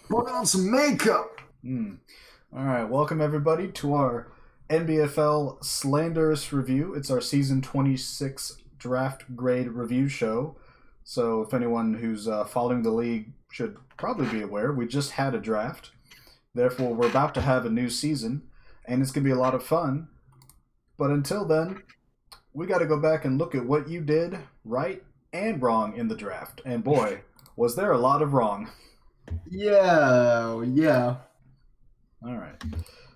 Put on some makeup. All right, welcome everybody to our NBFL Slanderous Review. It's our season 26 draft grade review show. So, if anyone who's following the league should probably be aware, we just had a draft. Therefore, we're about to have a new season, and it's going to be a lot of fun. But until then, we got to go back and look at what you did right and wrong in the draft. And boy, was there a lot of wrong. Yeah. All right.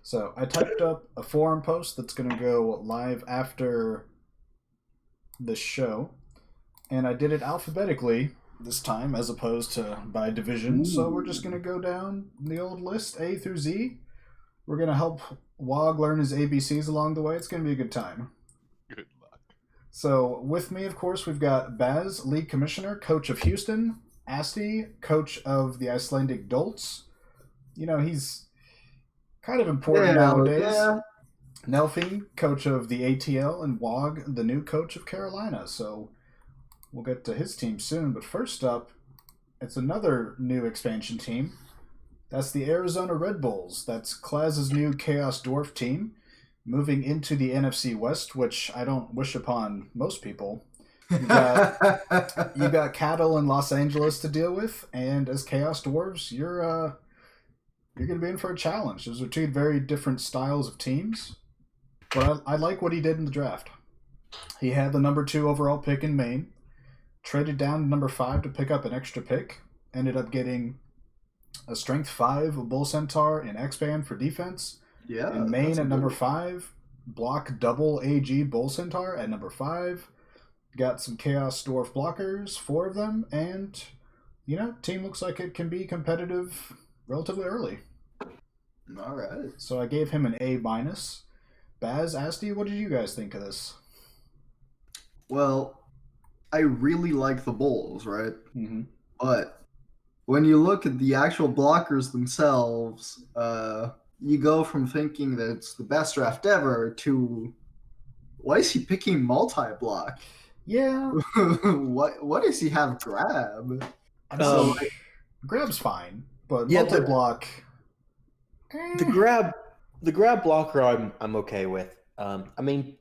So I typed up a forum post that's going to go live after the show, and I did it alphabetically this time as opposed to by division. So we're just going to go down the old list A through Z. We're going to help Wog learn his ABCs along the way. It's going to be a good time. Good luck. So with me, of course, we've got Baz, league commissioner, coach of Houston, Asti, coach of the Icelandic Dolts. You know, he's kind of important nowadays. Yeah. Nelfie, coach of the ATL, and Wog, the new coach of Carolina. So we'll get to his team soon. But first up, it's another new expansion team. That's the Arizona Red Bulls. That's Klaz's new Chaos Dwarf team, moving into the NFC West, which I don't wish upon most people. You got Cattle in Los Angeles to deal with, and as Chaos Dwarves, you're going to be in for a challenge. Those are two very different styles of teams. But I like what he did in the draft. He had the number 2 overall pick in Maine, traded down to number 5 to pick up an extra pick, ended up getting a strength 5 Bull Centaur in X-Band for defense. Yeah. In Maine at number 5, block double AG Bull Centaur at number 5. Got some Chaos Dwarf blockers, 4 of them, and, team looks like it can be competitive relatively early. All right. So I gave him an A-. Baz, Asti, what did you guys think of this? Well, I really like the Bulls, right? Mm-hmm. But when you look at the actual blockers themselves, you go from thinking that it's the best draft ever to why is he picking multi-block? Yeah. What does he have grab? Grab's fine, but Yeah, multi-block. The grab blocker I'm okay with. I mean,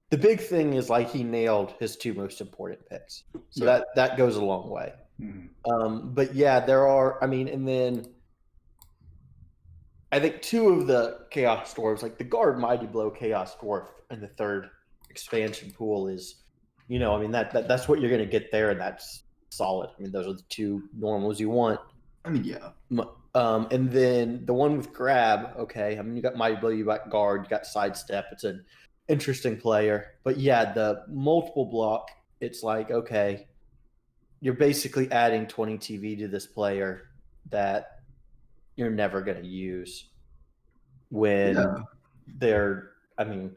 the big thing is like he nailed his 2 most important picks, so that goes a long way. Mm-hmm. But yeah, there are. I mean, and then I think 2 of the Chaos Dwarves, like the guard Mighty Blow Chaos Dwarf, and the 3rd expansion pool is, I mean that's what you're going to get there, and that's solid. I mean, those are the 2 normals you want. I mean, yeah. And then the one with grab, okay. I mean, you got Mighty Blow, you got guard, you got sidestep. It's an interesting player. But yeah, the multiple block, it's like, okay, you're basically adding 20 TV to this player that you're never going to use when they're, I mean,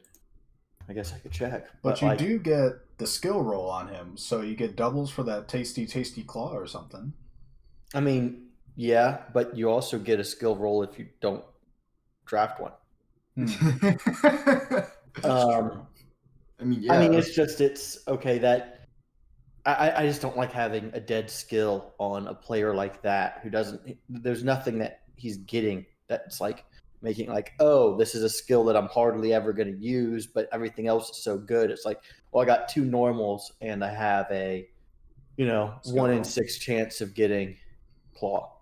I guess I could check. But you do get the skill roll on him, so you get doubles for that tasty claw or something. I mean, yeah, but you also get a skill roll if you don't draft one. True. I mean, yeah. I mean, it's okay that I just don't like having a dead skill on a player like that who doesn't. There's nothing that he's getting that's like making like, oh, this is a skill that I'm hardly ever going to use, but everything else is so good. It's like, well, I got 2 normals and I have a, skill 1 in 6 chance of getting claw.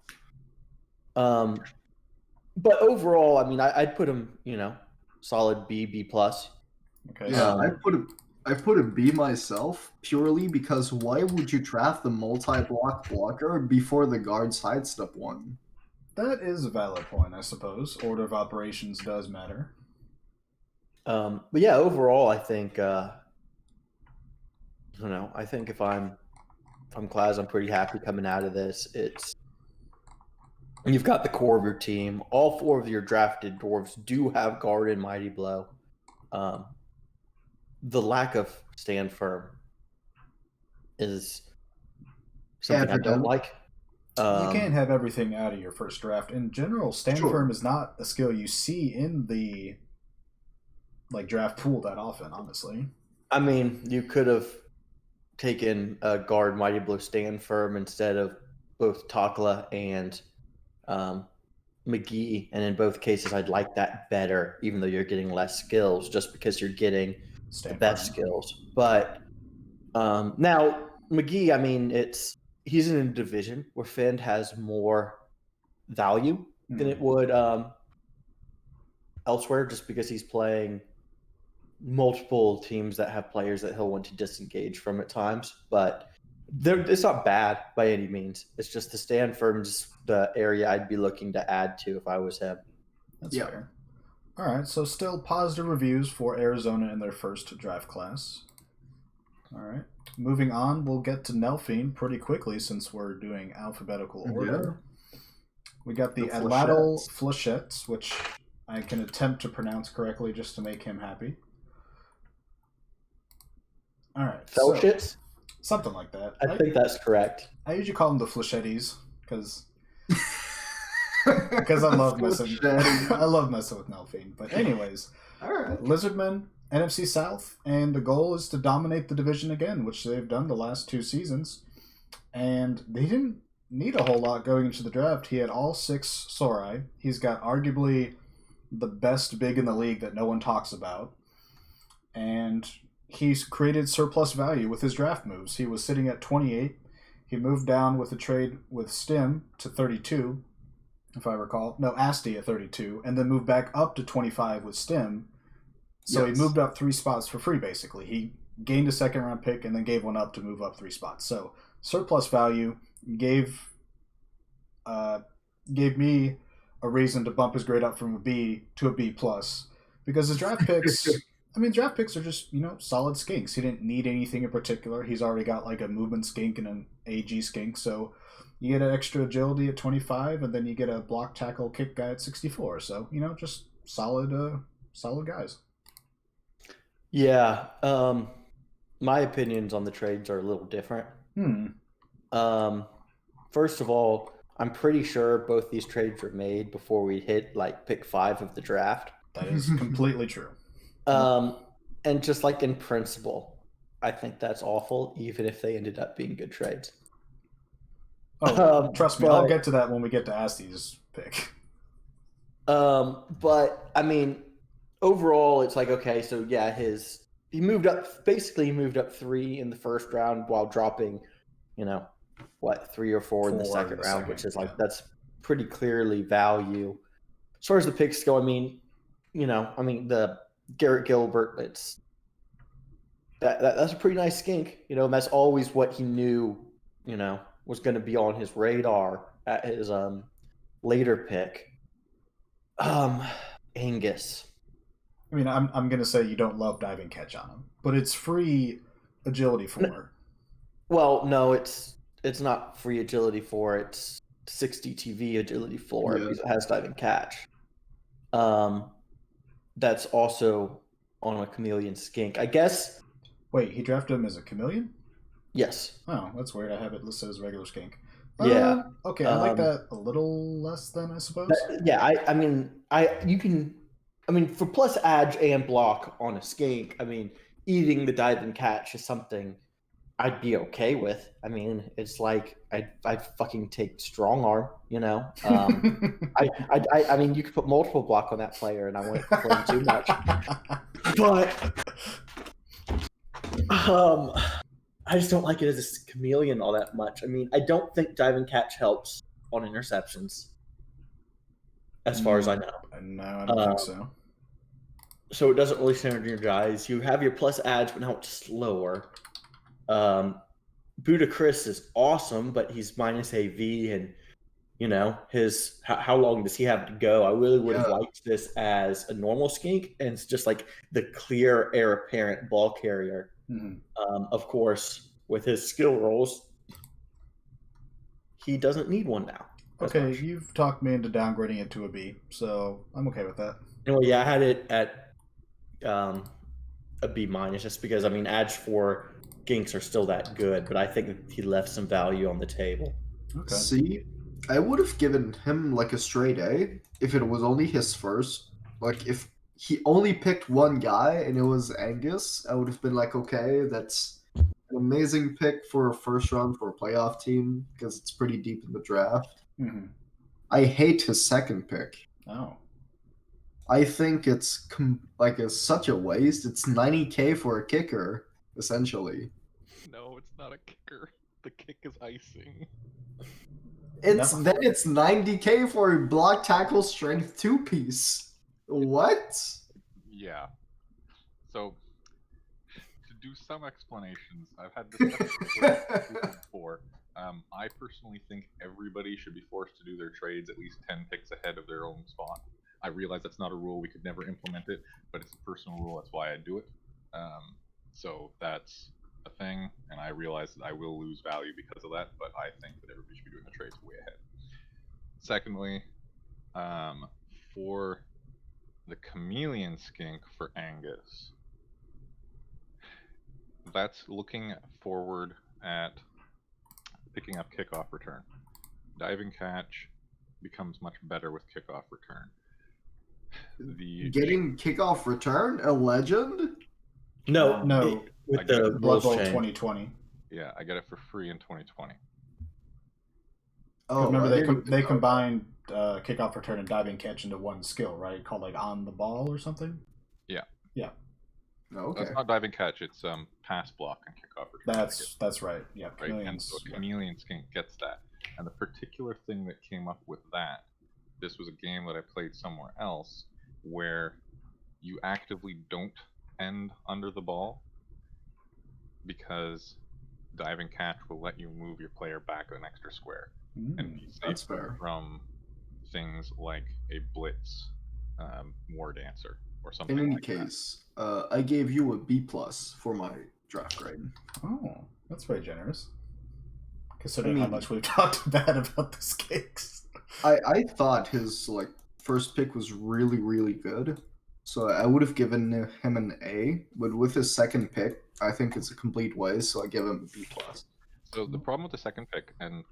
But overall, I mean, I'd put him, solid B plus. Okay. Yeah, I put a B myself purely because why would you draft the multi-block blocker before the guard sidestep one? That is a valid point, I suppose. Order of operations does matter. But yeah, overall, I think I don't know. I think if I'm Klaz, I'm pretty happy coming out of this. You've got the core of your team. All 4 of your drafted dwarves do have guard and mighty blow. The lack of stand firm is something I don't like. You can't have everything out of your first draft. In general, stand firm is not a skill you see in the draft pool that often, honestly. I mean, you could have taken a guard mighty blow stand firm instead of both Takla and McGee, and in both cases, I'd like that better, even though you're getting less skills, just because you're getting the best skills. But now McGee, I mean, he's in a division where Fend has more value than it would elsewhere, just because he's playing multiple teams that have players that he'll want to disengage from at times. But it's not bad by any means. It's just the Stanford's the area I'd be looking to add to if I was him. That's fair. All right, so still positive reviews for Arizona in their first draft class. All right, moving on, we'll get to Nelfine pretty quickly since we're doing alphabetical order. We got the Atlatl Flechettes, which I can attempt to pronounce correctly just to make him happy. All right. Flechettes? Something like that. I think that's correct. I usually call them the Flechettis because I love messing. I love messing with Nelfine. But anyways, all right. Lizardmen, NFC South, and the goal is to dominate the division again, which they've done the last 2 seasons. And they didn't need a whole lot going into the draft. He had all 6 Sorai. He's got arguably the best big in the league that no one talks about. And he's created surplus value with his draft moves. He was sitting at 28. He moved down with a trade with Stim to 32, if I recall. No, Asti at 32, and then moved back up to 25 with Stim. So he moved up 3 spots for free, basically. He gained a second-round pick and then gave one up to move up 3 spots. So surplus value gave me a reason to bump his grade up from a B to a B+. Because his draft picks... I mean, draft picks are just, solid skinks. He didn't need anything in particular. He's already got like a movement skink and an AG skink. So you get an extra agility at 25, and then you get a block, tackle, kick guy at 64. So, just solid guys. Yeah. My opinions on the trades are a little different. First of all, I'm pretty sure both these trades were made before we hit like pick 5 of the draft. That is completely true. And just like in principle, I think that's awful, even if they ended up being good trades. Oh, trust me, I'll get to that when we get to Asti's pick. But I mean, overall, it's like, okay, so yeah, he moved up 3 in the first round while dropping, 3 or 4 in the second round, which is like, that's pretty clearly value. As far as the picks go, the Garrett Gilbert, that's a pretty nice skink, and that's always what he knew, was going to be on his radar at his later pick. Angus. I mean, I'm going to say you don't love diving catch on him, but it's free agility 4. Well, no, it's not free agility 4. It's 60 TV agility 4 because it has diving catch. That's also on a chameleon skink, I guess. Wait, he drafted him as a chameleon? Yes. Oh, that's weird. I have it listed as regular skink. Yeah. Okay, I like that a little less than, I suppose. For plus edge and block on a skink, eating the dive and catch is something I'd be okay with. It's like I'd fucking take strong arm, you could put multiple block on that player, and I wouldn't complain too much. But I just don't like it as a chameleon all that much. I don't think dive and catch helps on interceptions, as far as I know. No, I don't think so. So it doesn't really synergize. You have your plus edge, but now it's slower. Buda Chris is awesome, but he's minus AV, and his how long does he have to go? I really would have liked this as a normal skink, and it's just like the clear heir apparent ball carrier. Of course, with his skill rolls, he doesn't need one now. Okay, you've talked me into downgrading it to a B, so I'm okay with that. Anyway, I had it at a B minus, just because edge 4 skinks are still that good, but I think that he left some value on the table. Okay. See, I would have given him like a straight A if it was only his first. Like if he only picked one guy and it was Angus, I would have been like, okay, that's an amazing pick for a first round for a playoff team because it's pretty deep in the draft. I hate his second pick. Oh. I think it's it's such a waste. It's 90K for a kicker, essentially. No, it's not a kicker. The kick is icing. It's 90K for a block tackle strength 2-piece. What? Yeah. So, to do some explanations, I've had this before. I personally think everybody should be forced to do their trades at least 10 picks ahead of their own spot. I realize that's not a rule, we could never implement it, but it's a personal rule, that's why I do it. So that's a thing, and I realize that I will lose value because of that, but I think that everybody should be doing the trades way ahead. Secondly, for the chameleon skink for Angus, that's looking forward at picking up kickoff return. Diving catch becomes much better with kickoff return. Getting kickoff return, a legend? No. With the Blood rules Bowl change. 2020. Yeah, I get it for free in 2020. Oh, Remember I didn't they know combined kickoff return and diving catch into one skill, right? Called like on the ball or something. Yeah. Yeah. that. Okay. That's not diving catch, it's pass block and kickoff return. That's right. Yeah. Right, and Chameleons. so chameleon skink gets that. And the particular thing that came up with that, this was a game that I played somewhere else where you actively don't end under the ball because diving catch will let you move your player back an extra square and be that's safe fair. from things like a blitz war dancer or something In any like case, I gave you a B+ for my draft grade. Oh, that's very generous. Considering how mean- much we've talked bad about the skinks. I thought his first pick was really, really good. So I would have given him an A, but with his second pick, I think it's a complete waste, so I give him a B+. So the problem with the second pick, and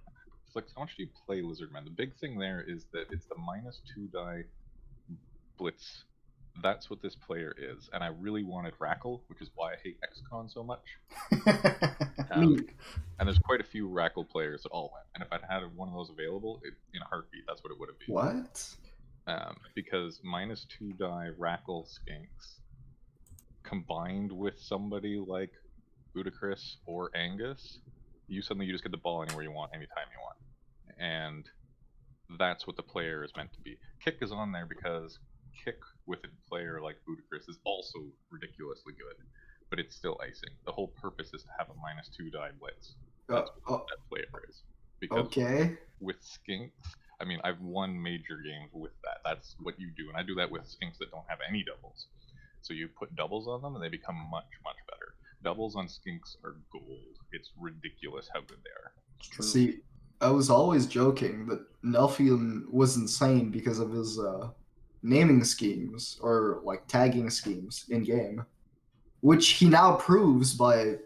it's like, how much do you play Lizardman? The big thing there is that it's the -2 die blitz. That's what this player is, and I really wanted Rackle, which is why I hate XCon so much. I mean, And there's quite a few Rackle players that all went, and if I'd had one of those available, in a heartbeat, that's what it would have been. what? Because -2 die Rackle skinks combined with somebody like Ludacris or Angus, you just get the ball anywhere you want, anytime you want. And that's what the player is meant to be. Kick is on there because kick with a player like Ludacris is also ridiculously good, but it's still icing. The whole purpose is to have a -2 die blitz. That's what that player is. Because Okay. with skinks, I mean, I've won major games with that. That's what you do, and I do that with skinks that don't have any doubles. So you put doubles on them, and they become much, much better. Doubles on skinks are gold. It's ridiculous how good they are. It's true. See, I was always joking that Nelfian was insane because of his naming schemes or tagging schemes in game, which he now proves by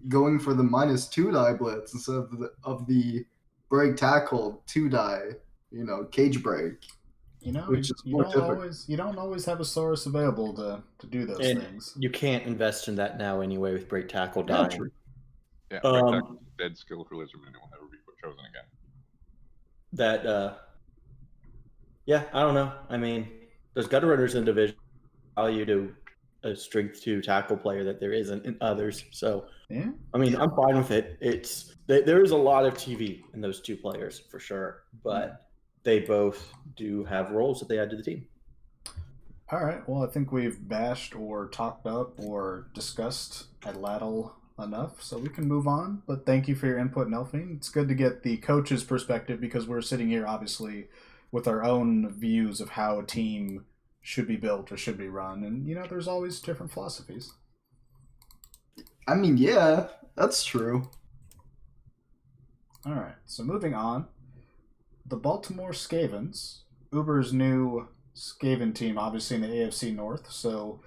going for the -2 die blitz instead of the break tackle 2 die, cage break. Which is more typical. You don't always have a source available to do those And things. you can't invest in that now anyway with break tackle Yeah, dying. true. Yeah, Um, break tackle is a dead skill for Lizardman. It will never be chosen again. Yeah, I don't know. I mean, there's gutter runners in division value to a strength 2 tackle player that there isn't in others. So Yeah. I mean, I'm fine with it. There is a lot of TV in those two players for sure, but they both do have roles that they add to the team. All right. Well, I think we've bashed or talked up or discussed at Laddle enough, so we can move on. But thank you for your input, Nelfine. It's good to get the coach's perspective because we're sitting here obviously with our own views of how a team should be built or should be run, and there's always different philosophies. I mean, yeah, that's true. All right. So moving on, the Baltimore Skavens, Uber's new Skaven team, obviously in the AFC North. So,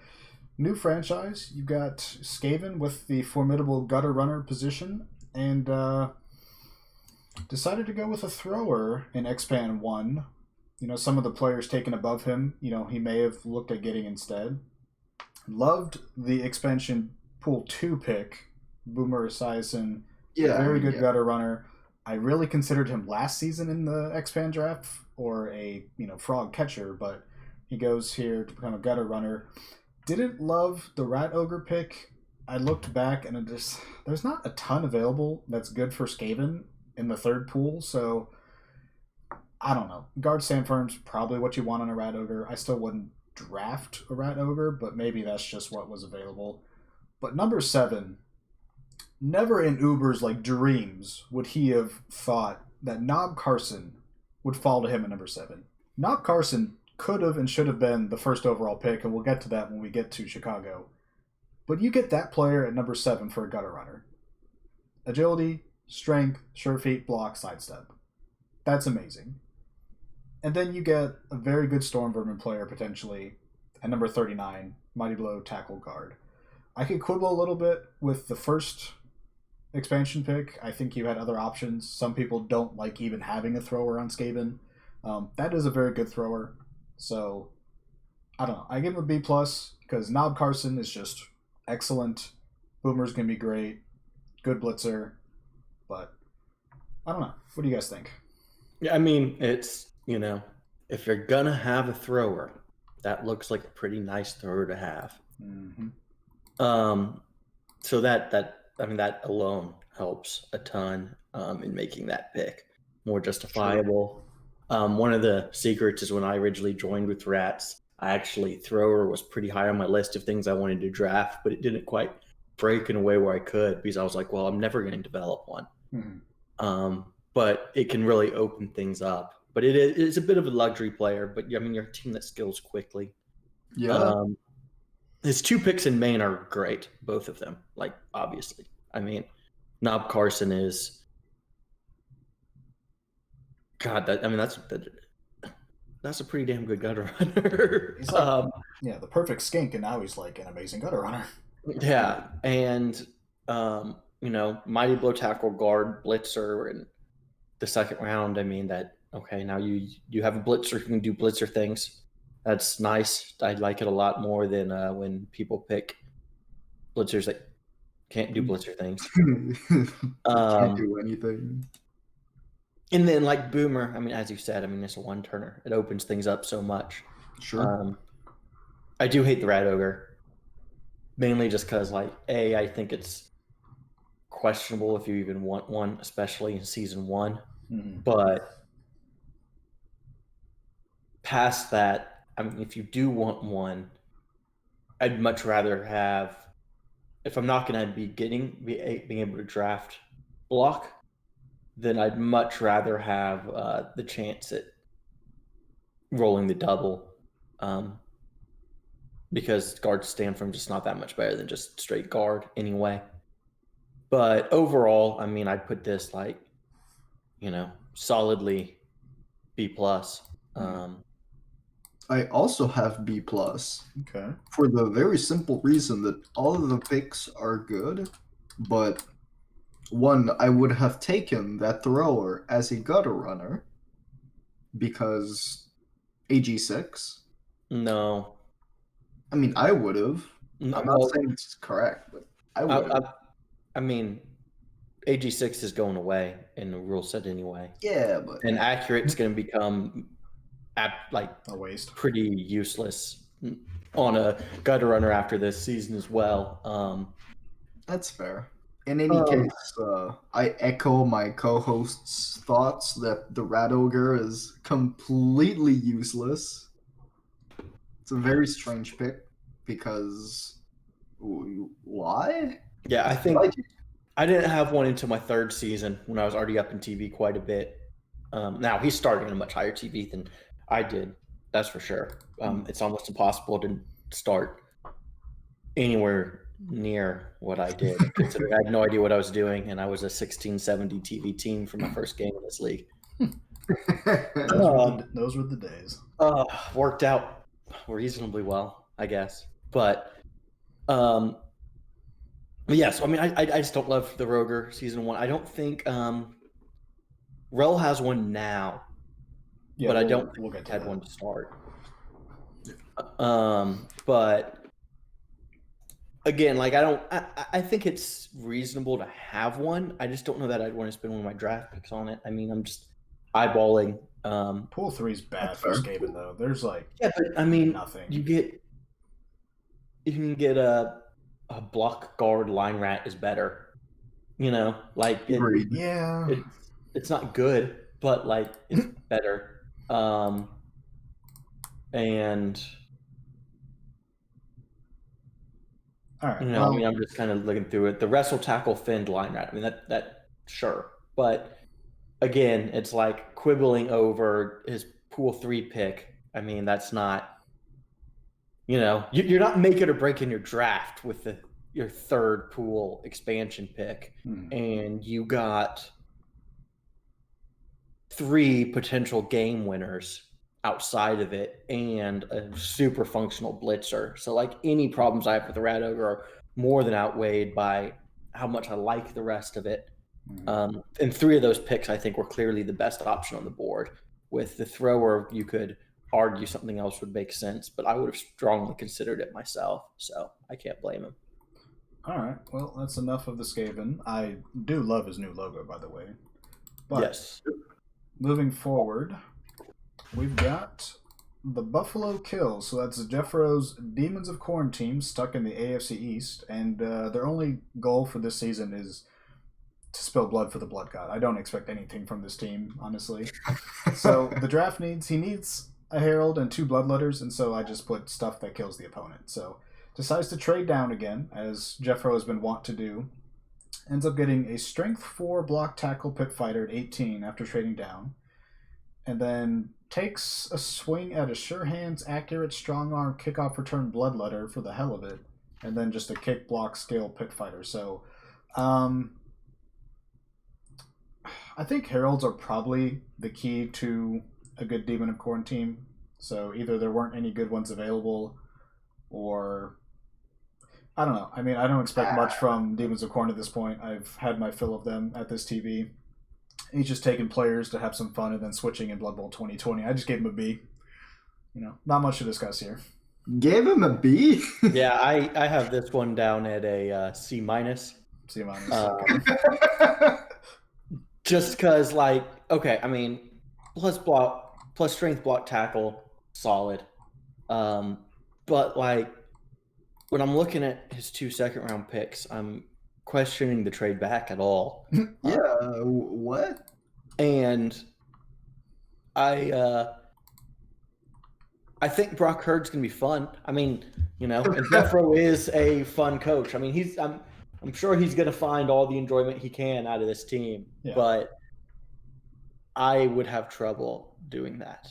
new franchise. You've got Skaven with the formidable gutter runner position, and decided to go with a thrower in X-Pan 1. Some of the players taken above him, he may have looked at getting instead. Loved the expansion Pool 2 pick, Boomer Esiason. Yeah, Very good gutter runner. I really considered him last season in the Expand draft or a frog catcher, but he goes here to become a gutter runner. Didn't love the Rat Ogre pick. I looked back and there's not a ton available that's good for Skaven in the third pool, so I don't know. Guard Sandfirm's probably what you want on a Rat Ogre. I still wouldn't draft a Rat Ogre, but maybe that's just what was available. But number 7, never in Uber's dreams would he have thought that Knob Carson would fall to him at number 7. Knob Carson could have and should have been the first overall pick, and we'll get to that when we get to Chicago. But you get that player at number 7 for a gutter runner. Agility, strength, sure feet, block, sidestep. That's amazing. And then you get a very good Storm Vermin player potentially at number 39, Mighty Blow, tackle, guard. I could quibble a little bit with the first expansion pick. I think you had other options. Some people don't like even having a thrower on Skaven. That is a very good thrower. So, I don't know. I give him a B+, because Knob Carson is just excellent. Boomer's going to be great. Good blitzer. But, I don't know. What do you guys think? Yeah, I mean, it's, if you're going to have a thrower, that looks like a pretty nice thrower to have. Mm-hmm. So that alone helps a ton in making that pick more justifiable. One of the secrets is when I originally joined with Rats, thrower was pretty high on my list of things I wanted to draft, but it didn't quite break in a way where I could, because I was like, well, I'm never going to develop one. Mm-hmm. But it can really open things up. But it's a bit of a luxury player, but you're a team that skills quickly. Yeah. His 2 picks in Maine are great, both of them. Obviously, Knob Carson is. God, that's a pretty damn good gutter runner. He's the perfect skink, and now he's an amazing gutter runner. Yeah, and Mighty Blow, tackle, guard, blitzer in the second round. Now you have a blitzer who can do blitzer things. That's nice. I like it a lot more than when people pick blitzers that can't do blitzer things. Can't do anything. And then Boomer, as you said, it's a one-turner. It opens things up so much. Sure. I do hate the Rat Ogre. Mainly just because, I think it's questionable if you even want one, especially in Season 1. Mm-hmm. But past that, if you do want one, I'd much rather have, if I'm not going to be being able to draft block, then I'd much rather have the chance at rolling the double, because guard Stanford's just not that much better than just straight guard anyway. But overall, I'd put this solidly B+. I also have B+. Okay. For the very simple reason that all of the picks are good, but one, I would have taken that thrower as a gutter runner because AG6. No. I would have. No, I'm not saying it's correct, but I would have. AG6 is going away in the rule set anyway. Yeah, but And accurate's going to become a waste. Pretty useless on a gutter runner after this season as well. That's fair. In any case, I echo my co-host's thoughts that the Rat Ogre is completely useless. It's a very strange pick because why? Yeah, I think I didn't have one until my 3rd season when I was already up in TV quite a bit. Now he's starting at a much higher TV than I did. That's for sure. It's almost impossible to start anywhere near what I did. Considering I had no idea what I was doing, and I was a 1670 TV team for my first game in this league. Those were the days. Worked out reasonably well, I guess. But yes, I just don't love the Roger Season 1. I don't think Rel has one now, but I don't think he had one to start. But again, like I think it's reasonable to have one. I just don't know that I'd want to spend one of my draft picks on it. I mean, I'm just eyeballing. Pool 3's bad That's for fair. Skaven though. There's like Yeah, but I mean, nothing. you can get a block guard line rat is better. You know, like Agreed. Yeah. it's not good, but like it's better. And All right. you know, I mean, I'm just kind of looking through it. The wrestle tackle finned line rat. I mean, that sure, but again, it's like quibbling over his pool 3 pick. I mean, that's not. You know, you're not making or breaking your draft with your third pool expansion pick, and you got 3 potential game winners outside of it, and a super functional blitzer. So, like, any problems I have with the Rat Ogre are more than outweighed by how much I like the rest of it. And 3 of those picks, I think, were clearly the best option on the board. With the thrower, you could argue something else would make sense, but I would have strongly considered it myself, so I can't blame him. All right, well, that's enough of the Skaven. I do love his new logo, by the way. But yes. Moving forward, we've got the Buffalo Kills. So that's Jeffro's Demons of Corn team stuck in the AFC East, and their only goal for this season is to spill blood for the Blood God. I don't expect anything from this team, honestly. So the draft he needs a Herald and 2 Bloodletters, and so I just put stuff that kills the opponent. So decides to trade down again, as Jeffro has been wont to do. Ends up getting a Strength 4 block tackle pit fighter at 18 after trading down. And then takes a swing at a sure hands, accurate, strong arm, kickoff return Bloodletter for the hell of it. And then just a kick block scale pit fighter. So I think Heralds are probably the key to a good Demon of Corn team. So either there weren't any good ones available, or I don't know. I mean, I don't expect much from Demons of Corn at this point. I've had my fill of them at this TV. He's just taking players to have some fun and then switching in Blood Bowl 2020. I just gave him a B. You know, not much to discuss here. Gave him a B? Yeah, I have this one down at a C minus. C minus. Just because, like, okay, I mean, plus strength block tackle, solid. But like, when I'm looking at his 2 second-round picks, I'm questioning the trade back at all. Yeah, what? And I think Brock Hurd's gonna be fun. I mean, you know, and Jeffro is a fun coach. I mean, I'm sure he's gonna find all the enjoyment he can out of this team, but I would have trouble doing that.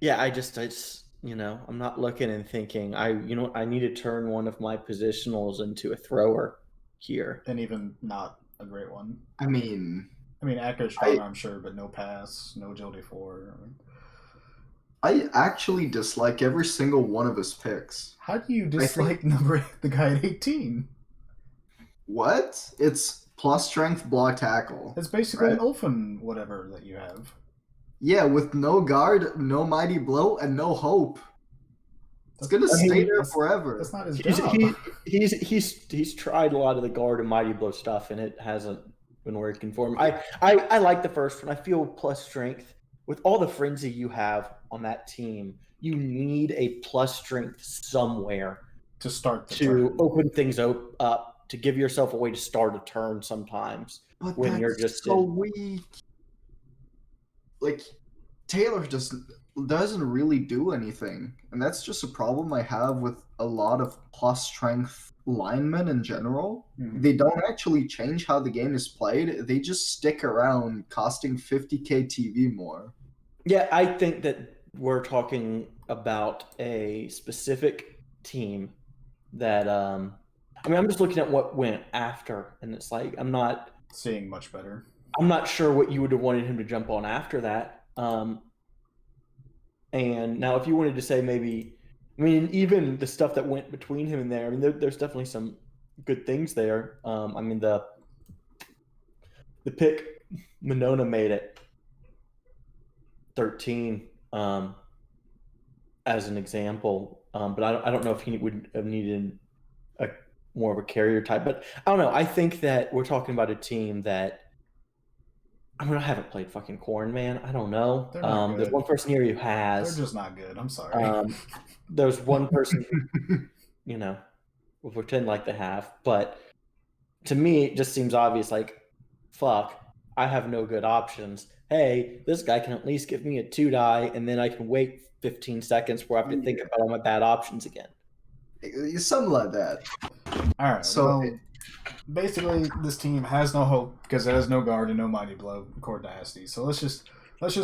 Yeah, it's you know, I'm not looking and thinking I need to turn one of my positionals into a thrower here, and even not a great one. I mean, accurate strong arm, sure, but no pass, no agility 4. I actually dislike every single one of his picks. How do you dislike the guy at 18? What? It's plus strength block tackle. It's basically an Ulfin whatever that you have. Yeah, with no guard, no mighty blow, and no hope. It's gonna stay there forever. That's not his job. He's tried a lot of the guard and mighty blow stuff, and it hasn't been working for him. I like the first one. I feel plus strength with all the frenzy you have on that team. You need a plus strength somewhere to start to open things up, to give yourself a way to start a turn sometimes. But when that's you're just so weak. Like, Taylor just doesn't really do anything, and that's just a problem I have with a lot of plus strength linemen in general. They don't actually change how the game is played. They just stick around, costing 50k TV more. Yeah, I think that we're talking about a specific team that I mean, I'm just looking at what went after, and it's like I'm not seeing much better. I'm not sure what you would have wanted him to jump on after that. And now, if you wanted to say maybe, I mean, even the stuff that went between him and there, I mean, there's definitely some good things there. I mean, the pick Monona made it 13. as an example. But I don't know if he would have needed a more of a carrier type. But I don't know. I think that we're talking about a team that. I mean, I haven't played fucking Corn, man. I don't know. They're not There's good. one person here who They're has. just not good. I'm sorry. There's one person, we'll pretend like they have. But to me, it just seems obvious. Like, fuck, I have no good options. Hey, this guy can at least give me a 2-die, and then I can wait 15 seconds before I have to think about all my bad options again. Something like that. All right. So well, basically, this team has no hope because it has no guard and no mighty blow. Core Dynasty. So let's just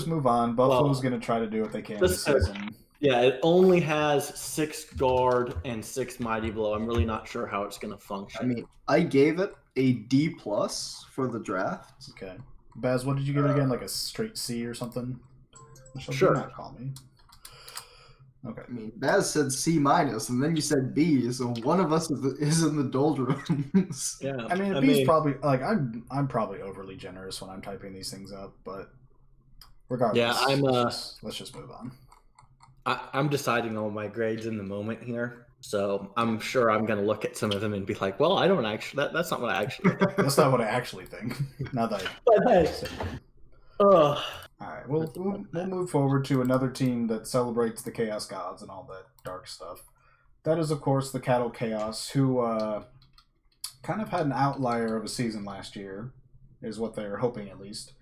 move on. Buffalo's going to try to do what they can this season. Yeah, it only has 6 guard and 6 mighty blow. I'm really not sure how it's going to function. I mean, I gave it a D+ for the draft. Okay. Baz, what did you give it again? Like a straight C or something? Sure. Do not call me. Okay. I mean, Baz said C-, and then you said B, so one of us is in the doldrums. Yeah. I mean, B's probably like I'm probably overly generous when I'm typing these things up, but regardless, yeah, let's just move on. I'm deciding all my grades in the moment here, so I'm sure I'm going to look at some of them and be like, well, I don't actually. That's not what I actually think. That's not what I actually think. Now that all right, we'll move forward to another team that celebrates the Chaos Gods and all that dark stuff. That is, of course, the Cattle Chaos, who kind of had an outlier of a season last year, is what they're hoping at least.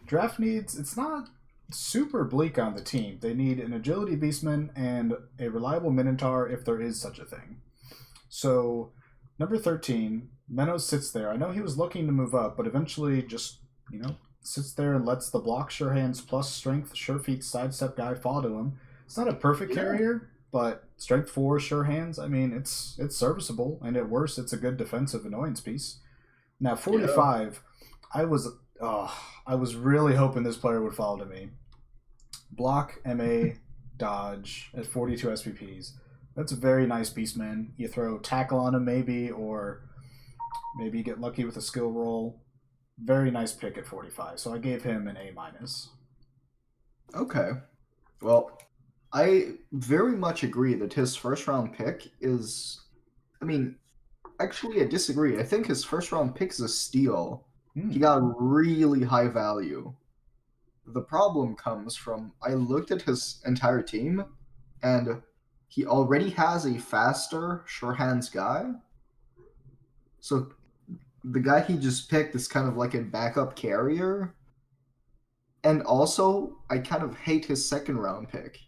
Draft needs, it's not super bleak on the team. They need an agility beastman and a reliable minotaur if there is such a thing. So, number 13, Menos sits there. I know he was looking to move up, but eventually just, sits there and lets the block sure hands plus strength, sure feet, sidestep guy fall to him. It's not a perfect carrier, but strength 4, sure hands, I mean, it's serviceable, and at worst, it's a good defensive annoyance piece. Now, 45, I was really hoping this player would fall to me. Block, MA, dodge at 42 SPPs. That's a very nice beastman. You throw tackle on him maybe, or maybe you get lucky with a skill roll. Very nice pick at 45. So I gave him an A-. Okay. Well, I very much agree that his first round pick is, actually I disagree. I think his first round pick is a steal. He got really high value. The problem comes from, I looked at his entire team, and he already has a faster, sure hands guy. So the guy he just picked is kind of like a backup carrier. And also, I kind of hate his second round pick,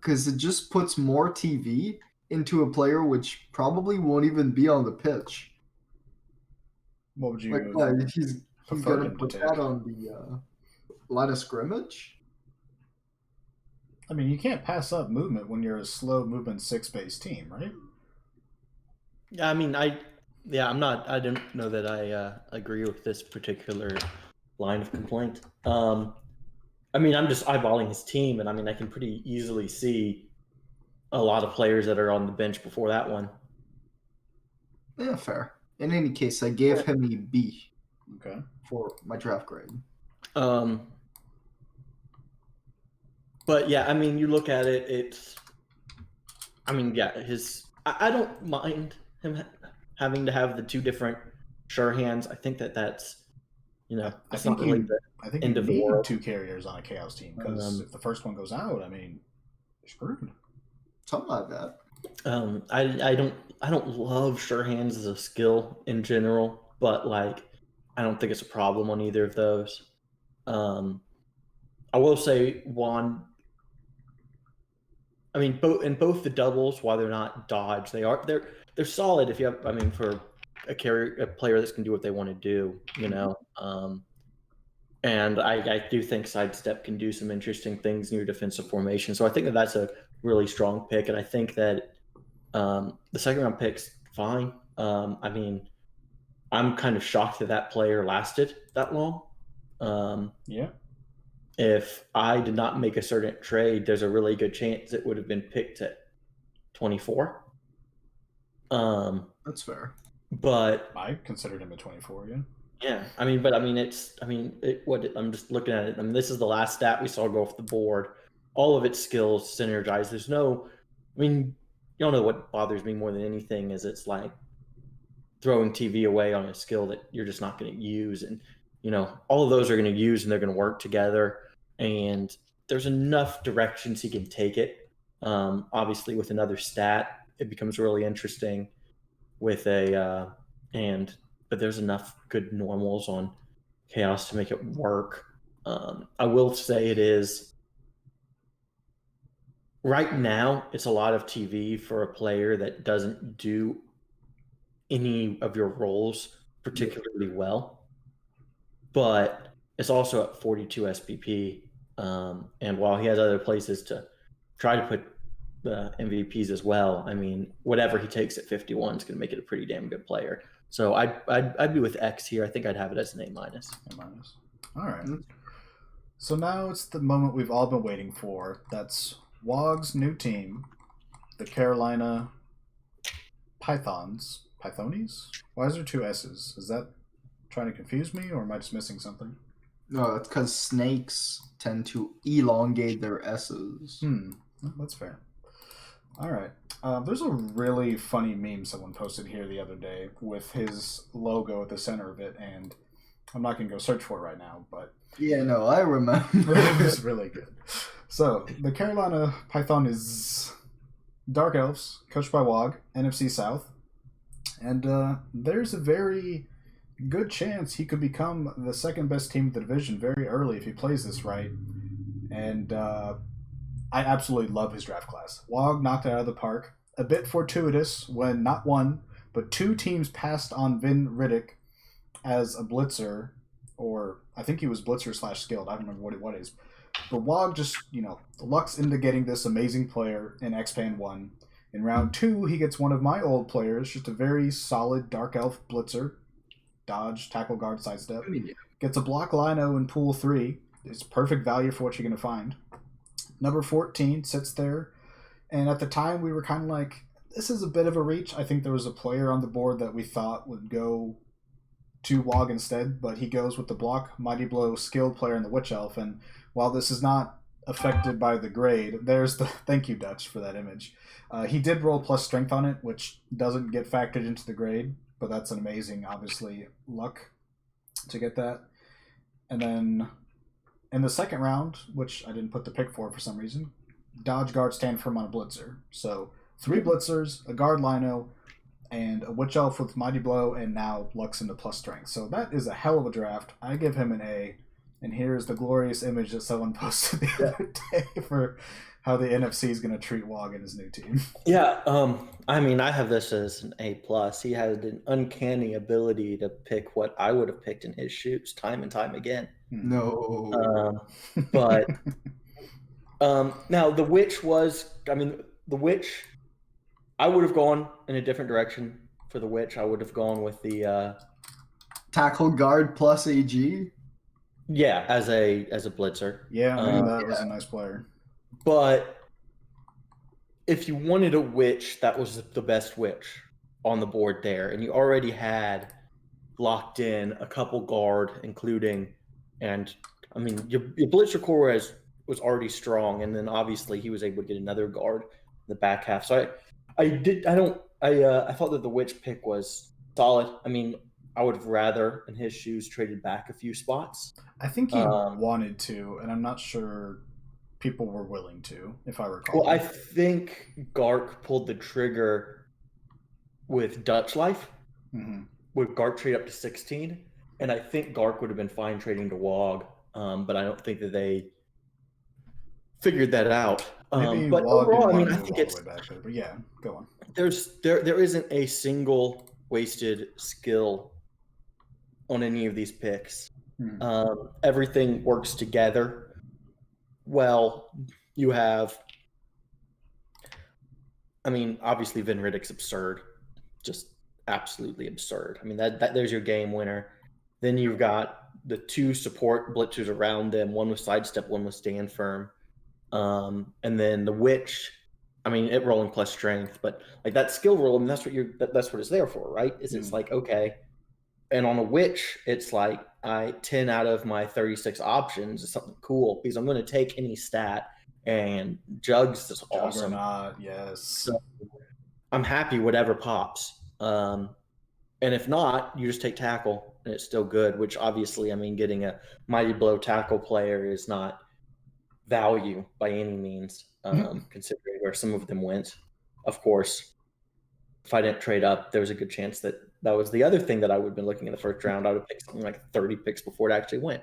because it just puts more TV into a player which probably won't even be on the pitch. What would you he's going to put that on the line of scrimmage? I mean, you can't pass up movement when you're a slow movement 6-based team, right? Yeah, I mean, I don't know that I agree with this particular line of complaint. I mean, I'm just eyeballing his team, and I mean, I can pretty easily see a lot of players that are on the bench before that one. Yeah, fair. In any case, I gave him a B. Okay. For my draft grade. But yeah, I mean, you look at it, I don't mind him having to have the 2 different sure hands. I think that's, I think really you need 2 carriers on a Chaos team, because if the first one goes out, I mean, you're screwed. Something like that. I don't love sure hands as a skill in general, but I don't think it's a problem on either of those. I will say Juan. I mean, both the doubles, while they're not dodge, they're solid if you have. For a player that can do what they want to do, and I do think sidestep can do some interesting things in your defensive formation. So I think that's a really strong pick, and I think that the second round pick's fine. I'm kind of shocked that player lasted that long. Yeah. If I did not make a certain trade, there's a really good chance it would have been picked at 24. That's fair. But I considered him at 24. Yeah. Yeah. I'm just looking at it. This is the last stat we saw go off the board. all of its skills synergize. There's no, I mean, you don't know what bothers me more than anything is it's like throwing TV away on a skill that you're just not going to use. And, all of those are going to use and they're going to work together. And there's enough directions he can take it. Obviously, with another stat, it becomes really interesting with but there's enough good normals on Chaos to make it work. I will say it is right now, it's a lot of TV for a player that doesn't do any of your roles particularly well, but it's also at 42 SPP. And while he has other places to try to put the MVPs as well, I mean, whatever he takes at 51 is going to make it a pretty damn good player. So I'd be with X here. I think I'd have it as an A-. A-. All right. So now it's the moment we've all been waiting for. That's Wog's new team, the Carolina Pythons. Pythonies? Why is there 2 S's? Is that trying to confuse me, or am I just missing something? No, it's because snakes tend to elongate their S's. That's fair. All right. There's a really funny meme someone posted here the other day with his logo at the center of it, and I'm not going to go search for it right now, but... Yeah, no, I remember. It was really good. So, the Carolina Python is Dark Elves, coached by Wog, NFC South. And there's a very good chance he could become the second best team in the division very early if he plays this right. And I absolutely love his draft class. Wog knocked it out of the park. A bit fortuitous when not one, but 2 teams passed on Vin Riddick as a blitzer, or I think he was blitzer / skilled. I don't remember what it is. But Wog just, lucks into getting this amazing player in X-Pan 1. In round 2, he gets one of my old players, just a very solid Dark Elf blitzer. Dodge, tackle, guard, sidestep. Gets a block lino in pool 3. It's perfect value for what you're going to find. Number 14 sits there. And at the time, we were kind of like, this is a bit of a reach. I think there was a player on the board that we thought would go to Wog instead, but he goes with the block, Mighty Blow, skilled player in the Witch Elf. And while this is not affected by the grade, there's the... Thank you, Dutch, for that image. He did roll plus strength on it, which doesn't get factored into the grade, but that's an amazing, obviously, luck to get that. And then in the second round, which I didn't put the pick for some reason, Dodge, Guard, Stand Firm on a Blitzer. So 3 Blitzers, a Guard Lino, and a Witch Elf with Mighty Blow, and now Lux into plus strength. So that is a hell of a draft. I give him an A. And here's the glorious image that someone posted the other day for how the NFC is going to treat Wog and his new team. Yeah, I mean, I have this as an A+. He had an uncanny ability to pick what I would have picked in his shoes time and time again. No. But now the Witch I would have gone in a different direction for the Witch. I would have gone with the Tackle, guard plus AG? Yeah, as a blitzer. Yeah, that was a nice player. But if you wanted a Witch, that was the best Witch on the board there, and you already had locked in a couple guard, including, and I mean your blitzer core was already strong, and then obviously he was able to get another guard in the back half. So I thought that the Witch pick was solid. I mean, I would have rather, in his shoes, traded back a few spots. I think he wanted to, and I'm not sure people were willing to, if I recall. Well, I think Gark pulled the trigger with Dutch Life. Mm-hmm. Would Gark trade up to 16? And I think Gark would have been fine trading to Wog, but I don't think that they figured that out. But overall, I mean, I think it's... But yeah, go on. There isn't a single wasted skill on any of these picks. Everything works together. Well, you have, I mean, obviously Vin Riddick's absurd, just absolutely absurd. I mean, that there's your game winner. Then you've got the 2 support blitzers around them, one with sidestep, one with stand firm, and then the Witch. I mean, it rolling plus strength, but like that skill roll, I mean, that's what it's there for, right? It's like, okay. And on a Witch, it's like 10 out of my 36 options is something cool because I'm going to take any stat and Jugs is awesome. Juggernaut, yes. So I'm happy whatever pops. And if not, you just take tackle and it's still good, which obviously, I mean, getting a Mighty Blow tackle player is not value by any means, considering where some of them went. Of course, if I didn't trade up, there was a good chance that was the other thing that I would have been looking in the first round. I would have picked something like 30 picks before it actually went.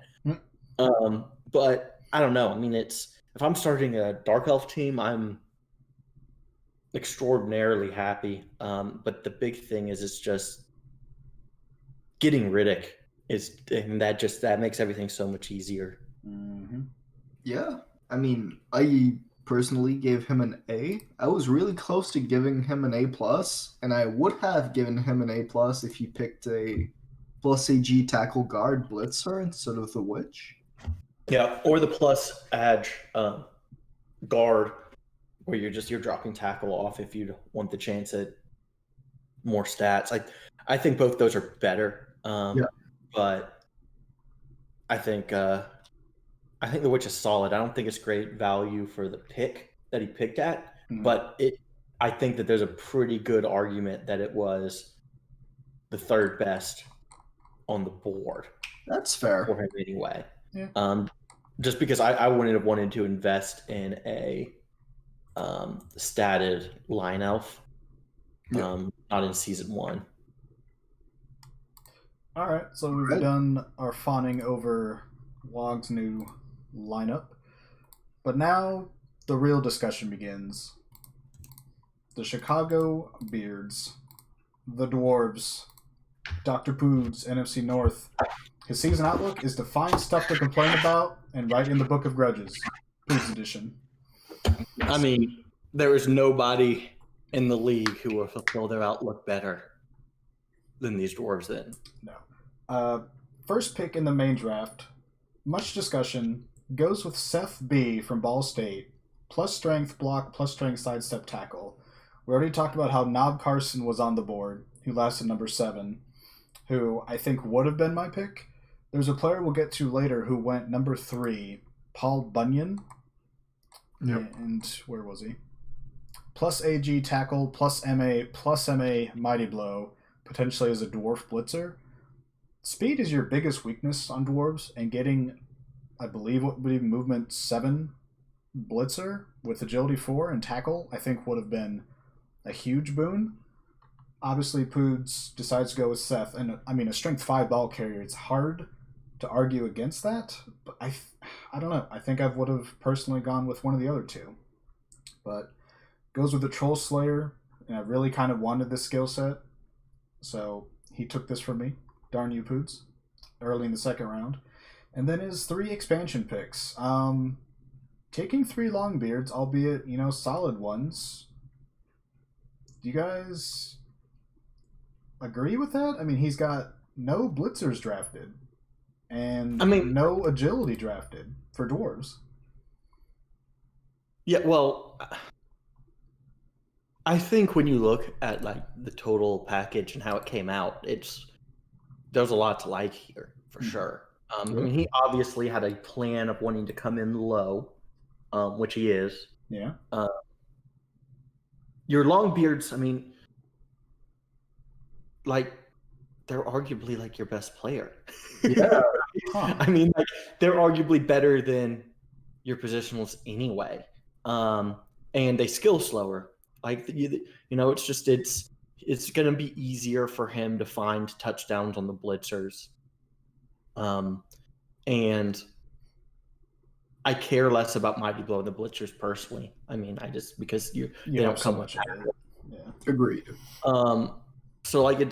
But I don't know. I mean, if I'm starting a Dark Elf team, I'm extraordinarily happy. But the big thing is it's just getting Riddick and that makes everything so much easier. Yeah, I mean, I personally gave him an A. I was really close to giving him an A+, and I would have given him an A+ if he picked a plus AG tackle guard blitzer instead of the witch. Yeah, or the plus edge guard, where you're dropping tackle off if you want the chance at more stats. I think both those are better. But I think the witch is solid. I don't think it's great value for the pick that he picked at, but I think that there's a pretty good argument that it was the third best on the board. That's fair for him anyway. Yeah. Just because I wouldn't have wanted to invest in a statted line elf, not in season 1. All right, so we've done our fawning over Wog's new lineup, but now the real discussion begins. The Chicago Beards, the Dwarves, Dr. Poods, NFC North. His season outlook is to find stuff to complain about and write in the Book of Grudges, Poods edition. I mean, there is nobody in the league who will fulfill their outlook better than these Dwarves then. No. First pick in the main draft, much discussion, goes with Seth B. from Ball State, plus strength block, plus strength sidestep tackle. We already talked about how Knob Carson was on the board, who lasted number 7, who I think would have been my pick. There's a player we'll get to later who went number 3, Paul Bunyan. Yep. And where was he? Plus AG tackle, plus MA mighty blow, potentially as a dwarf blitzer. Speed is your biggest weakness on dwarves, and getting, I believe, what would be movement 7 blitzer with agility 4 and tackle, I think would have been a huge boon. Obviously, Poods decides to go with Seth, and I mean, a strength 5 ball carrier, it's hard to argue against that, but I don't know. I think I would have personally gone with one of the other two. But goes with the Troll Slayer, and I really kind of wanted this skill set, so he took this from me. Darn you, Poods. Early in the second round. And then his 3 expansion picks. Taking 3 Longbeards, albeit, solid ones. Do you guys agree with that? I mean, he's got no blitzers drafted. And no agility drafted for dwarves. Yeah, well, I think when you look at the total package and how it came out, there's a lot to like here for sure. I mean, he obviously had a plan of wanting to come in low, which he is. Yeah. Your Longbeards, I mean, they're arguably your best player. Yeah. I mean, they're arguably better than your positionals anyway. And they skill slower. It's going to be easier for him to find touchdowns on the blitzers. And I care less about Mighty Blow than the blitzers personally. I mean, because they don't come much. Yeah. Agreed. So I think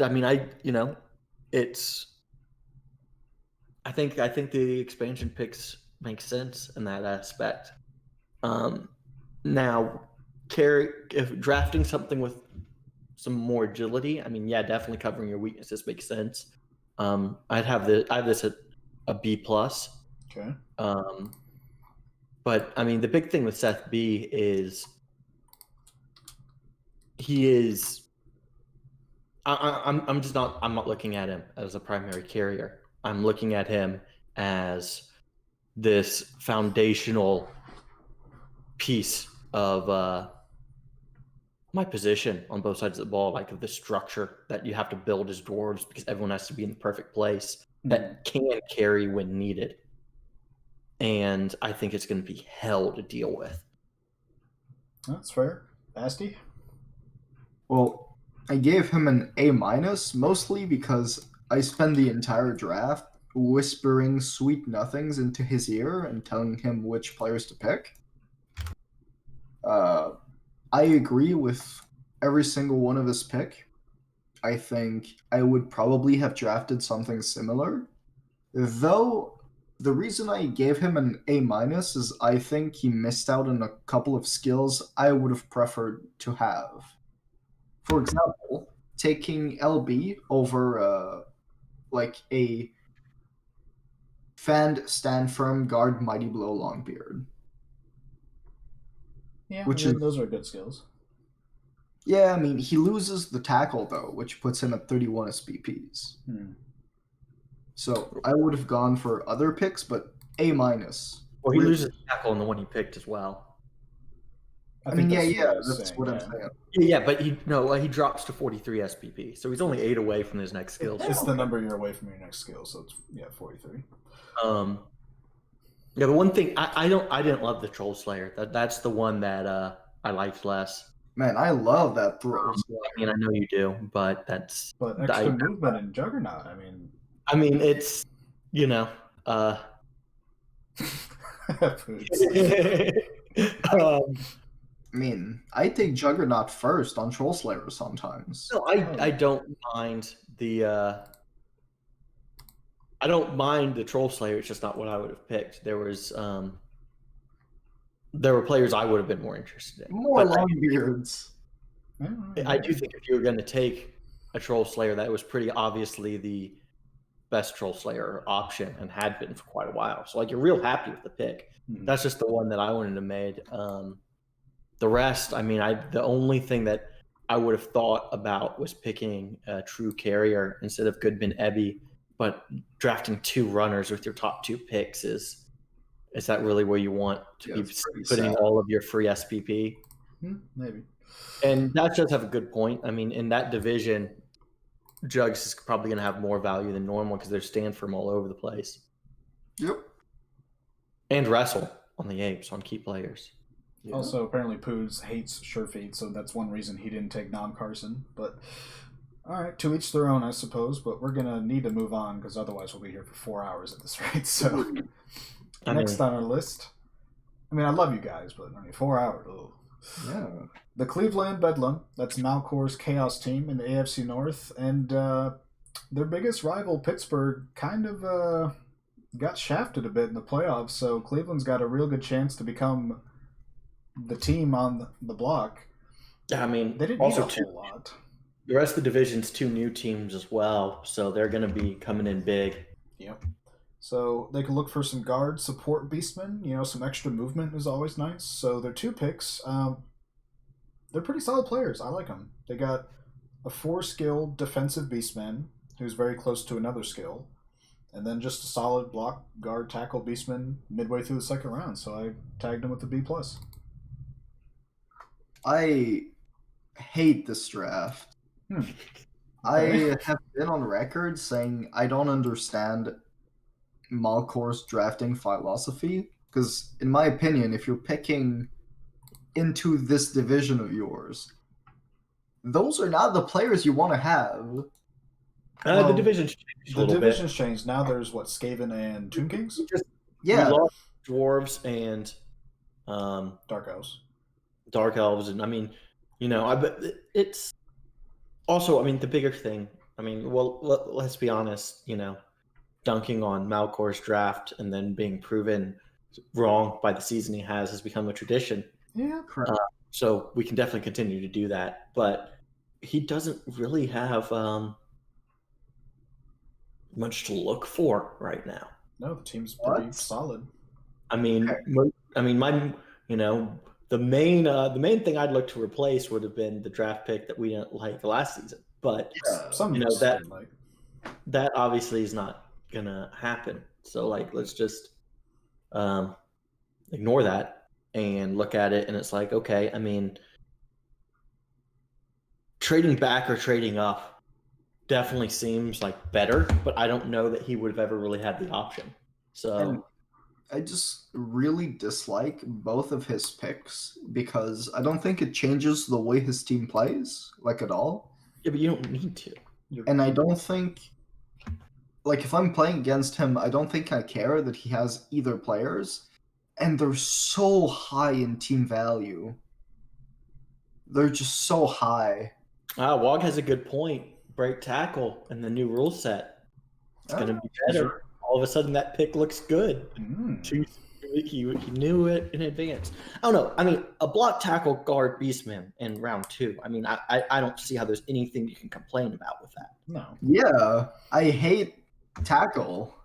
the expansion picks make sense in that aspect. Now, if drafting something with some more agility, I mean, yeah, definitely covering your weaknesses makes sense. I have this at a B+. Okay. But I mean, the big thing with Seth B is he is. I'm not looking at him as a primary carrier. I'm looking at him as this foundational piece of my position on both sides of the ball, like of the structure that you have to build as dwarves because everyone has to be in the perfect place that can carry when needed. And I think it's going to be hell to deal with. That's fair. Basti? Well, I gave him an A-, mostly because I spend the entire draft whispering sweet nothings into his ear and telling him which players to pick. I agree with every single one of his pick. I think I would probably have drafted something similar. Though the reason I gave him an A- is I think he missed out on a couple of skills I would have preferred to have. For example, taking LB over like a fanned, stand firm, guard, mighty blow, Longbeard. Yeah, Which I mean, is- those are good skills. Yeah, I mean, he loses the tackle though, which puts him at 31 SPPs. So I would have gone for other picks, but A-. Well, he loses tackle on the one he picked as well. I mean, that's yeah, what that's what I'm saying. Yeah, but he drops to 43 SPP, so he's only 8 away from his next skill. It's the number you're away from your next skill, so it's 43. Yeah, the one thing I didn't love the Troll Slayer. That's the one that I liked less. Man, I love that throw. I mean, I know you do, but that's extra movement and Juggernaut. I mean, it's I mean, I take Juggernaut first on Troll Slayer sometimes. No, I don't mind the Troll Slayer. It's just not what I would have picked. There were players I would have been more interested in. More Longbeards. I do think if you were going to take a Troll Slayer, that was pretty obviously the best Troll Slayer option and had been for quite a while. So you're real happy with the pick. That's just the one that I wanted to made. The rest, I mean, the only thing that I would have thought about was picking a true carrier instead of Goodman Ebby, but drafting 2 runners with your top 2 picks is that really where you want to be putting all of your free SPP? Maybe. And that does have a good point. I mean, in that division, Jugs is probably going to have more value than normal because they're stand firm all over the place. Yep. And wrestle on the apes on key players. Yeah. Also, apparently Poos hates Surefeed, so that's one reason he didn't take non-Carson. But, all right, to each their own, I suppose. But we're going to need to move on because otherwise we'll be here for 4 hours at this rate. So, next on our list. I mean, I love you guys, but 4 hours. Ugh. Yeah. The Cleveland Bedlam, that's Malcor's Chaos team in the AFC North, and their biggest rival, Pittsburgh, kind of got shafted a bit in the playoffs, so Cleveland's got a real good chance to become the team on the block. I mean, they didn't also need a whole lot. The rest of the division's 2 new teams as well, so they're going to be coming in big. Yep. So they can look for some guard support beastmen. Some extra movement is always nice. So their 2 picks, they're pretty solid players. I like them. They got a 4-skill defensive beastman who's very close to another skill, and then just a solid block guard tackle beastman midway through the second round. So I tagged him with the B+. I hate this draft. Okay. I have been on record saying I don't understand Malcor's drafting philosophy because, in my opinion, if you're picking into this division of yours, those are not the players you want to have. The division's changed a little bit. Changed. Now there's Skaven and Tomb Kings? Yeah. We lost dwarves and Dark Elves. Dark Elves, and I mean, it's also, I mean, the bigger thing. I mean, well, let's be honest. Dunking on Malcor's draft and then being proven wrong by the season he has become a tradition. Yeah, correct. So we can definitely continue to do that, but he doesn't really have much to look for right now. No, the team's pretty solid. I mean, the main thing I'd look to replace would have been the draft pick that we didn't like last season, but that obviously is not gonna happen. So let's just ignore that. and look at it, and it's like, okay, I mean, trading back or trading up definitely seems like better, but I don't know that he would have ever really had the option. So And I just really dislike both of his picks because I don't think it changes the way his team plays, like at all. yeah, but you don't need to. And I don't think, like, if I'm playing against him, I don't think I care that he has either players, and they're so high in team value. They're just so high. Wog has a good point. Break tackle in the new rule set. It's going to be better. Sure. All of a sudden, that pick looks good. He knew it in advance. I don't know. I mean, a block tackle guard beats him in round 2. I mean, I don't see how there's anything you can complain about with that. No. Yeah, I hate tackle.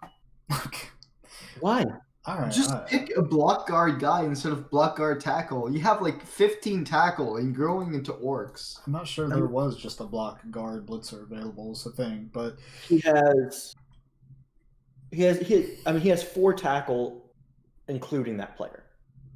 Why? All right. Just pick a block guard guy instead of block guard tackle. You have like 15 tackle and growing into orcs. I'm not sure there was just a block guard blitzer available as a thing, but He has 4 tackle, including that player.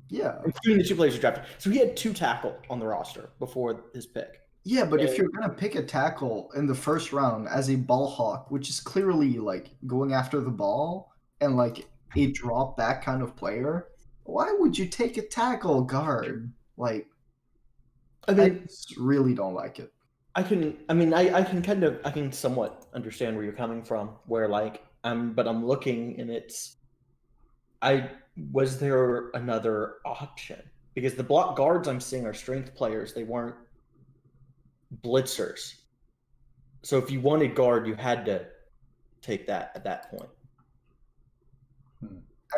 Yeah. Including the 2 players who drafted. So he had 2 tackle on the roster before his pick. Yeah, but if you're gonna pick a tackle in the first round as a ball hawk, which is clearly like going after the ball and like a drop back kind of player, why would you take a tackle guard? Like, I I mean, just really don't like it. I can somewhat understand where you're coming from, where like but I'm looking and was there another option? Because the block guards I'm seeing are strength players. They weren't blitzers. So if you wanted guard, you had to take that at that point.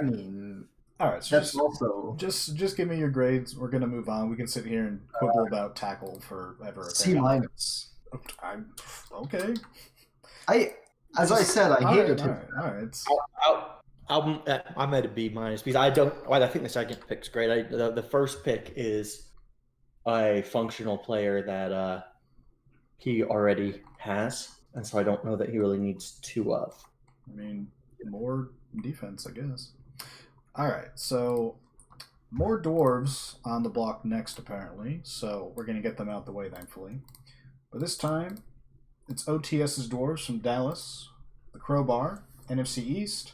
I mean, all right. So that's also just give me your grades. We're gonna move on. We can sit here and quibble about tackle forever. C minus. Okay. As I said, I hated him. All right. I'm at a B minus because I think the second pick's great. The first pick is a functional player that he already has, and so I don't know that he really needs 2 of. I mean, more defense, I guess. All right, so more dwarves on the block next, apparently. So we're going to get them out the way, thankfully. But this time, it's OTS's dwarves from Dallas, the Crowbar, NFC East.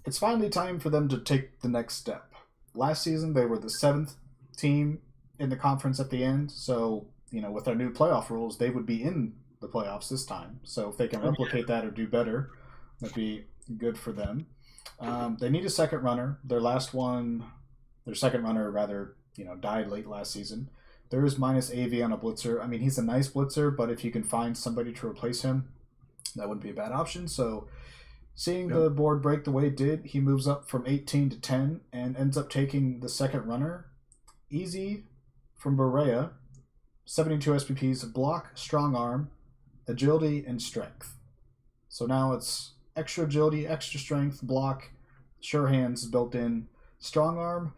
It's finally time for them to take the next step. Last season, they were the 7th team in the conference at the end. So, with our new playoff rules, they would be in the playoffs this time. So if they can replicate that or do better, that'd be good for them. They need a second runner. Their second runner rather, died late last season. There is minus AV on a blitzer. I mean, he's a nice blitzer, but if you can find somebody to replace him, that wouldn't be a bad option. So seeing the board break the way it did, he moves up from 18 to 10 and ends up taking the second runner. Easy from Berea, 72 SPPs, block, strong arm, agility, and strength. So now it's extra agility, extra strength, block, sure hands built in, strong arm.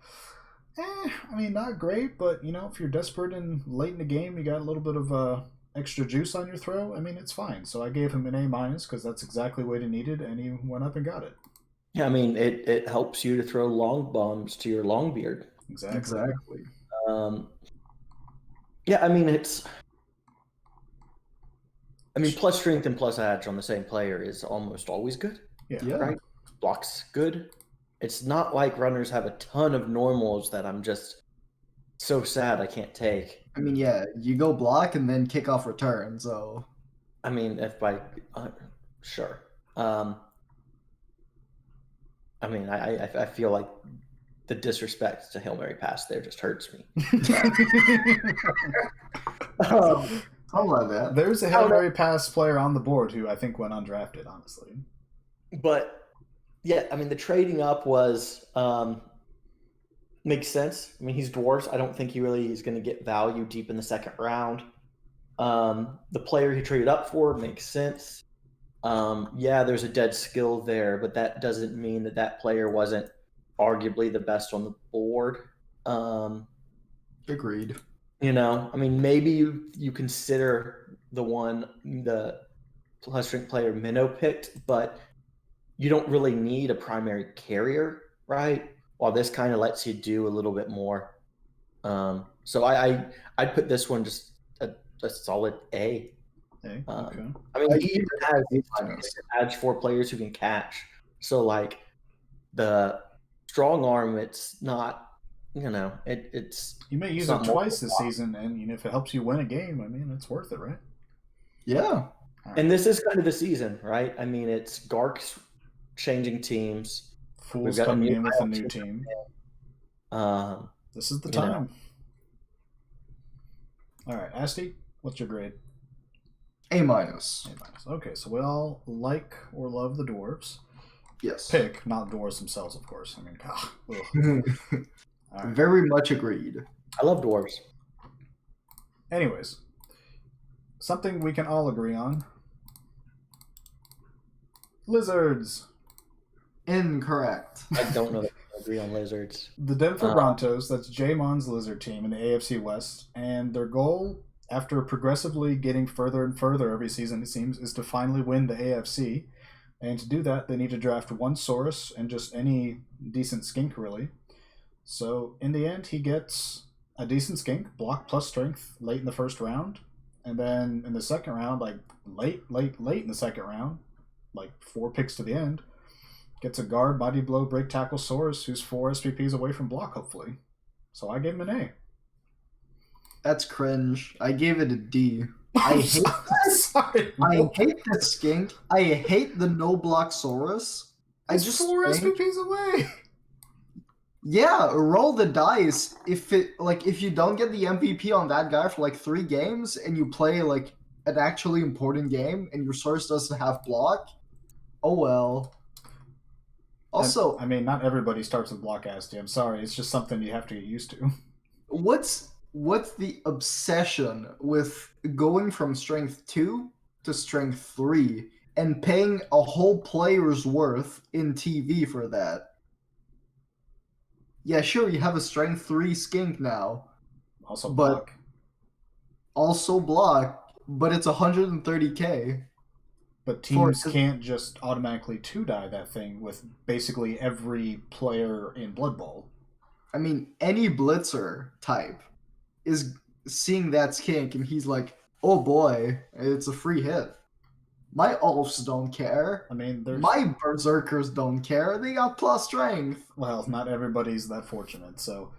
I mean, not great, but if you're desperate and late in the game, you got a little bit of extra juice on your throw. I mean, it's fine. So I gave him an A minus because that's exactly what he needed, and he went up and got it. Yeah, I mean, it helps you to throw long bombs to your long beard. Exactly. Yeah, I mean, plus strength and plus edge on the same player is almost always good. Yeah. Right? Block's good. It's not like runners have a ton of normals that I'm just so sad I can't take. I mean, yeah, you go block and then kick off return, so. I mean, sure. I mean, I feel like the disrespect to Hail Mary pass there just hurts me. Something like that. There's a Hail Mary pass player on the board who I think went undrafted, honestly. But yeah, I mean, the trading up was makes sense. I mean, he's dwarves. I don't think he really is going to get value deep in the second round. The player he traded up for makes sense. Yeah, there's a dead skill there, but that doesn't mean that player wasn't arguably the best on the board. Agreed. I mean, maybe you consider the plus strength player Minnow picked, but you don't really need a primary carrier, right? while this kind of lets you do a little bit more. So I'd put this one just a solid A. Okay. I mean, he even has 4 players who can catch. So like the strong arm, it's not, it's. You may use it twice this season, and if it helps you win a game, I mean, it's worth it, right? Yeah. Right. And this is kind of the season, right? I mean, it's Gark's changing teams. Fool's coming in with a new team. This is the time. All right, Asti, what's your grade? A-. Okay, so we all like or love the dwarves. Yes. Pick, not dwarves themselves, of course. I mean, God. All right. Very much agreed. I love dwarves. Anyways, something we can all agree on. Lizards. Incorrect. I don't know that I agree on lizards. The Denver Broncos, that's J-Mon's lizard team in the AFC West, and their goal, after progressively getting further and further every season, it seems, is to finally win the AFC. And to do that, they need to draft one Saurus and just any decent skink, really. So, in the end, he gets a decent skink, block plus strength, late in the first round. And then in the second round, like late in the second round, like 4 picks to the end, gets a guard, mighty blow, break tackle Saurus, who's 4 SPPs away from block, hopefully. So I gave him an A. That's cringe. I gave it a D. I hate Sorry. I hate the skink. I hate the no block Saurus. I It's just 4 think, SPPs away. yeah, roll the dice. If you don't get the MVP on that guy for like 3 games and you play like an actually important game and your Saurus doesn't have block, oh well. Also, I mean, not everybody starts with block, Asti. I'm sorry. It's just something you have to get used to. what's the obsession with going from strength 2 to strength 3 and paying a whole player's worth in TV for that? Yeah, sure, you have a strength 3 skink now. Also But block. also block, but it's 130k. But teams can't just automatically 2-die that thing with basically every player in Blood Bowl. I mean, any blitzer type is seeing that skink and he's like, oh boy, it's a free hit. My Ulfs don't care. I mean, My Berserkers don't care. They got plus strength. Well, not everybody's that fortunate, so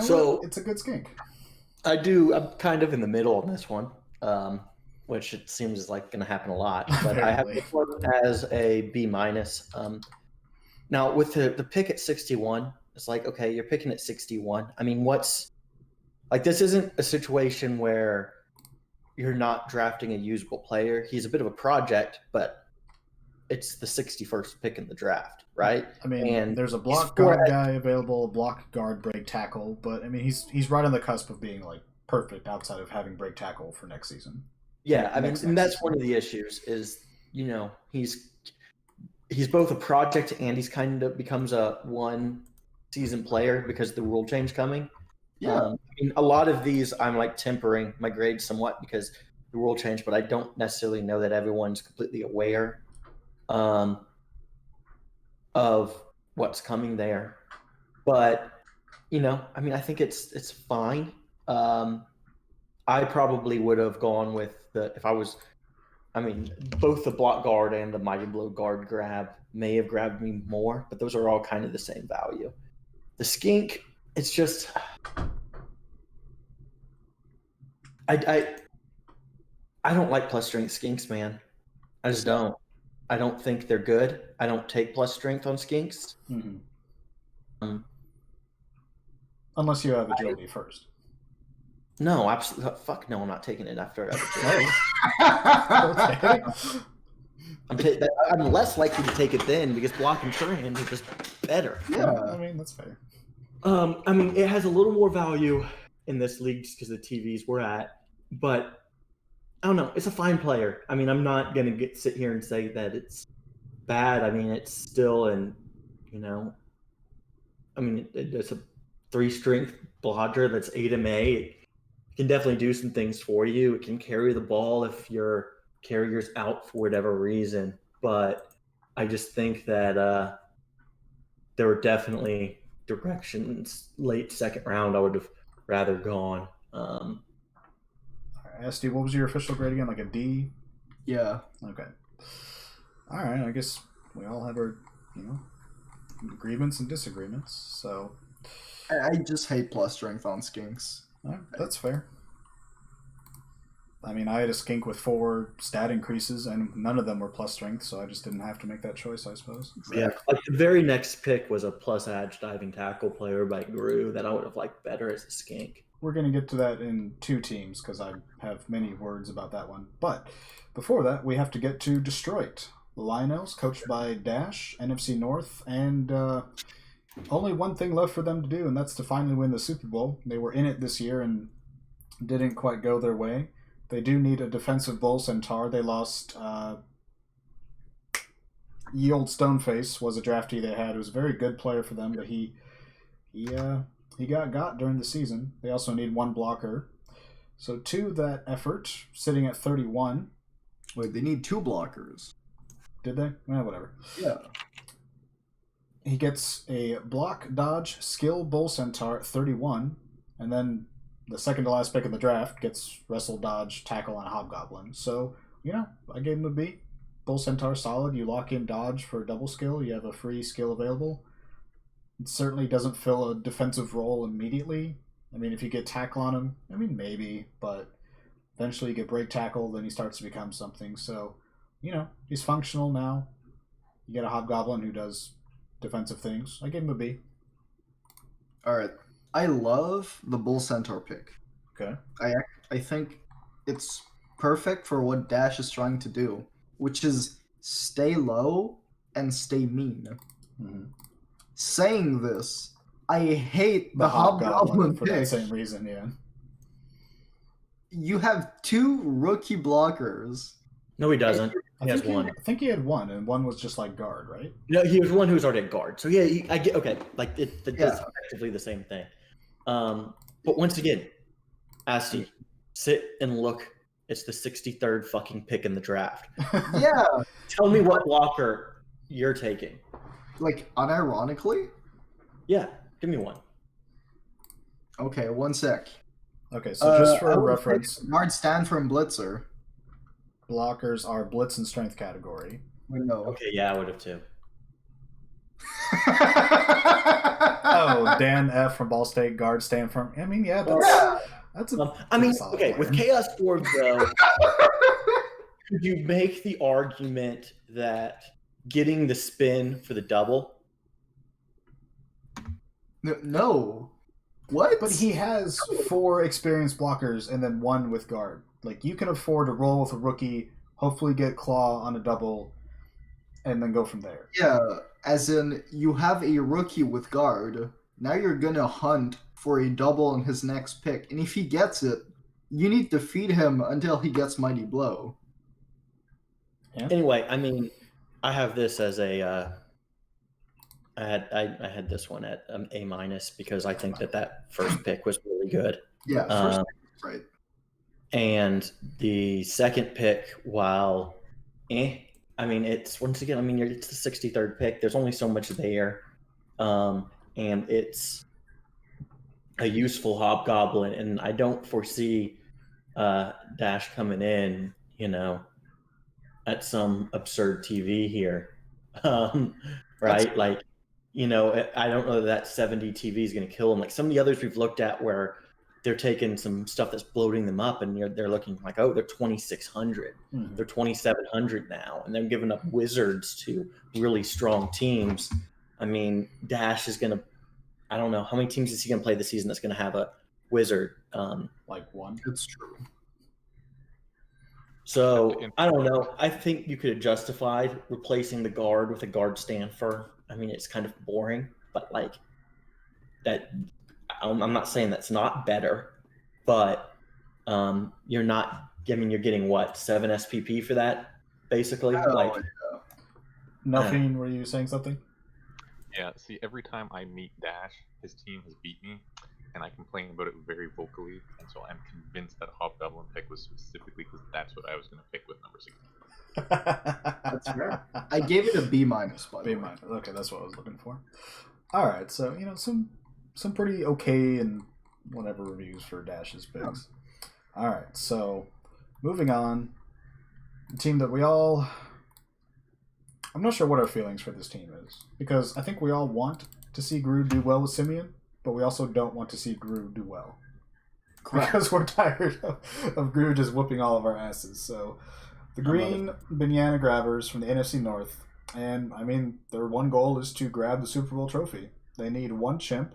So- what? It's a good skink. I'm kind of in the middle on this one, which it seems like going to happen a lot. But I have Apparently. this one as a B-. Now, with the pick at 61, it's like, okay, you're picking at 61. I mean, this isn't a situation where you're not drafting a usable player. He's a bit of a project, but it's the 61st pick in the draft, right? I mean, And there's a block guard guy available, block guard break tackle, but I mean, he's right on the cusp of being like perfect outside of having break tackle for next season. Yeah, I mean, Next and that's season. one of the issues is, he's both a project and he's kind of becomes a one-season player because of the rule change coming. Yeah. I mean, a lot of these I'm like tempering my grade somewhat because the rule change, but I don't necessarily know that everyone's completely aware of what's coming there. But I mean, I think it's fine. I probably would have gone with both the block guard and the mighty blow guard grab may have grabbed me more, but those are all kind of the same value. The skink, it's just I don't like plus strength skinks, man. I just don't. I don't think they're good. I don't take plus strength on skinks. Mm-hmm. Unless you have agility first. No, absolutely. Fuck no, I'm not taking it after Okay. I'm less likely to take it then because block and trend are just better. Yeah. I mean, that's fair. I mean, it has a little more value in this league just because the TVs we're at, but I don't know. It's a fine player. I mean, I'm not gonna sit here and say that it's bad. I mean, it's still I mean, it's a 3 strength blodger that's 8 MA. It can definitely do some things for you. It can carry the ball if your carrier's out for whatever reason. But I just think that there were definitely directions late second round I would have rather gone. All right, SD, what was your official grade again? Like a D? Yeah. Okay. All right, I guess we all have our, agreements and disagreements. So I just hate plus strength on skinks. all right, that's fair. I mean, I had a skink with 4 stat increases, and none of them were plus strength, so I just didn't have to make that choice, I suppose. Yeah, like the very next pick was a plus edge diving tackle player by Gru that I would have liked better as a skink. We're going to get to that in 2 teams because I have many words about that one. But before that, we have to get to Detroit. The Lionels, coached by Dash, NFC North, and only one thing left for them to do, and that's to finally win the Super Bowl. They were in it this year and didn't quite go their way. They do need a defensive bull centaur. They lost Ye Old Stoneface was a draftee they had. It was a very good player for them, but he got during the season. They also need 1 blocker. So to that effort, sitting at 31. Wait, they need 2 blockers. Did they? Whatever. Yeah. He gets a block, dodge, skill, bull centaur at 31, and then the second to last pick in the draft gets wrestle, dodge, tackle, and hobgoblin. So, I gave him a B. Bull centaur solid. You lock in dodge for a double skill. You have a free skill available. It certainly doesn't fill a defensive role immediately. I mean, if you get tackle on him, maybe, but eventually you get break tackle, then he starts to become something. So, he's functional now. You get a hobgoblin who does defensive things. I gave him a B. All right. I love the bull centaur pick. Okay. I think it's perfect for what Dash is trying to do, which is stay low and stay mean. Mm-hmm. Saying this, I hate the hobgoblin for pick. that same reason, yeah. You have 2 rookie blockers. No, he doesn't. He has 1. I think he had 1, and 1 was just like guard, right? No, he was one who was already at guard. So yeah, I get okay. Like it's effectively the same thing. But once again, Asti, sit and look. It's the 63rd fucking pick in the draft. Yeah. Tell me what blocker you're taking. Like, unironically? Yeah, give me one. Okay, 1 sec. Okay, so just for I would reference, take Guard Stanford and Blitzer. blockers are blitz and strength category. No. Okay, yeah, I would have too. Oh, Dan F. from Ball State, guard Stanford. I mean, yeah, that's a solid player. With Chaos Board, though, could you make the argument that getting the spin for the double? No. What? But he has 4 experienced blockers and then 1 with guard. Like, you can afford to roll with a rookie, hopefully get claw on a double, and then go from there. Yeah, as in, you have a rookie with guard. Now you're gonna hunt for a double in his next pick. And if he gets it, you need to feed him until he gets Mighty Blow. Yeah. Anyway, I mean, I have this as a... I had this one at A- because I think that first pick was really good. Yeah, first pick, right. And the second pick, while I mean, it's once again, I mean, it's the 63rd pick. There's only so much there, and it's a useful hobgoblin, and I don't foresee Dash coming in, at some absurd TV here, right? Like, I don't know that 70 TV is going to kill him. Like some of the others we've looked at where they're taking some stuff that's bloating them up, and they're looking like, oh, they're 2,600, they're 2,700 now, and they're giving up wizards to really strong teams. I mean, Dash is gonna. I don't know how many teams is he gonna play this season that's gonna have a wizard. Like 1. It's true. So I don't know. I think you could have justified replacing the guard with a guard Stanford. I mean, it's kind of boring, but like that. I'm not saying that's not better, but you're not. I mean, you're getting what 7 SPP for that, basically. Nothing. Were you saying something? Yeah. See, every time I meet Dash, his team has beat me, and I complain about it very vocally, and so I'm convinced that Hobgoblin pick was was specifically because that's what I was going to pick with number 16. That's fair. I gave it a B-, by the B-. way. Okay, that's what I was looking for. All right, so some pretty okay and whatever reviews for Dash's picks. Yeah. All right, so moving on, the team that I'm not sure what our feelings for this team is, because I think we all want to see Gru do well with Simeon, but we also don't want to see Gru do well. Correct. Because we're tired of Gru just whooping all of our asses. So the green banana grabbers from the NFC North, and I mean, their one goal is to grab the Super Bowl trophy. They need one chimp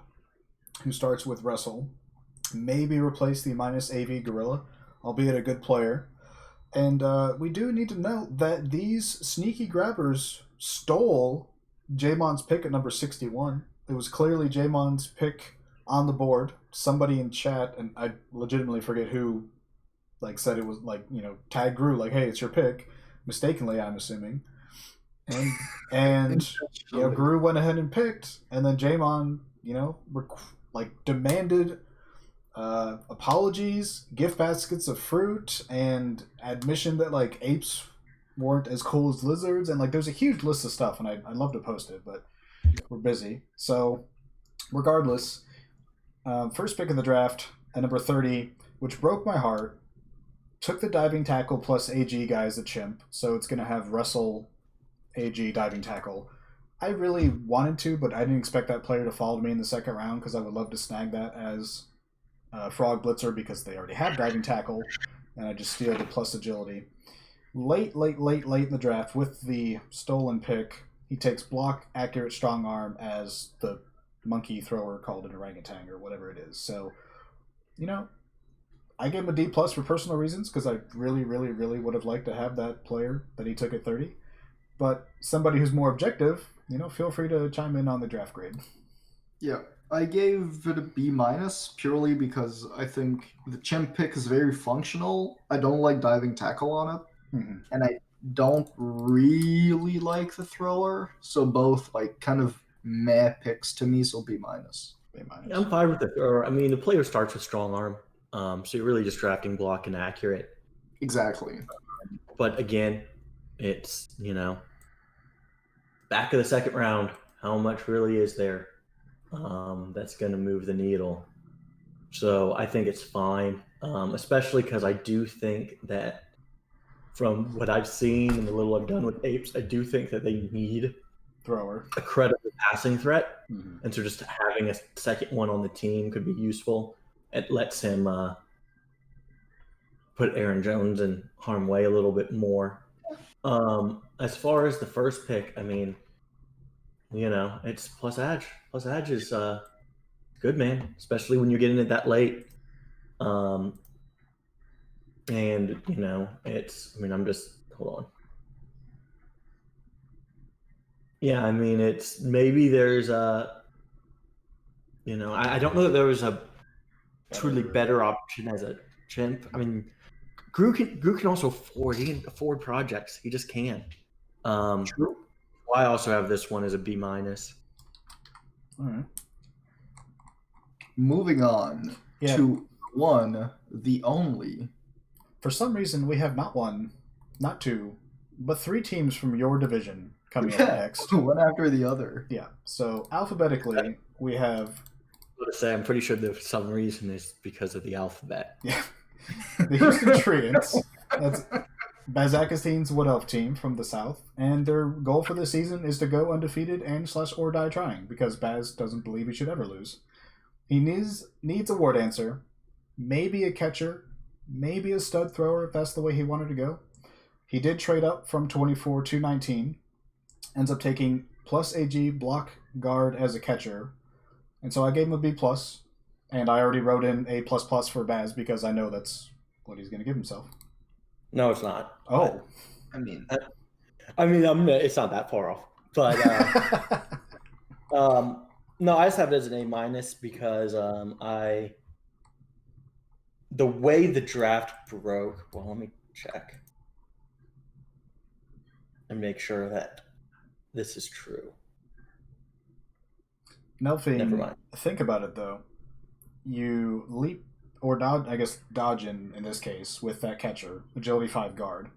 who starts with Wrestle, maybe replace the minus AV Gorilla, albeit a good player. And we do need to note that these sneaky grabbers stole Jamon's pick at number 61. It was clearly Jamon's pick on the board. Somebody in chat, and I legitimately forget who, said it was tag Gru, hey, it's your pick. Mistakenly, I'm assuming. And Gru went ahead and picked, and then Jamon, demanded apologies, gift baskets of fruit, and admission that apes weren't as cool as lizards, and there's a huge list of stuff, and I'd love to post it, but we're busy. So regardless, first pick of the draft at number 30, which broke my heart, took the diving tackle plus AG guy as a chimp, so it's going to have Wrestle AG diving tackle. I really wanted to, but I didn't expect that player to fall to me in the second round, because I would love to snag that as Frog Blitzer, because they already have diving tackle, and I just steal the plus agility. Late in the draft, with the stolen pick, he takes block, accurate, strong arm as the monkey thrower called an orangutan or whatever it is. So, I gave him a D plus for personal reasons, because I really would have liked to have that player that he took at 30. But somebody who's more objective, feel free to chime in on the draft grade. Yeah. I gave it a B- purely because I think the chimp pick is very functional. I don't like diving tackle on it. Mm-hmm. And I don't really like the thrower. So both kind of meh picks to me, so B-. B-. I'm fine with the thrower. I mean, the player starts with strong arm. So you're really just drafting block and accurate. Exactly. But again, it's, back of the second round, how much really is there? That's going to move the needle. So I think it's fine, especially because I do think that from what I've seen and the little I've done with apes, I do think that they need thrower, a credible passing threat. Mm-hmm. And so just having a second one on the team could be useful. It lets him put Aaron Jones in harm's way a little bit more. As far as the first pick, I mean, it's plus edge. Plus edge is good, man, especially when you're getting it that late. And I'm just, hold on. Yeah, I mean, it's maybe there's I don't know that there was a truly better option as a chimp. I mean, Gru can also afford. He can afford projects. He just can. True. I also have this one as a B-. All right. Moving on to one, the only. For some reason, we have not one, not two, but three teams from your division coming up next. One after the other. Yeah. So alphabetically, we have. I'm pretty sure the some reason is because of the alphabet. Yeah. The Houston Treants. That's Baz Akastine's Wood Elf team from the South, and their goal for the season is to go undefeated and /or die trying, because Baz doesn't believe he should ever lose. He needs a war dancer, maybe a catcher, maybe a stud thrower if that's the way he wanted to go. He did trade up from 24 to 19, ends up taking plus AG block guard as a catcher, and so I gave him a B+, and I already wrote in A++ for Baz because I know that's what he's going to give himself. No, it's not. Oh. It's not that far off. But no, I just have it as an A- because the way the draft broke. Well, let me check and make sure that this is true. Nelfing, Never mind. Think about it though. You leap or dodge, I guess dodge in this case with that catcher, agility 5 guard.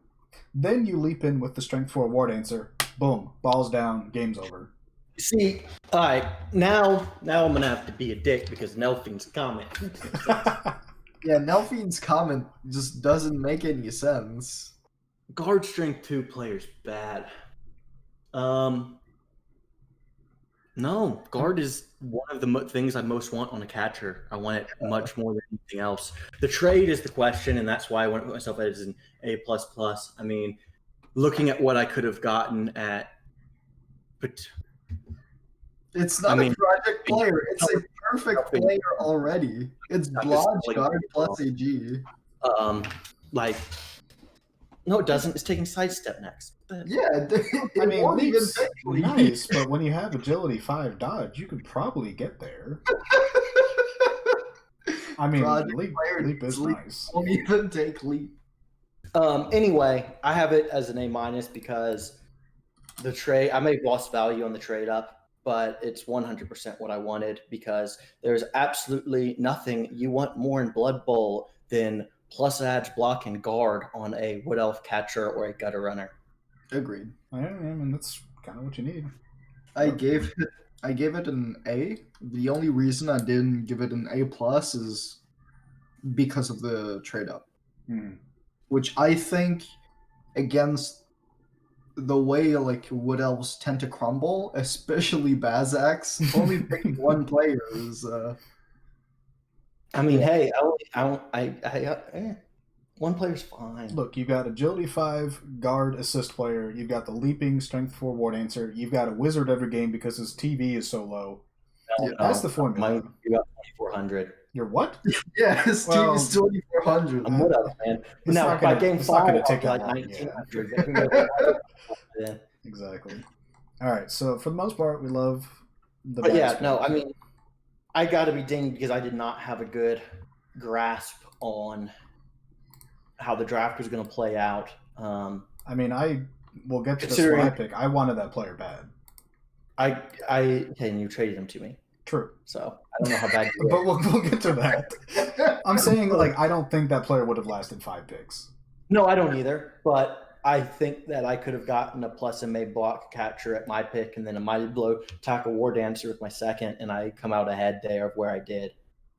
Then you leap in with the strength 4 war dancer. Boom, balls down, game's over. See, all right, now I'm gonna have to be a dick because Nelfin's comment. Yeah, Nelfine's comment just doesn't make any sense. Guard strength 2 player's bad. No, guard is one of the things I most want on a catcher. I want it much more than anything else. The trade is the question, and that's why I went with myself as an A++. I mean, looking at what I could have gotten at, but It's not a project player. It's a perfect player already. It's Blodge guard plus AG. Like, no, it doesn't. It's taking sidestep next. But Yeah, I mean, leap's nice, but when you have agility 5 dodge, you could probably get there. I mean, leap is nice. Won't even take leap. Anyway, I have it as an A- because the trade, I may have lost value on the trade up, but it's 100% what I wanted because there's absolutely nothing you want more in Blood Bowl than plus edge, block, and guard on a Wood Elf catcher or a gutter runner. Agreed. I mean, that's kind of what you need. I gave it an A. The only reason I didn't give it an A+ is because of the trade up, which I think against the way like Wood Elves tend to crumble, especially Bazax, only picking one player is. I mean, hey, one player's fine. Look, you've got agility 5 guard assist player. You've got the leaping strength 4 war dancer. You've got a wizard every game because his TV is so low. That's the formula. You got 2,400. You're what? Yeah, his team is 2,400. I'm Wood Elf, man. Now, by game 5, I'll be like 1,900. Yeah. Exactly. All right, so for the most part, we love the. But yeah, no, I mean, I got to be dinged because I did not have a good grasp on how the draft was going to play out. I mean, I will get to the slide pick. I wanted that player bad. And you traded him to me. True. So I don't know how bad. But we'll get to that. I'm saying like I don't think that player would have lasted 5 picks. No, I don't either. But I think that I could have gotten a plus MA block catcher at my pick, and then a mighty blow tackle war dancer with my second, and I come out ahead there of where I did.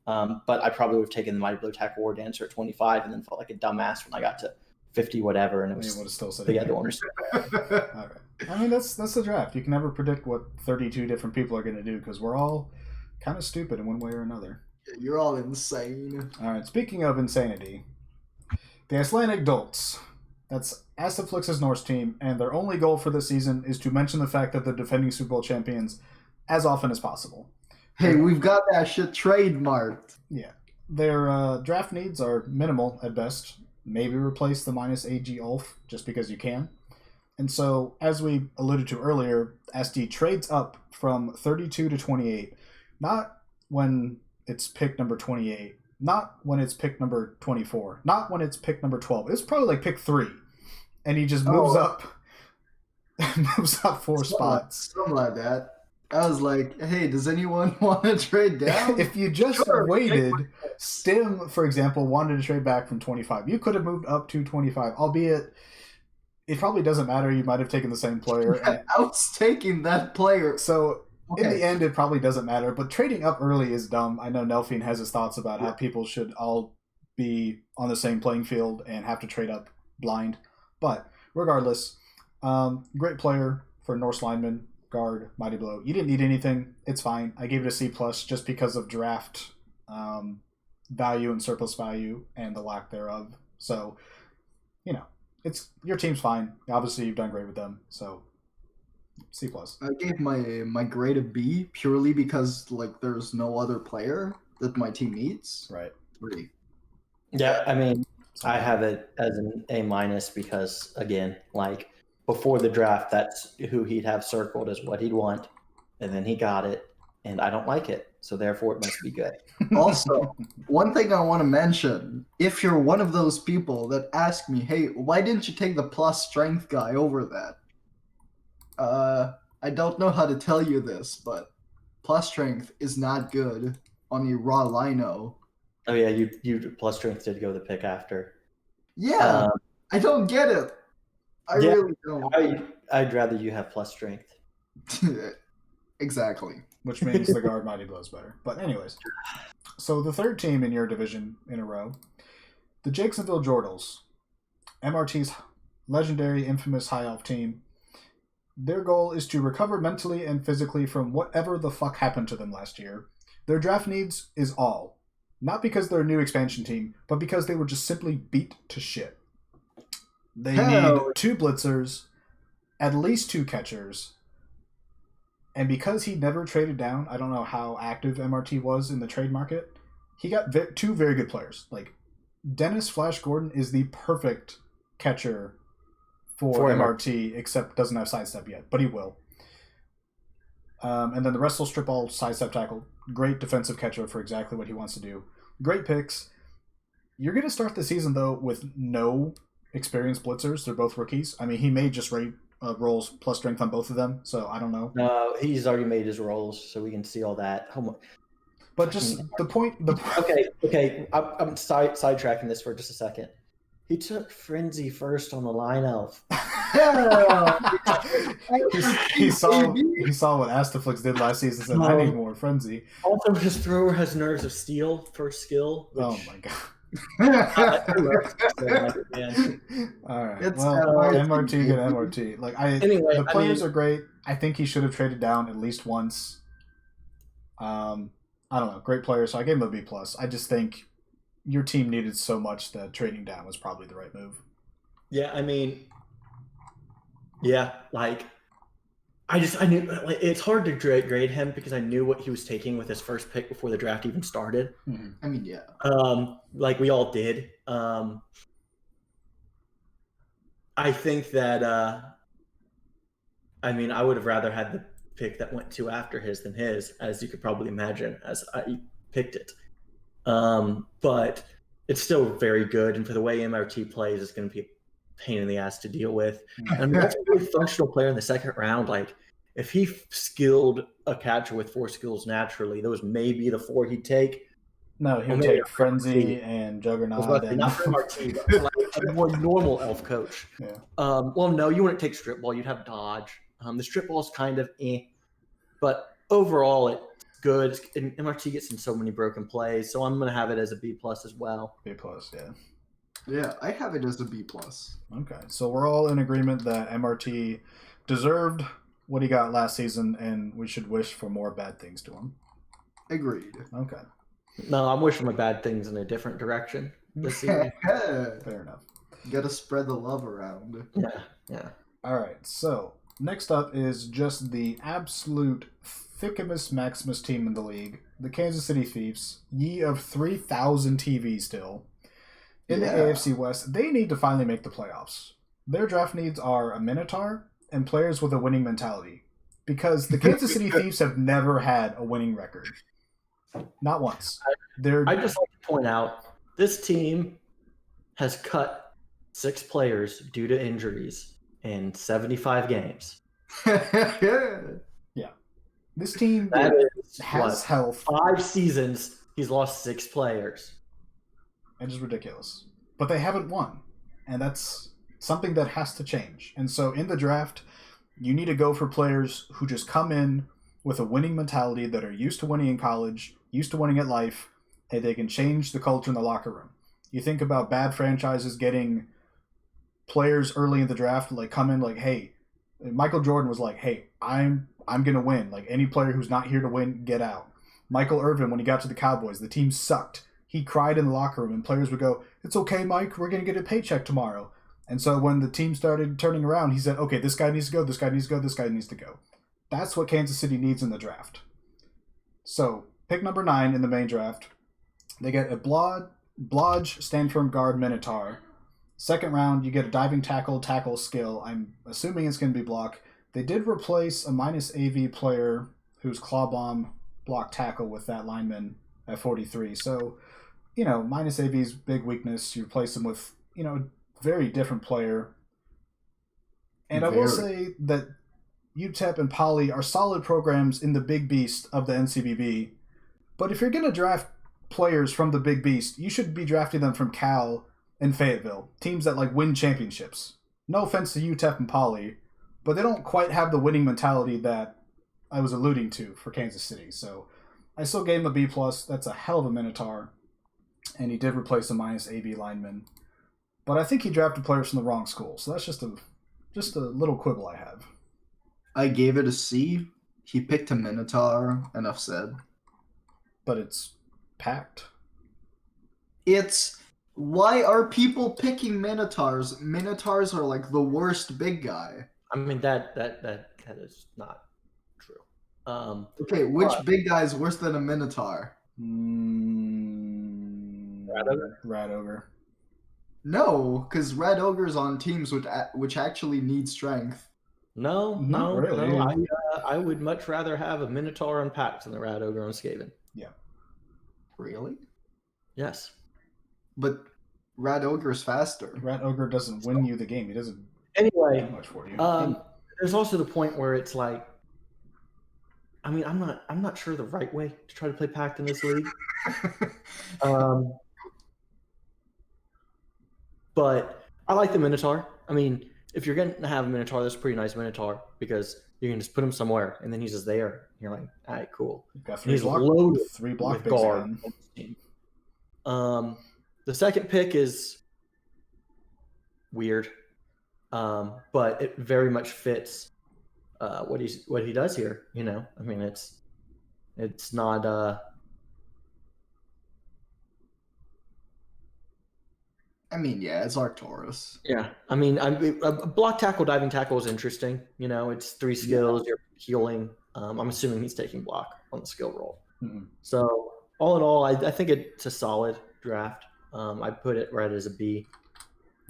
But I probably would have taken the mighty blow tackle war dancer at 25, and then felt like a dumbass when I got to 50 whatever, and it was still the other one. Okay. I mean, that's the draft. You can never predict what 32 different people are going to do because we're all kind of stupid in one way or another. You're all insane. All right. Speaking of insanity, the Icelandic Dolts. That's Astaflix's Norse team, and their only goal for this season is to mention the fact that they're defending Super Bowl champions as often as possible. Hey, we've got that shit trademarked. Yeah. Their draft needs are minimal at best. Maybe replace the minus AG Ulf just because you can. And so, as we alluded to earlier, SD trades up from 32 to 28. Not when it's pick number 28. Not when it's pick number 24. Not when it's pick number 12. It's probably like pick 3. And he just moves up. Moves up 4 spots. Something like that. I was like, hey, does anyone want to trade down? If you just waited, Stim, for example, wanted to trade back from 25. You could have moved up to 25, albeit it probably doesn't matter. You might have taken the same player. Yeah, I was taking that player. So in the end, it probably doesn't matter. But trading up early is dumb. I know Nelfine has his thoughts about how people should all be on the same playing field and have to trade up blind. But regardless, great player for Norse lineman. Guard, mighty blow. You didn't need anything. It's fine. I gave it a C+ just because of draft value and surplus value and the lack thereof. So, it's your team's fine. Obviously, you've done great with them. So, C+. I gave my grade a B purely because like there's no other player that my team needs. Right. 3. Yeah, I mean, I have it as an A- because again, like. Before the draft, that's who he'd have circled as what he'd want, and then he got it, and I don't like it, so therefore it must be good. Also, one thing I want to mention, if you're one of those people that ask me, hey, why didn't you take the plus strength guy over that? I don't know how to tell you this, but plus strength is not good on a raw lino Oh yeah, you plus strength did go the pick after. Yeah, I don't get it. I yeah, really don't. I'd rather you have plus strength. Exactly. Which means the guard mighty blows better. But anyways, so the third team in your division in a row, the Jacksonville Jordals, MRT's legendary, infamous high elf team. Their goal is to recover mentally and physically from whatever the fuck happened to them last year. Their draft needs is all. Not because they're a new expansion team, but because they were just simply beat to shit. They need 2 blitzers, at least 2 catchers, and because he never traded down, I don't know how active MRT was in the trade market, he got 2 very good players. Like, Dennis Flash Gordon is the perfect catcher for MRT, except doesn't have sidestep yet, but he will. And then the rest will strip all sidestep tackle. Great defensive catcher for exactly what he wants to do. Great picks. You're going to start the season, though, with no experienced blitzers. They're both rookies. I mean, he may just rate rolls plus strength on both of them, so I don't know. No, he's already made his rolls, so we can see all that. But just the point. Okay. I'm sidetracking this for just a second. He took Frenzy first on the line elf. he saw what Astaflix did last season and said, I need more Frenzy. Also, his thrower has nerves of steel first skill. Oh my god. All right. Well, MRT get MRT. Anyway, the players are great. I think he should have traded down at least once. I don't know. Great player, so I gave him a B+. I just think your team needed so much that trading down was probably the right move. Yeah, I mean, I knew it's hard to grade him because I knew what he was taking with his first pick before the draft even started. Mm-hmm. I mean, yeah. Like we all did. I think that I would have rather had the pick that went 2 after his than his, as you could probably imagine, as I picked it. But it's still very good, and for the way MRT plays, it's going to be a pain in the ass to deal with. I mean, that's a really functional player in the second round. Like, if he skilled a catcher with 4 skills naturally, those may be the 4 he'd take. No, he would take Frenzy and Juggernaut. Not for MRT, but like a more normal elf coach. Yeah. Well, no, you wouldn't take Strip Ball. You'd have Dodge. The Strip Ball is kind of but overall, it's good. And MRT gets in so many broken plays, so I'm going to have it as a B+ as well. B+, yeah. Yeah, I have it as a B+. Okay, so we're all in agreement that MRT deserved what he got last season, and we should wish for more bad things to him. Agreed. Okay. No, I'm wishing my bad things in a different direction this season. Fair enough. You gotta spread the love around. Yeah. All right, so next up is just the absolute thickest Maximus team in the league, the Kansas City Thieves, ye of 3,000 TV still. In the AFC West, they need to finally make the playoffs. Their draft needs are a Minotaur and players with a winning mentality. Because the Kansas City Thieves have never had a winning record. Not once. I'd just like to point out, this team has cut 6 players due to injuries in 75 games. Yeah. This team has health. 5 seasons, he's lost 6 players. It is ridiculous. But they haven't won. And that's something that has to change. And so in the draft, you need to go for players who just come in with a winning mentality, that are used to winning in college, used to winning at life, and they can change the culture in the locker room. You think about bad franchises getting players early in the draft, like come in like, hey, Michael Jordan was like, hey, I'm going to win. Like, any player who's not here to win, get out. Michael Irvin, when he got to the Cowboys, the team sucked. He cried in the locker room, and players would go, it's okay, Mike, we're going to get a paycheck tomorrow. And so when the team started turning around, he said, okay, this guy needs to go, this guy needs to go, this guy needs to go. That's what Kansas City needs in the draft. So, pick number 9 in the main draft. They get a Blodge, stand firm guard, Minotaur. Second round, you get a diving tackle skill. I'm assuming it's going to be block. They did replace a -AV player who's claw bomb block tackle with that lineman at 43. So, -AV's big weakness. You replace him with, a very different player. And I will say that UTEP and Poly are solid programs in the big beast of the NCBB. But if you're going to draft players from the Big Beast, you should be drafting them from Cal and Fayetteville, teams that like win championships. No offense to UTEP and Poly, but they don't quite have the winning mentality that I was alluding to for Kansas City. So I still gave him a B+. That's a hell of a Minotaur. And he did replace a minus AB lineman. But I think he drafted players from the wrong school. So that's just a little quibble I have. I gave it a C. He picked a Minotaur, enough said. But it's packed. It's... Why are people picking Minotaurs? Minotaurs are like the worst big guy. I mean, that is not true. Okay, which big guy is worse than a Minotaur? Rat Ogre. No, because Red Ogre's on teams which actually need strength. No, Not really. no. I would much rather have a Minotaur on Pact than the Rat Ogre on Skaven. Yeah. Really? Yes. But Rat Ogre's faster. Rat Ogre doesn't win you the game. He doesn't Anyway, do much for you. there's also the point where it's like, I mean, I'm not sure the right way to try to play Pact in this league. But I like the Minotaur. I mean, if you're going to have a Minotaur, that's a pretty nice Minotaur because you can just put him somewhere and then he's just there. You're like, all right, cool. You've got He's loaded three block with guard. The second pick is weird, but it very much fits what he does here. You know, I mean, it's not. I mean, yeah, it's Arcturus. Yeah, I mean, a block tackle, diving tackle is interesting. You know, it's 3 skills. You're healing. I'm assuming he's taking block on the skill roll. Mm-hmm. So all in all, I think it's a solid draft. I put it right as a B.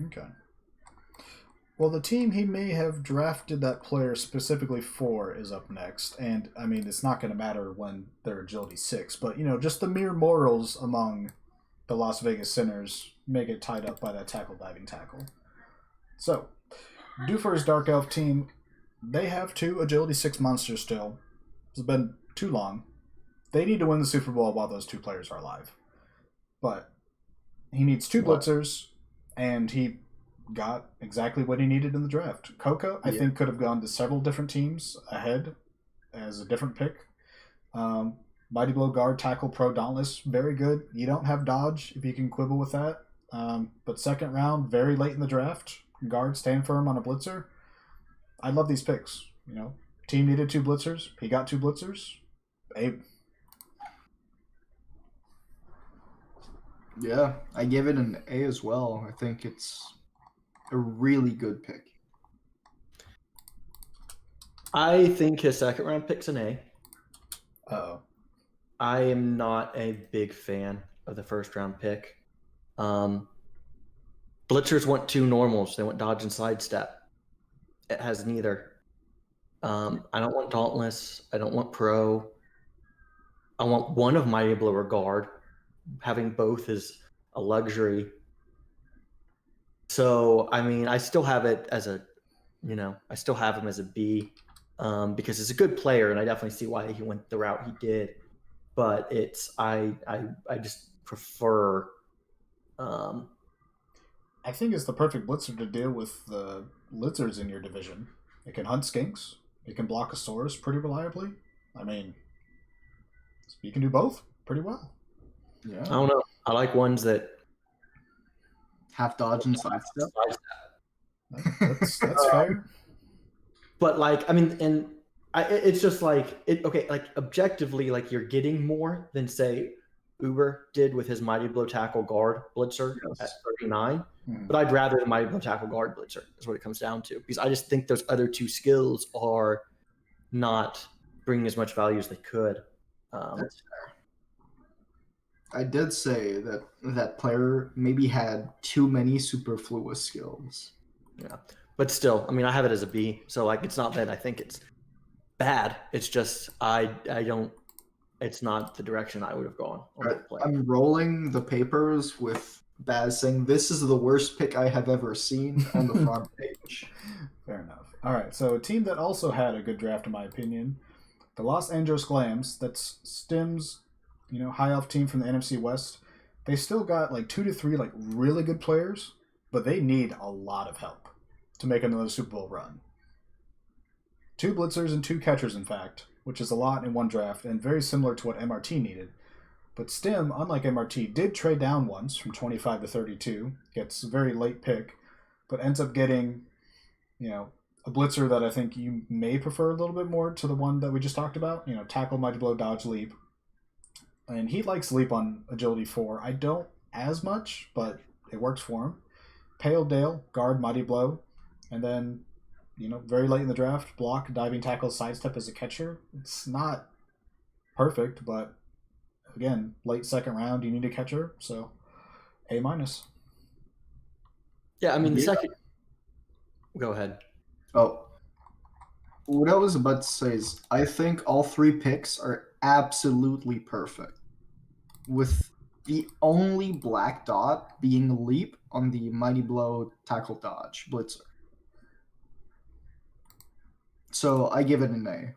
Okay. Well, the team he may have drafted that player specifically for is up next. And, I mean, it's not going to matter when they're agility 6. But, you know, just the mere mortals among the Las Vegas Sinners may get tied up by that tackle, diving tackle. So, Doofer's Dark Elf team, they have 2 agility 6 monsters still. It's been too long. They need to win the Super Bowl while those 2 players are alive. But he needs 2 blitzers, and he got exactly what he needed in the draft. Coca, I think, could have gone to several different teams ahead as a different pick. Mighty Blow guard, tackle, pro, dauntless, very good. You don't have dodge if you can quibble with that. But second round, very late in the draft, guard, stand firm on a blitzer. I love these picks. You know, team needed 2 blitzers. He got 2 blitzers. Yeah, I give it an A as well. I think it's a really good pick. I think his second round pick's an A. Uh-oh. I am not a big fan of the first round pick. Blitzers want 2 normals. They want dodge and sidestep. It has neither. I don't want dauntless. I don't want pro. I want one of Mighty Blow or guard. Having both is a luxury. So, I mean, I still have it as a, you know, I still have him as a B because he's a good player, and I definitely see why he went the route he did. But it's I just prefer. I think it's the perfect blitzer to deal with the lizards in your division. It can hunt skinks. It can block a Saurus pretty reliably. I mean, you can do both pretty well. Yeah. I don't know. I like ones that Half dodge and sidestep. That's fair. But like, I mean, and it's just like okay, like objectively, like you're getting more than say Uber did with his Mighty Blow tackle guard blitzer at 39. But I'd rather the Mighty Blow tackle guard blitzer is what it comes down to, because I just think those other 2 skills are not bringing as much value as they could. That's fair. I did say that that player maybe had too many superfluous skills. Yeah, but still, I mean, I have it as a B. So like, it's not that I think it's bad. It's just I don't. It's not the direction I would have gone on that play. I'm rolling the papers with Baz saying this is the worst pick I have ever seen on the front page. Fair enough. All right, so a team that also had a good draft, in my opinion, the Los Angeles Glams. That's Stim's high elf team from the NFC West, they still got like 2 to 3 like really good players, but they need a lot of help to make another Super Bowl run. 2 blitzers and 2 catchers, in fact, which is a lot in one draft and very similar to what MRT needed. But Stim, unlike MRT, did trade down once from 25 to 32, gets a very late pick, but ends up getting, a blitzer that I think you may prefer a little bit more to the one that we just talked about. Tackle, mighty blow, dodge, leap. And he likes leap on agility 4. I don't as much, but it works for him. Pale Dale, guard, mighty blow. And then, very late in the draft, block, diving tackle, sidestep as a catcher. It's not perfect, but again, late second round, you need a catcher. So, A-. Yeah, I mean, the second... Go ahead. Oh, what I was about to say is I think all 3 picks are absolutely perfect, with the only black dot being leap on the mighty blow tackle dodge blitzer. So I give it an A.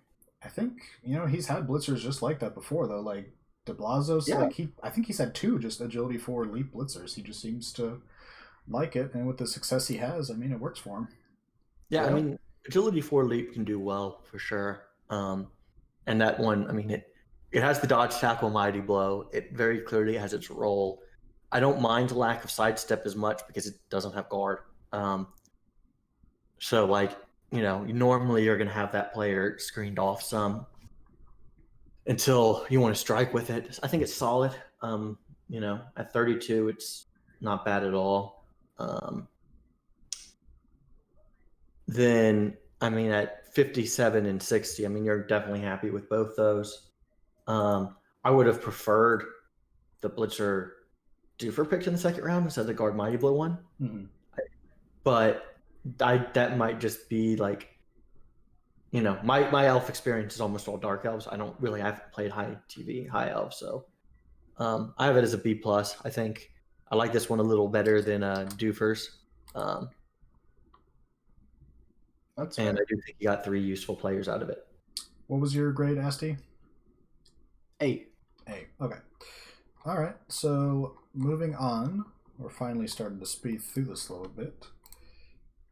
I think, he's had blitzers just like that before, though. Like, de Blasio's, Yeah. I think he's had 2 just agility 4 leap blitzers. He just seems to like it, and with the success he has, it works for him. Yeah, I mean, agility 4 leap can do well for sure. And that one, it has the dodge, tackle, mighty blow. It very clearly has its role. I don't mind the lack of sidestep as much because it doesn't have guard. So normally you're going to have that player screened off some until you want to strike with it. I think it's solid. At 32, it's not bad at all. Then, at 57 and 60, you're definitely happy with both those. I would have preferred the blitzer Doofer picked in the second round instead of the guard mighty blow one. Mm-hmm. But that might just be like, my elf experience is almost all dark elves. I haven't played high elf, so I have it as a B+. I think I like this one a little better than Doofer's. That's and fair. I do think you got 3 useful players out of it. What was your grade, Asti? 8. Okay. All right. So moving on, we're finally starting to speed through this a little bit,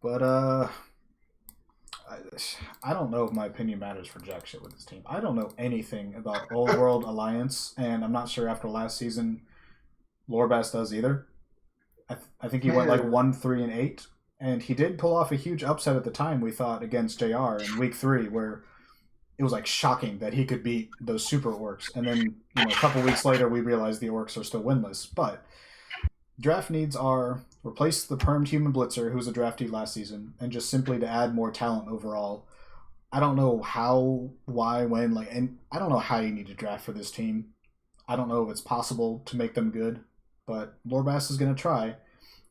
but I don't know if my opinion matters for jack shit with this team. I don't know anything about Old World Alliance, and I'm not sure after last season, Lorebass does either. I think he went like 1-3-8. And he did pull off a huge upset at the time, we thought, against JR in week 3, where it was like shocking that he could beat those super orcs. And then a couple weeks later, we realized the orcs are still winless. But draft needs are replace the permed human blitzer, who was a draftee last season, and just simply to add more talent overall. I don't know how, why, when, and I don't know how you need to draft for this team. I don't know if it's possible to make them good, but Lorebass is going to try.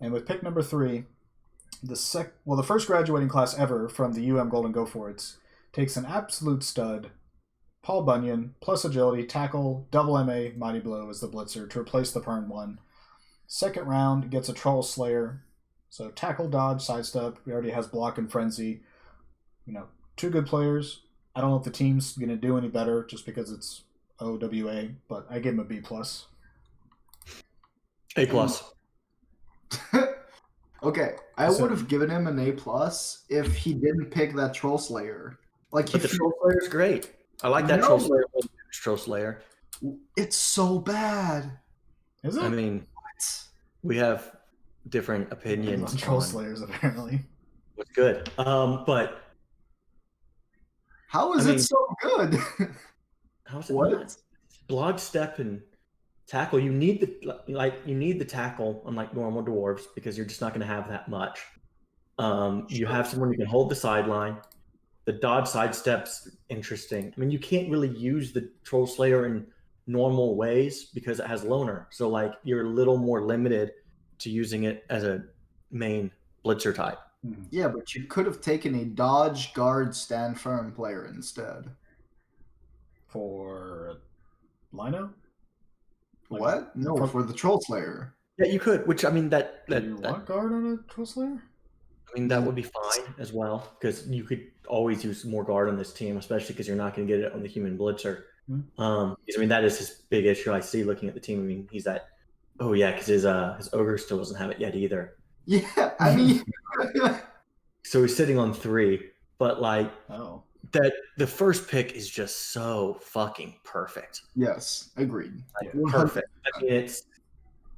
And with pick number 3, the first graduating class ever from the Golden Gophorts takes an absolute stud, Paul Bunyan, plus agility, tackle, double MA, mighty blow as the blitzer to replace the perm one. Second round gets a Troll Slayer, so tackle, dodge, sidestep. He already has block and frenzy. 2 good players. I don't know if the team's going to do any better just because it's OWA, but I give him a B+. A+. Okay, I would have given him an A+ if he didn't pick that Troll Slayer. But the Troll Slayer is great. I like that Troll Slayer. Troll Slayer. It's so bad. Is it? What? We have different opinions on Troll Slayers, apparently. What's good? But how is it so good? How is it not? Block, step, and tackle. You need the tackle, unlike normal dwarves, because you're just not going to have that much. You have someone who can hold the sideline. The dodge sidestep's interesting. You can't really use the Troll Slayer in normal ways because it has loner. So you're a little more limited to using it as a main blitzer type. Yeah, but you could have taken a dodge, guard, stand firm player instead. For Lino? What? No, for the Troll Slayer. Yeah, you could. Which Do you want guard on a Troll Slayer? That would be fine as well, because you could always use more guard on this team, especially because you're not going to get it on the human blitzer. Because, I mean, that is his big issue. I see looking at the team. I mean, he's that. Oh yeah, because his ogre still doesn't have it yet either. Yeah, I mean, So he's sitting on 3, but like Oh. that the first pick is just so fucking perfect. yes, agreed. Like, Yeah. perfect. I mean, it's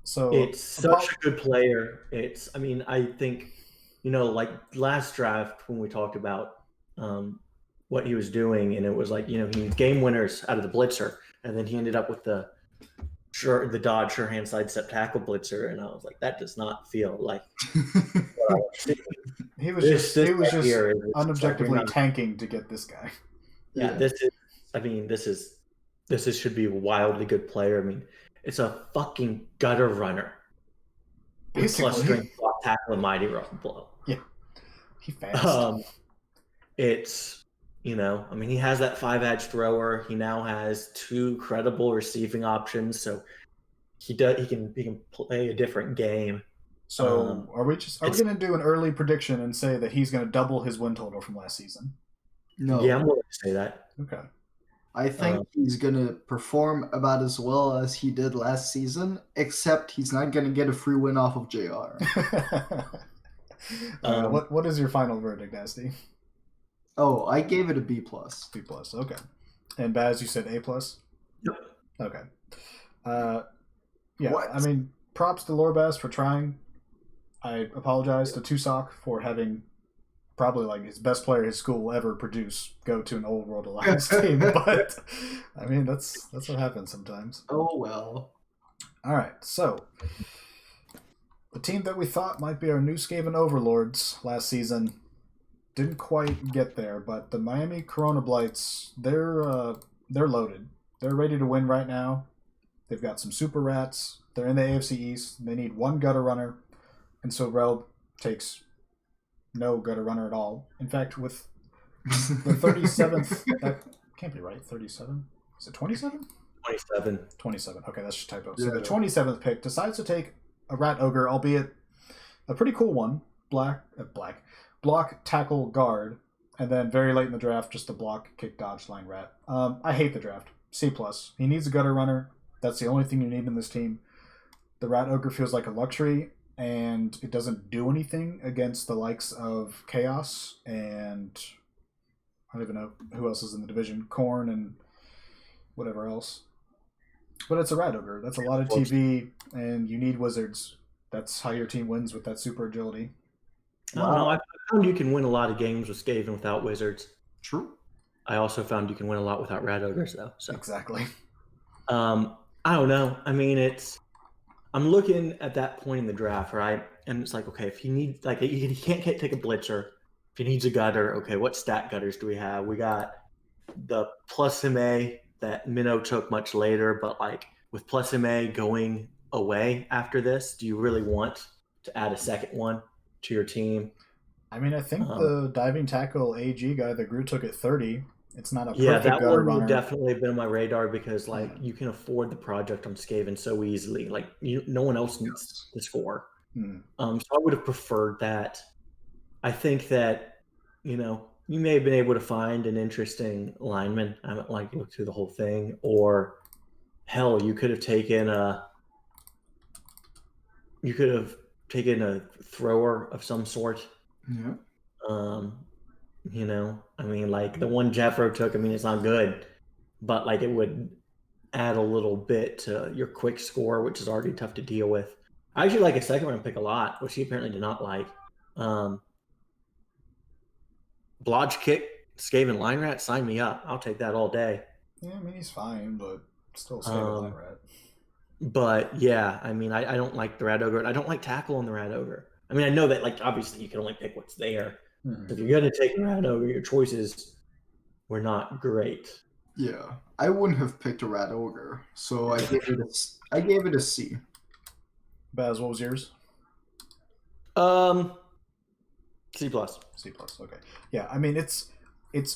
So such a good player. I mean, I think, like last draft when we talked about what he was doing, and it was like, he was game winners out of the blitzer, and then he ended up with the Dodge sure hand sidestep tackle blitzer, and I was like, that does not feel like what I was seeing. he was just right here is unobjectively like, tanking to get this guy. yeah, this should be a wildly good player. I mean, it's a fucking gutter runner. With Basically. plus strength, block, tackle, and mighty blow. Yeah. He fast. It's, I mean, he has that 5-edge thrower. He now has 2 credible receiving options, so he can play a different game. So are we going to do an early prediction and say that he's going to double his win total from last season? No. Yeah, I'm willing to say that. Okay. I think he's going to perform about as well as he did last season, except he's not going to get a free win off of JR. What is your final verdict, Nasty? Oh, I gave it a B+. B+, okay. And Baz, you said A+? Yep. Okay. Yeah, What? I mean, props to Lorbaz for trying. I apologize to Tusock for having probably like his best player his school will ever produce go to an Old World Alliance team, but I mean that's what happens sometimes. Oh well. All right, so the team that we thought might be our new Skaven overlords last season didn't quite get there, but the Miami Corona Blights, they're loaded. They're ready to win right now. They've got some super rats. They're in the AFC East. They need 1 gutter runner, and so Relb takes no gutter runner at all. In fact, with the 37th, that can't be right. 37? Is it 27? 27. 27. Okay, that's just typo. Yeah. So the 27th pick decides to take a rat ogre, albeit a pretty cool one. Block, tackle, guard, and then very late in the draft, just a block, kick, dodge, line rat. I hate the draft. C+. He needs a gutter runner. That's the only thing you need in this team. The rat ogre feels like a luxury, and it doesn't do anything against the likes of Chaos and I don't even know who else is in the division, Korn and whatever else. But it's a rat ogre. That's a lot of TV, and you need wizards. That's how your team wins with that super agility. I don't know. I found you can win a lot of games with Skaven without wizards. True. I also found you can win a lot without rat ogres, though. So Exactly. I don't know. I mean, I'm looking at that point in the draft, right? And it's like, okay, if he needs, like, he can't take a blitzer. If he needs a gutter, okay, what stat gutters do we have? We got the plus MA that Minnow took much later, but like with plus MA going away after this, do you really want to add a second one to your team? I mean, I think the diving tackle AG guy that Groot took at 30, it's not a perfect Yeah, that gutter one runner. would definitely have been on my radar because like you can afford the project on Skaven so easily. Like no one else needs the score. So I would have preferred that. I think that, you may have been able to find an interesting lineman. I haven't like looked through the whole thing, or hell, you could have taken a thrower of some sort. Yeah. I mean, like the one Jeffro took, I mean, it's not good, but like it would add a little bit to your quick score, which is already tough to deal with. I actually like a second round pick a lot, which he apparently did not like. Blodge kick, Skaven line rat, sign me up. I'll take that all day. Yeah, I mean, he's fine, but still Skaven line rat. But yeah, I mean, I don't like the rat ogre. I don't like tackle on the rat ogre. I mean, I know that like obviously you can only pick what's there. If you're gonna take a rat ogre, your choices were not great. Yeah, I wouldn't have picked a rat ogre, so I gave it a C. Baz, what was yours? C+. C+. Okay. Yeah, I mean it's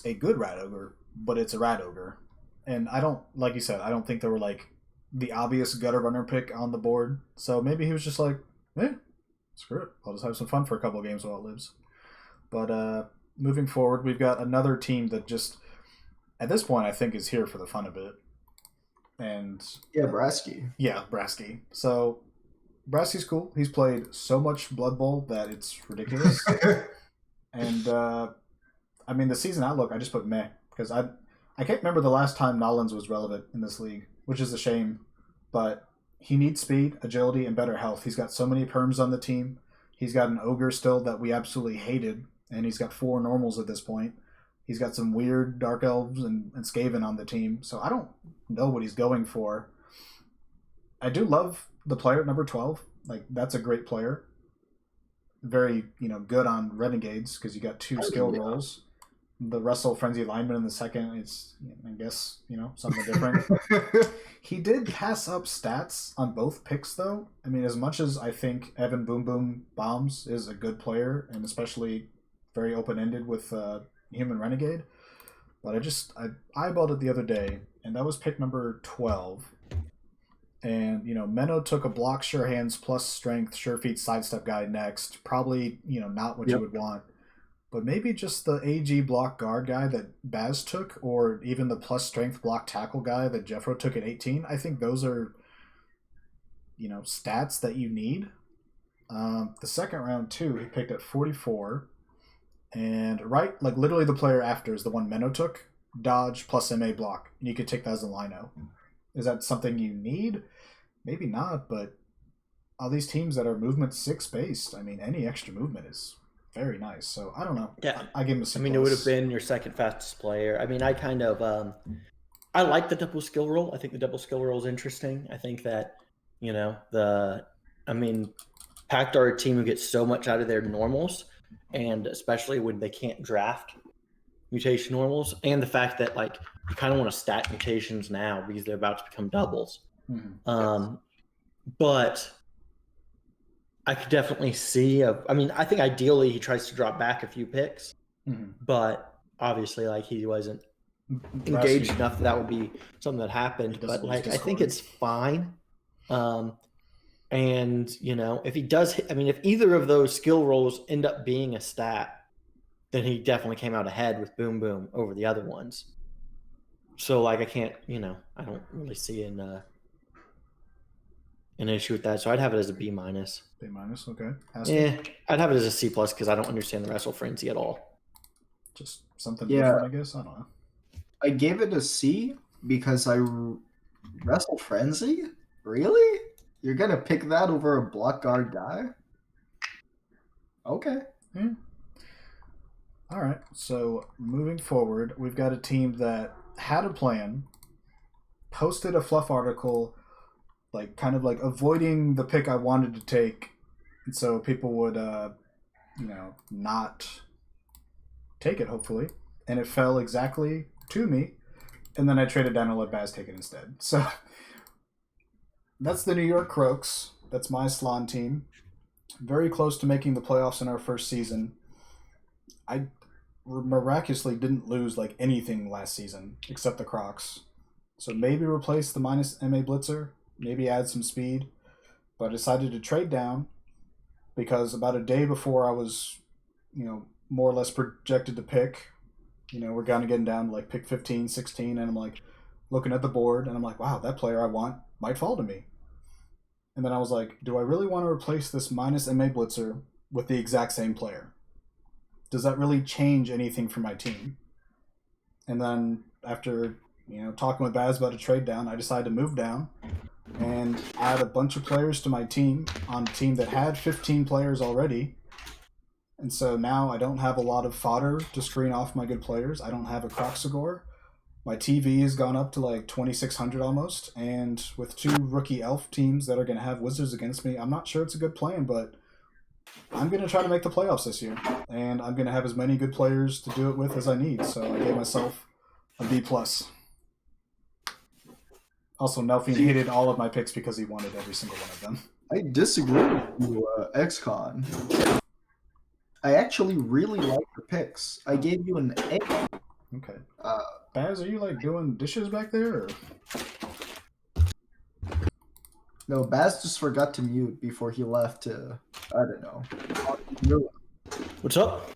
a good rat ogre, but it's a rat ogre, and I don't, like you said, I don't think there were like the obvious gutter runner pick on the board. So maybe he was just like, screw it, I'll just have some fun for a couple of games while it lives. But moving forward, we've got another team that just, at this point, I think is here for the fun of it. And Yeah, Brasky. yeah, Brasky. So Brasky's cool. He's played so much Blood Bowl that it's ridiculous. And I mean, the season outlook, I just put meh because I can't remember the last time Nollins was relevant in this league, which is a shame. But he needs speed, agility, and better health. He's got so many perms on the team. He's got an ogre still that we absolutely hated, and he's got 4 normals at this point. He's got some weird dark elves and Skaven on the team, so I don't know what he's going for. I do love the player number 12. Like, that's a great player. Very, good on renegades because you got 2 skill rolls. The Wrestle Frenzy Lineman in the second, it's, I guess, something different. He did pass up stats on both picks, though. I mean, as much as I think Evan Boom Boom Bombs is a good player, and especially very open-ended with Human Renegade, but I eyeballed it the other day, and that was pick number 12. And, Menno took a block, sure hands, plus strength, sure feet, sidestep guy next. Probably, not what you would want. But maybe just the AG block guard guy that Baz took, or even the plus strength block tackle guy that Jeffro took at 18. I think those are, stats that you need. The second round, too, he picked at 44. And literally the player after is the one Menno took. Dodge plus MA block. And you could take that as a lino. Is that something you need? Maybe not, but all these teams that are movement 6 based, I mean, any extra movement is very nice. So I don't know. Yeah. I give him a C+. I mean, it would have been your second fastest player. I mean, I kind of I like the double skill roll. I think the double skill roll is interesting. I think that, Pact are a team who gets so much out of their normals, and especially when they can't draft mutation normals, and the fact that you kind of want to stack mutations now because they're about to become doubles. Mm-hmm. But I could definitely see I think ideally he tries to drop back a few picks, but obviously he wasn't engaged enough that would be something that happened. But I think it's fine. And if he does, if either of those skill rolls end up being a stat, then he definitely came out ahead with Boom Boom over the other ones. So I can't, I don't really see an issue with that. So I'd have it as a B-. B-, okay. I'd have it as a C+ because I don't understand the Wrestle Frenzy at all. Just something different, I guess. I don't know. I gave it a C because Wrestle Frenzy? Really? You're gonna pick that over a block guard guy? Okay. Yeah. All right. So moving forward, we've got a team that had a plan, posted a fluff article, avoiding the pick I wanted to take, and so people would, not take it, hopefully. And it fell exactly to me, and then I traded down and let Baz take it instead. So that's the New York Croaks. That's my Slan team. Very close to making the playoffs in our first season. I miraculously didn't lose anything last season except the Crocs. So maybe replace the minus MA Blitzer, maybe add some speed. But I decided to trade down because about a day before I was, more or less projected to pick, we're kind of getting down to pick 15, 16, and I'm looking at the board and I'm wow, that player I want might fall to me. And then I was do I really want to replace this minus MA Blitzer with the exact same player? Does that really change anything for my team? And then after, talking with Baz about a trade down, I decided to move down and add a bunch of players to my team on a team that had 15 players already. And so now I don't have a lot of fodder to screen off my good players. I don't have a Crocsagore. My TV has gone up to 2,600 almost. And with 2 rookie elf teams that are going to have wizards against me, I'm not sure it's a good plan, but I'm going to try to make the playoffs this year. And I'm going to have as many good players to do it with as I need. So I gave myself a B+. Also, Nelfine hated all of my picks because he wanted every single one of them. I disagree with you, XCon. I actually really like your picks. I gave you an A. Okay. Baz, are you doing dishes back there? Or? No, Baz just forgot to mute before he left to, I don't know. What's up?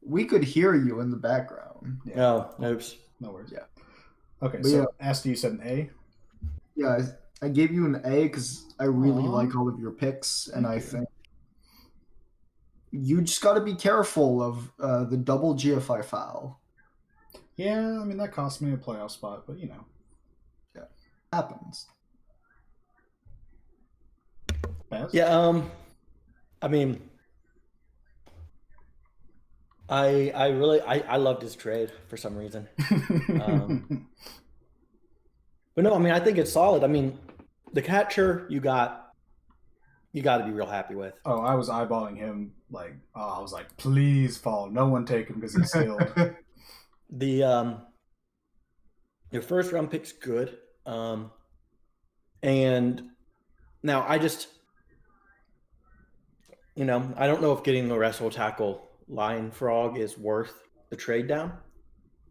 We could hear you in the background. Yeah. Oh, oops. No worries. Yeah. Okay, But so yeah. Asti, you said an A. Yeah, I gave you an A because I really Aw. like all of your picks, and Thank I you. think you just got to be careful of the double GFI foul. Yeah, I mean that cost me a playoff spot, but Happens. Baz? Yeah. I mean, I loved his trade for some reason. But no, I mean I think it's solid. I mean, the catcher you got to be real happy with. Oh, I was eyeballing him like, I was like, please fall. No one take him because he's skilled. The your first round pick's good. And now I just I don't know if getting the wrestle tackle line frog is worth the trade down.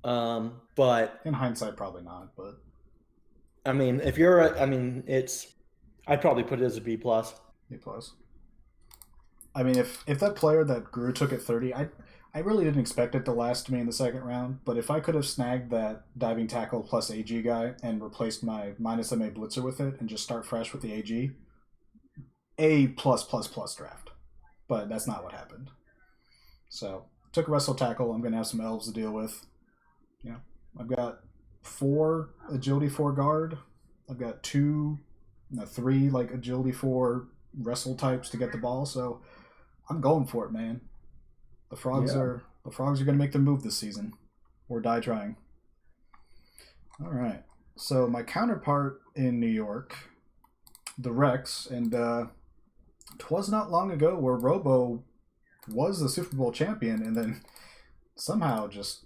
But In hindsight, probably not, but I mean, I'd probably put it as a B plus. B plus. I mean, if that player that grew took at 30, I really didn't expect it to last me in the second round. But if I could have snagged that diving tackle plus AG guy and replaced my minus MA blitzer with it and just start fresh with the AG, A plus plus plus draft. But that's not what happened. So took a wrestle tackle. I'm gonna have some elves to deal with. I've got 4 agility 4 guard. I've got 3 like agility 4 wrestle types to get the ball. So I'm going for it, man. The frogs are gonna make their move this season, or die trying. All right. So my counterpart in New York, the Rex, and 'twas not long ago where Robo was the Super Bowl champion, and then somehow just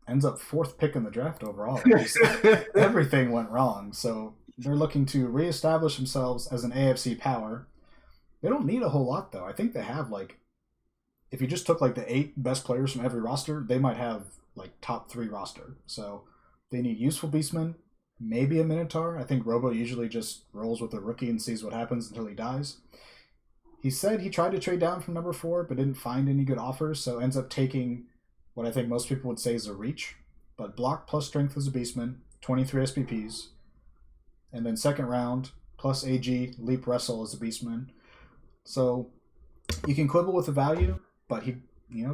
ends up 4th pick in the draft overall. Just, everything went wrong. So they're looking to reestablish themselves as an AFC power. They don't need a whole lot, though. I think they have, like, if you just took, like, the 8 best players from every roster, they might have, like, top 3 roster. So they need useful beastmen, maybe a Minotaur. I think Robo usually just rolls with a rookie and sees what happens until he dies. He said he tried to trade down from number 4, but didn't find any good offers, so ends up taking what I think most people would say is a reach. But block plus strength as a beastman, 23 SPPs. And then second round, plus AG, leap wrestle as a beastman. So you can quibble with the value, but he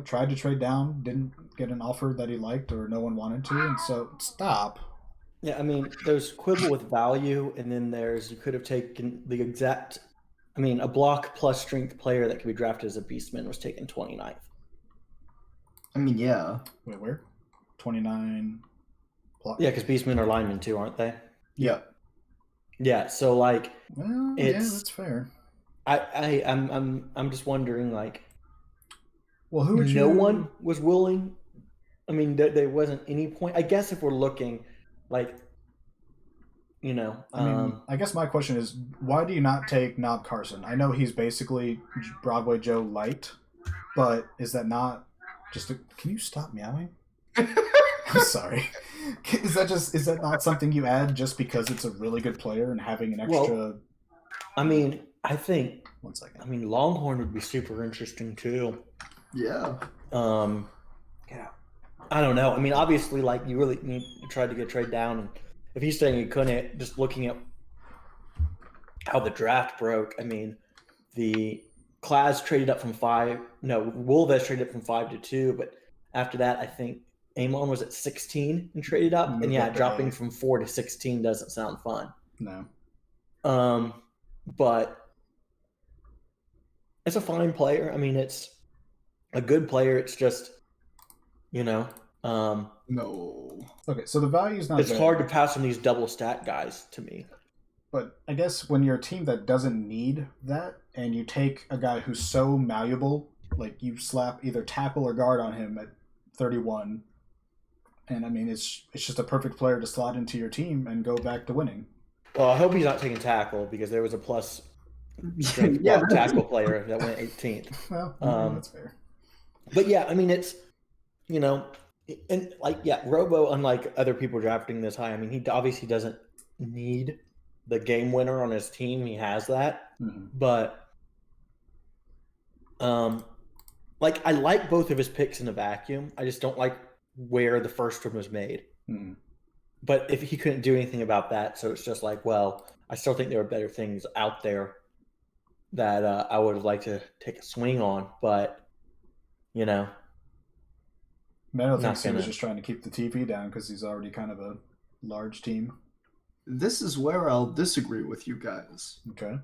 tried to trade down, didn't get an offer that he liked or no one wanted to, and so stop. Yeah, I mean, there's quibble with value, and then you could have taken the exact. I mean, a block plus strength player that could be drafted as a beastman was taken 29th. I mean, yeah. Wait, where? 29. Yeah, because beastmen are linemen too, aren't they? Yeah. Yeah, so like, well, yeah, that's fair. I'm just wondering, like, well, who would no one was willing. I mean, there wasn't any point. I guess if we're looking, like, I mean, I guess my question is, why do you not take Knob Carson? I know he's basically Broadway Joe light, but is that not just a... Can you stop meowing? I'm sorry. Is that not something you add just because it's a really good player and having an extra... Well, I mean, I think... 1 second. I mean, Longhorn would be super interesting too. Yeah. Yeah. I don't know. I mean, obviously, like, you really need to try to get trade down, and if he's saying he couldn't, just looking at how the draft broke, I mean, the Class traded up from 5. No, Wolves traded up from 5 to 2, but after that, I think Amon was at 16 and traded up. And yeah, dropping from 4 to 16 doesn't sound fun. No. But it's a fine player. I mean, it's a good player. It's just, No. Okay, so the value is not it's hard to pass on these double stat guys to me. But I guess when you're a team that doesn't need that, and you take a guy who's so malleable, like you slap either tackle or guard on him at 31, and I mean it's just a perfect player to slot into your team and go back to winning. Well, I hope he's not taking tackle, because there was a plus strength tackle player that went 18th. Well, that's fair. But yeah, I mean, it's, and like, yeah, Robo, unlike other people drafting this high, I mean, he obviously doesn't need the game winner on his team. He has that. Mm-hmm. But like, I like both of his picks in a vacuum. I just don't like where the first one was made. Mm-hmm. but if he couldn't do anything about that, so it's just like, well, I still think there are better things out there that I would have liked to take a swing on, but you know, Mano Not thinks he was gonna- just trying to keep the TV down because he's already kind of a large team. This is where I'll disagree with you guys. Okay.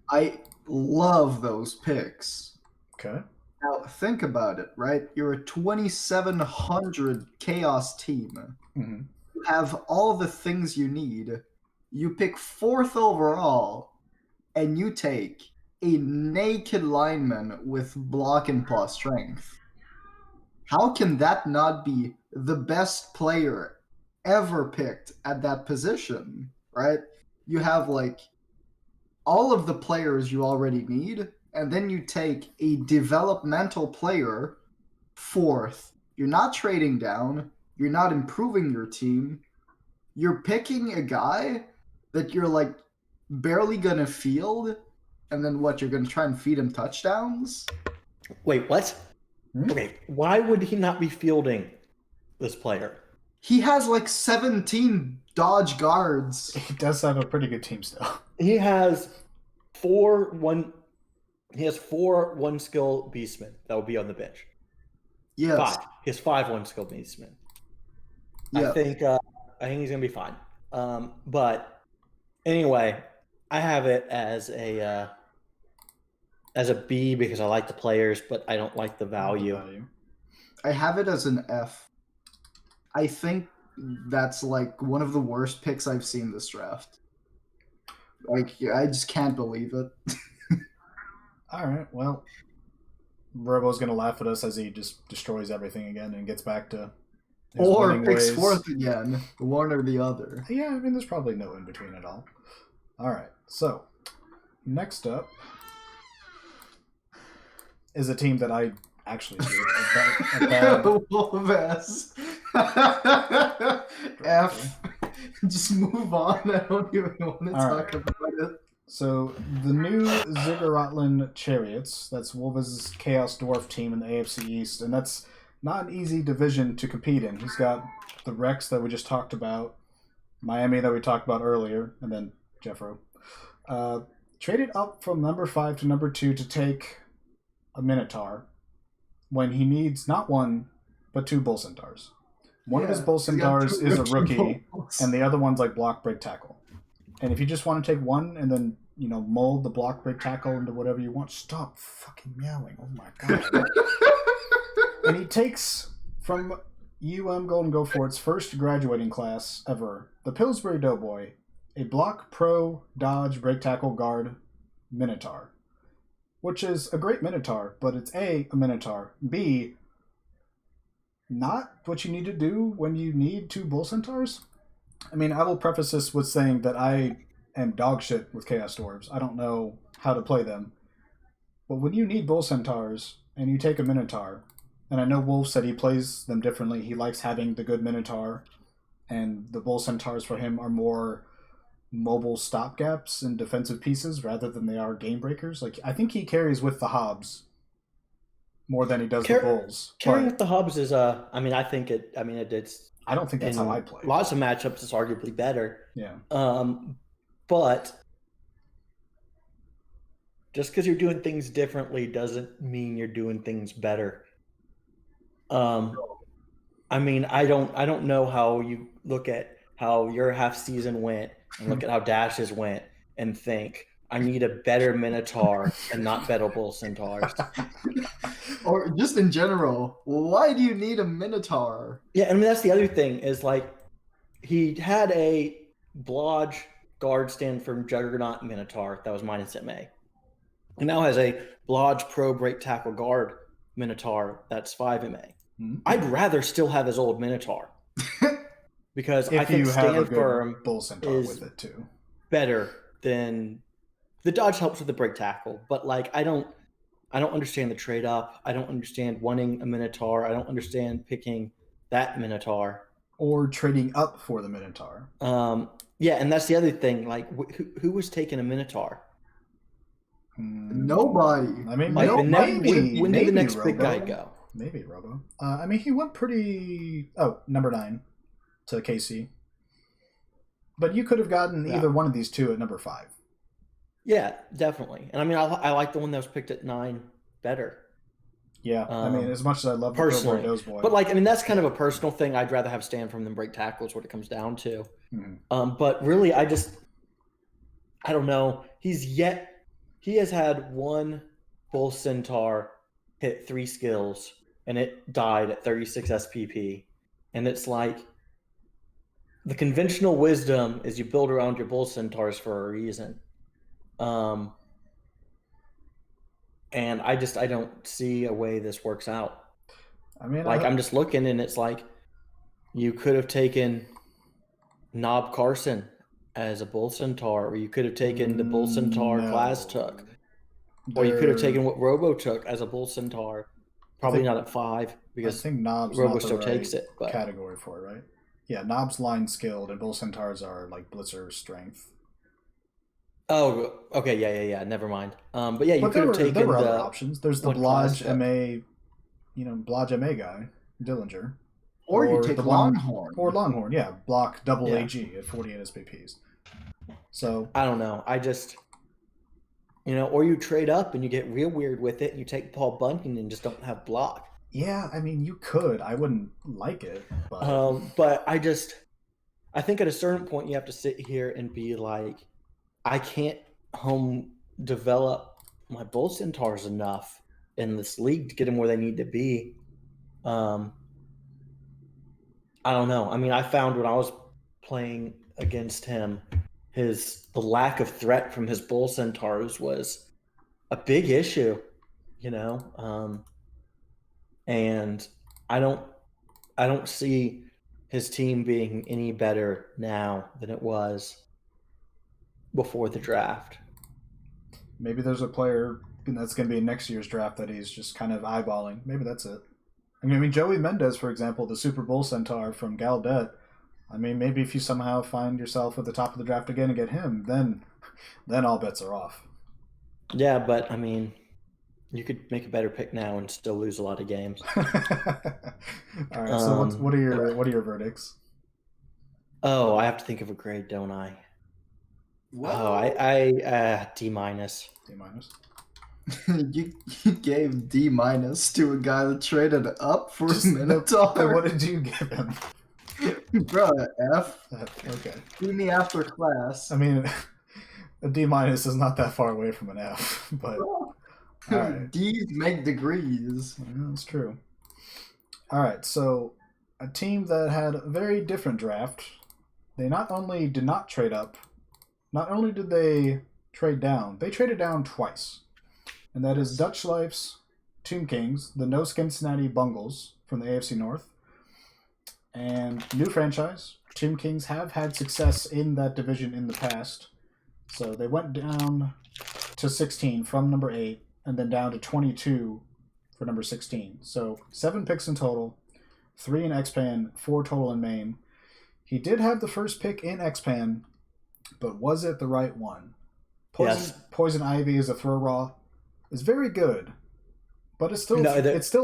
I love those picks. Okay. Now, think about it, right? You're a 2,700 chaos team. Mm-hmm. You have all the things you need. You pick 4th overall, and you take a naked lineman with block and plus strength. How can that not be the best player ever picked at that position, right? You have like all of the players you already need, and then you take a developmental player 4th. You're not trading down, you're not improving your team. You're picking a guy that you're like barely gonna field, and then what, you're gonna try and feed him touchdowns? Wait, what? Hmm? Okay, why would he not be fielding this player? He has like 17 dodge guards. He does have a pretty good team still. He has four one skill beastmen that will be on the bench. Yes. 5. He has 5 one skill beastmen. Yeah. I think he's gonna be fine. But anyway, I have it as a B because I like the players, but I don't like the value. I have it as an F. I think that's like one of the worst picks I've seen this draft. Like, I just can't believe it. All right. Well, Robo's gonna laugh at us as he just destroys everything again and gets back to his Or winning picks ways. 4th again, one or the other. Yeah, I mean, there's probably no in between at all. All right. So, next up is a team that I actually do a bad Wolves. F. Just move on. I don't even want to All talk about it. So the new Zigguratlan Chariots, that's Wolves' Chaos Dwarf team in the AFC East, and that's not an easy division to compete in. He's got the Rex that we just talked about, Miami that we talked about earlier, and then Jeffro. Traded up from number 5 to number 2 to take a Minotaur when he needs not one, but 2 Bull Centaurs. One of his Bull he's got Centaurs 2 is a rookie, bulls. and the other one's like block, break, tackle. And if you just want to take one and then, mold the block, break, tackle into whatever you want, stop fucking meowing. Oh my god. And he takes from Golden Go for its first graduating class ever, the Pillsbury Doughboy, a block, pro, dodge, break, tackle, guard Minotaur. Which is a great Minotaur, but it's A, a Minotaur, B, not what you need to do when you need 2 Bull Centaurs. I mean, I will preface this with saying that I am dog shit with Chaos Dwarves. I don't know how to play them. But when you need Bull Centaurs and you take a Minotaur, and I know Wolf said he plays them differently, he likes having the good Minotaur, and the Bull Centaurs for him are more mobile stopgaps and defensive pieces rather than they are game breakers. Like, I think he carries with the Hobbs more than he does the Bulls. Carrying But with the Hobbs is it's I don't think that's in how I play. lots of matchups it's arguably better. Yeah. But just because you're doing things differently doesn't mean you're doing things better. I mean, I don't know how you look at how your half season went and look at how Dash's went and think, I need a better Minotaur and not better Bull Centaurs. Or just in general, why do you need a Minotaur? Yeah, I mean, that's the other thing is like he had a Blodge guard stand from Juggernaut Minotaur that was minus MA. And now has a Blodge Pro Break Tackle Guard Minotaur that's 5 MA. Mm-hmm. I'd rather still have his old Minotaur. Because If I think you have a Stand good Firm Bull Centaur is with it too. better than the dodge helps with the break tackle, but like I don't understand the trade up. I don't understand wanting a Minotaur. I don't understand picking that Minotaur. Or trading up for the Minotaur. Yeah, and that's the other thing. Like, who was taking a Minotaur? Nobody. I mean, Like, No, when did the next big Robo. guy go? Maybe Robo. I mean, he went pretty... Oh, number 9 to KC. But you could have gotten Yeah. either one of these two at number 5. Yeah, definitely. And I mean, I like the one that was picked at 9 better. Yeah, I mean, as much as I love the Personally. Pillsbury Doughboy. But, like, I mean, that's kind of a personal thing. I'd rather have stand from than break tackles, what it comes down to. But really, I don't know. He has had one Bull Centaur hit 3 skills, and it died at 36 SPP. And it's like, the conventional wisdom is you build around your Bull Centaurs for a reason. And I don't see a way this works out. I mean, like, I'm just looking, and it's like, you could have taken Knob Carson as a Bull Centaur, or you could have taken the Bull Centaur Glass took, or you could have taken what Robo took as a Bull Centaur. Probably not at 5, because I think Knob's Robo not the still right takes it. But category for it, right? Yeah, Knob's line skilled, and Bull Centaurs are like Blitzer strength. oh, okay, yeah. Never mind. But yeah, you But could have taken there were other the options. There's the what class Blodge took. MA, Blodge MA guy, Dillinger. Or you take the one- Longhorn. Or Longhorn, yeah. Block double Yeah. AG at 48 SPPs. So, I don't know. Or you trade up and you get real weird with it, and you take Paul Bunyan and just don't have block. yeah, I mean, you could. I wouldn't like it. But, But I think at a certain point you have to sit here and be like, I can't home develop my Bull Centaurs enough in this league to get them where they need to be. I don't know. I mean, I found when I was playing against him, the lack of threat from his Bull Centaurs was a big issue, and I don't see his team being any better now than it was before the draft. maybe there's a player that's going to be in next year's draft that he's just kind of eyeballing. Maybe that's it. I mean, Joey Mendez, for example, the Super Bowl Centaur from Gallaudet. I mean, maybe if you somehow find yourself at the top of the draft again and get him, then all bets are off. Yeah, but I mean, you could make a better pick now and still lose a lot of games. All right. So what are your verdicts? Oh, I have to think of a grade, don't I? What? Oh, I D-. D minus. you gave D- to a guy that traded up for a Minotaur. Then what did you give him? Bro, F. Okay. See me after class. I mean, a D minus is not that far away from an F, but all right. D's make degrees. Yeah, that's true. All right, so a team that had a very different draft. They not only did not trade up, not only did they trade down, they traded down twice. And that is Dutch Life's Tomb Kings, the No Cincinnati Bungles from the AFC North. And new franchise, Tomb Kings have had success in that division in the past. So they went down to 16 from number 8, and then down to 22 for number 16. So 7 picks in total, 3 in X-Pan, 4 total in main. He did have the first pick in X-Pan, but was it the right one? Poison Ivy is a throw raw. It's very good, but it's still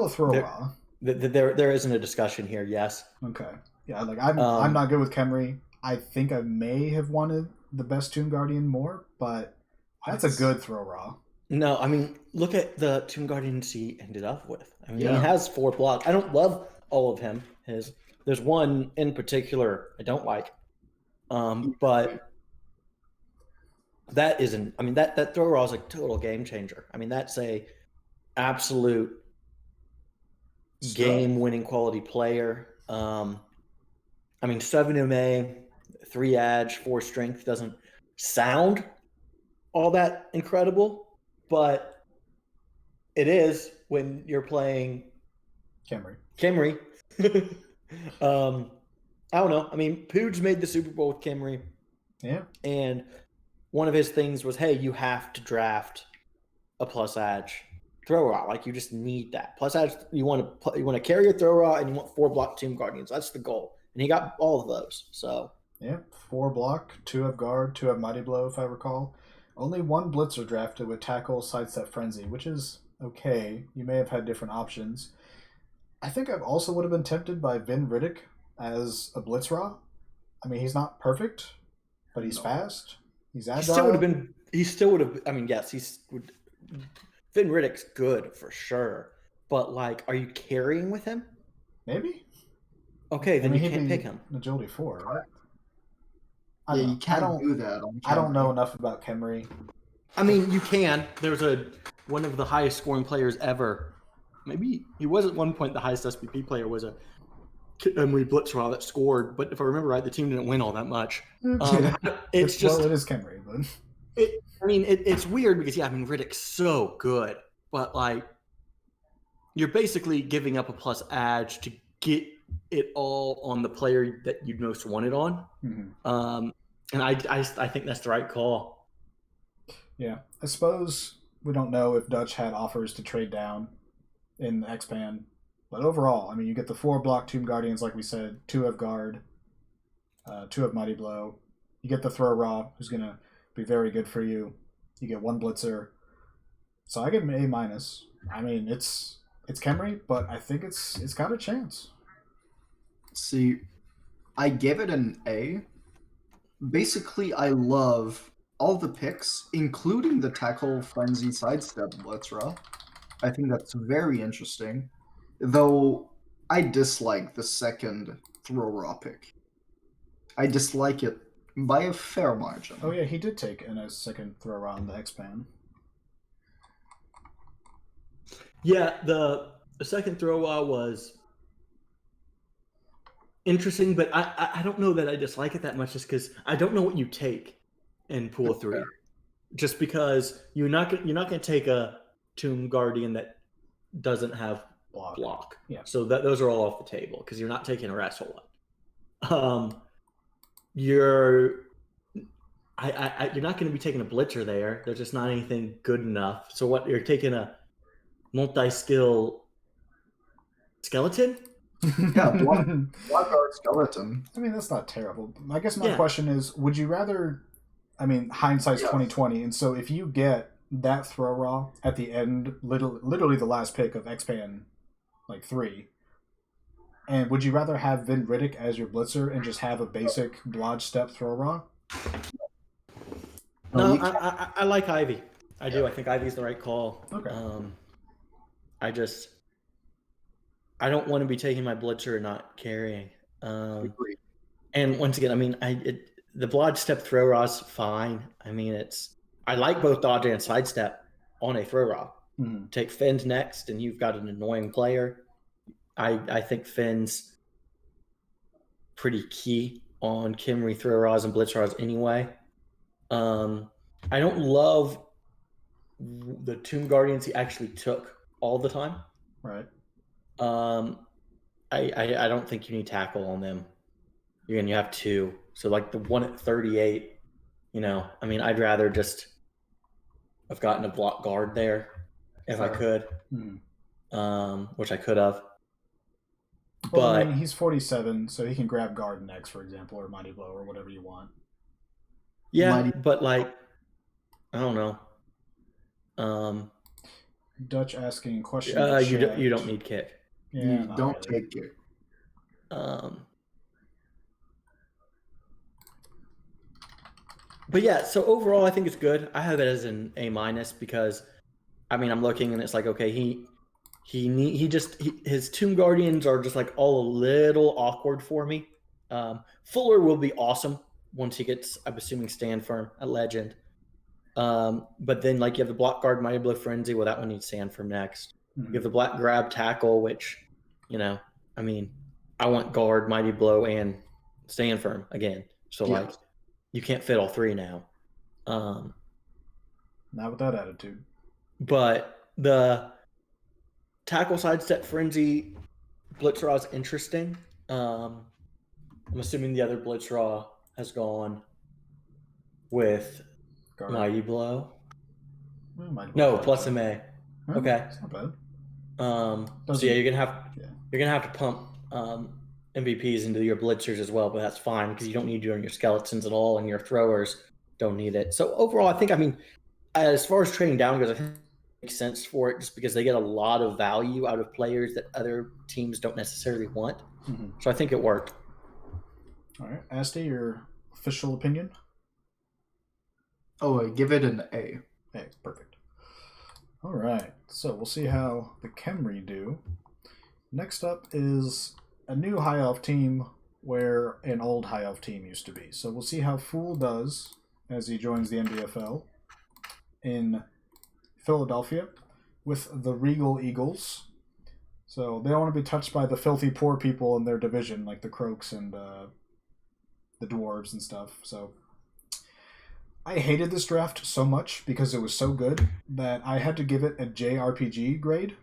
a throw raw. There isn't a discussion here. Yes. Okay. Yeah, like I'm not good with Khemri. I think I may have wanted the best Tomb Guardian more, but that's a good throw raw. No, I mean, look at the Tomb Guardians he ended up with. I mean, he has 4 blocks. I don't love all of him. There's one in particular I don't like, but that isn't. I mean, that throw raw is a total game changer. I mean, that's a absolute game-winning quality player. I mean, 7 MA, 3 edge, 4 strength doesn't sound all that incredible, but it is when you're playing Khemri. I don't know. I mean, Pooj made the Super Bowl with Khemri. Yeah. And one of his things was, hey, you have to draft a plus edge throw raw. Like, you just need that. Plus edge, you want to carry your throw raw, and you want 4 block Tomb Guardians. That's the goal. And he got all of those. So yeah, 4 block, 2 have guard, 2 have mighty blow, if I recall. Only 1 blitzer drafted with tackle, sidestep, frenzy, which is okay. You may have had different options. I think I also would have been tempted by Vin Riddick as a blitz raw. I mean, he's not perfect, But he's No. fast. He's He agile. still would have been. He still would have. I mean, yes, Finn Riddick's good for sure. But like, are you carrying with him? Maybe. Okay, then you he'd can't be pick him. an agility 4, right? I Yeah, don't you know. can't do that on I don't know Camry. enough about Kemry. I mean, you can. There's one of the highest scoring players ever. Maybe he was at one point the highest SPP player was a Emily Blitzrow that scored, but if I remember right, the team didn't win all that much. It's just well, it is Kemry, but it's weird because Riddick's so good, but like you're basically giving up a plus edge to get it all on the player that you most want it on. Mhm. And I think that's the right call. Yeah, I suppose we don't know if Dutch had offers to trade down in the X-Pan, but overall, I mean, you get the 4 block Tomb Guardians, like we said, 2 of Guard, 2 of Mighty Blow. You get the Throw Raw, who's going to be very good for you. You get 1 Blitzer. So I give him an A-. I mean, it's Kemry, but I think it's got a chance. See, I give it an A. Basically, I love all the picks, including the Tackle Frenzy Sidestep Blitzra. I think that's very interesting. Though I dislike the second Throw Raw pick. I dislike it by a fair margin. Oh yeah, he did take in a second Throw Raw on the X-Pan. Yeah, the second Throw Raw was interesting, but I don't know that I dislike it that much just because I don't know what you take in Pool 3. Just because you're not going to take a Tomb Guardian that doesn't have block. Yeah. So those are all off the table because you're not taking a wrestle one. You're not going to be taking a Blitzer there. There's just not anything good enough. So what you're taking a multi-skill skeleton? Yeah, block guard skeleton. I mean, that's not terrible. I guess my question is, would you rather? I mean, hindsight's 20/20, and so if you get that Throw Raw at the end, literally the last pick of X-Pan, like 3, and would you rather have Vin Riddick as your Blitzer and just have a basic Blodge Step Throw Raw? No, I like Ivy. I do. I think Ivy's the right call. Okay. I don't want to be taking my Blitzer and not carrying. Agreed. And once again, I mean, the Blodge Step Throw Raw's fine. I mean, I like both dodge and sidestep on a Throw Raw. Mm-hmm. Take Finn's next, and you've got an annoying player. I think Finn's pretty key on Kimry Throw Raws and Blitz Raws anyway. I don't love the Tomb Guardians he actually took all the time. Right. I don't think you need tackle on them. You have 2. So like the one at 38, I mean, I'd rather just have gotten a block guard there if I could, which I could have. Well, But I mean, he's 47, so he can grab guard next, for example, or Mighty Blow, or whatever you want. yeah, but like, I don't know. Dutch asking question. You don't need kick. Yeah, you don't take it. But yeah, so overall, I think it's good. I have it as an A- because, I mean, I'm looking and it's like, okay, his Tomb Guardians are just like all a little awkward for me. Fuller will be awesome once he gets, I'm assuming, Stand Firm at Legend. But then like you have the Block Guard Mighty Blow Frenzy. Well, that one needs Stand Firm next. You have the Black Grab Tackle, which, I mean, I want Guard, Mighty Blow, and Stand Firm again. So like, you can't fit all 3 now. Not with that attitude. But the Tackle Sidestep Frenzy Blitz Raw is interesting. I'm assuming the other Blitz Raw has gone with Guard. Mighty Blow. Well, Mighty No, Blow plus MA. Okay. It's not bad. So yeah, you're gonna have to pump MVPs into your blitzers as well, but that's fine because you don't need to on your skeletons at all, and your throwers don't need it. So overall, I think, I mean, as far as trading down goes, I think it makes sense for it just because they get a lot of value out of players that other teams don't necessarily want. So I think it worked. All right, Asti, your official opinion? Oh, I give it an A. Hey, perfect. All right, so we'll see how the Khemri do. Next up is a new High Elf team where an old High Elf team used to be. So we'll see how Fool does as he joins the NBFL in Philadelphia with the Regal Eagles. So they don't want to be touched by the filthy poor people in their division, like the Croaks and the Dwarves and stuff. So I hated this draft so much because it was so good that I had to give it a JRPG grade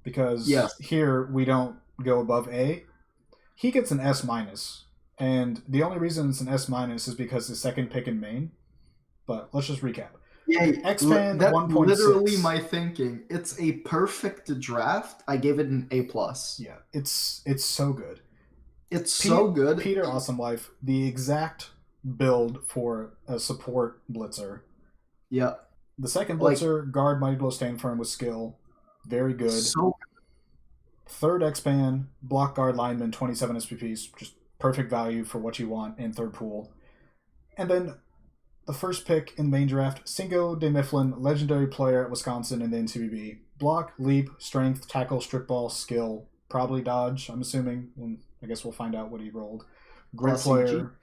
because here we don't go above A. He gets an S minus, and the only reason it's an S minus is because the second pick in main. But let's just recap. Yeah, Expand that's 1.6. literally my thinking. It's a perfect draft. I gave it an A+. Yeah, it's so good. It's so good. Peter Awesome Life, the exact build for a support blitzer. Yeah. The second blitzer, guard Mighty Blow Stand Firm with skill. Very good. So Third X-Ban, block guard lineman, 27 SPPs, just perfect value for what you want in third pool. And then the first pick in the main draft, Cinco de Mifflin, legendary player at Wisconsin in the NCBB. Block, leap, strength, tackle, strip ball, skill, probably dodge, I'm assuming. I guess we'll find out what he rolled. Great player.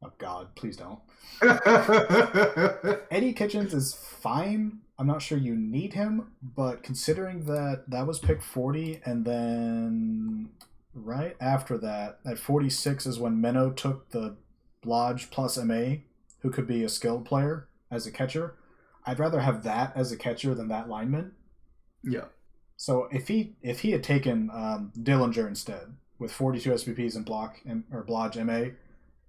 Oh, God, please don't. Eddie Kitchens is fine. I'm not sure you need him, but considering that was pick 40, and then right after that, at 46 is when Menno took the Lodge plus MA, who could be a skilled player as a catcher. I'd rather have that as a catcher than that lineman. Yeah. So if he had taken Dillinger instead with 42 SPPs and block or Blodge MA,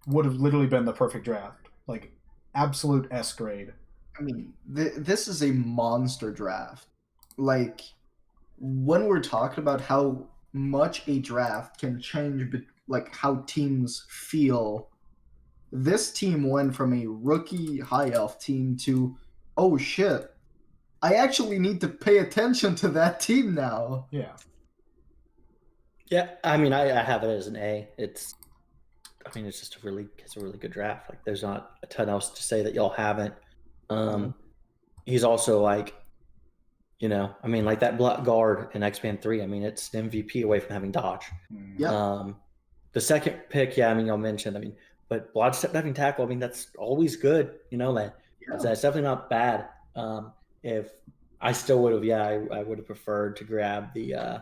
would have literally been the perfect draft. Like absolute S grade. I mean, this is a monster draft. Like when we're talking about how much a draft can change, like how teams feel. This team went from a rookie high elf team to, oh shit, I actually need to pay attention to that team now. Yeah. Yeah, I mean, I have it as an A. It's just a really good draft. Like, there's not a ton else to say that y'all haven't. He's also like, like that block guard in X-Band 3. I mean, it's an MVP away from having dodge. Yeah. The second pick, y'all mentioned. But Blodge step diving tackle, that's always good. That's definitely not bad. If I still would have, I would have preferred to grab the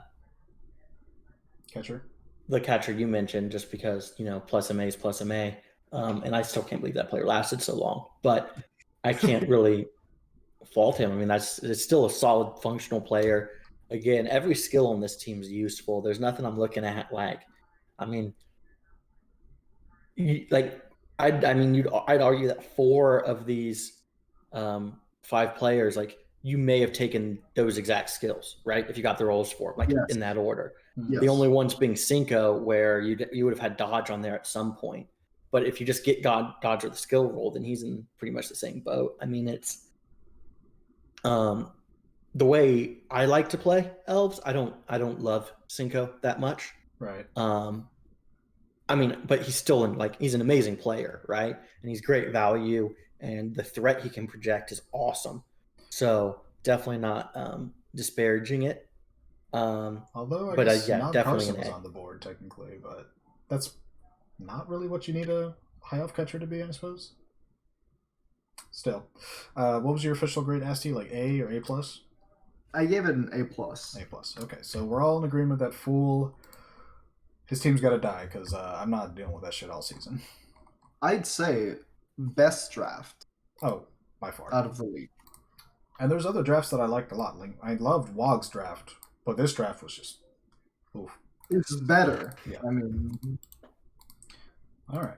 catcher. The catcher you mentioned, just because plus MA is plus MA, and I still can't believe that player lasted so long. But I can't really fault him. It's still a solid, functional player. Again, every skill on this team is useful. There's nothing I'm looking at I'd argue that 4 of these 5 players, you may have taken those exact skills, right? If you got the rolls for them, in that order. Yes. The only ones being Cinco, where you would have had dodge on there at some point. But if you just get dodge or the skill roll, then he's in pretty much the same boat. It's the way I like to play elves. I don't love Cinco that much. Right. But he's still he's an amazing player, right? And he's great value, and the threat he can project is awesome. So definitely not disparaging it. Although I guess not definitely was on the board technically, but that's not really what you need a high elf catcher to be, I suppose. Still, what was your official grade, Asti? Like A or A plus? I gave it an A+. A plus. Okay, so we're all in agreement that Fool, his team's got to die because I'm not dealing with that shit all season. I'd say best draft. Oh, by far. Out of the league. And there's other drafts that I liked a lot. I loved Wog's draft, but this draft was just, oof. It's better. Yeah. All right.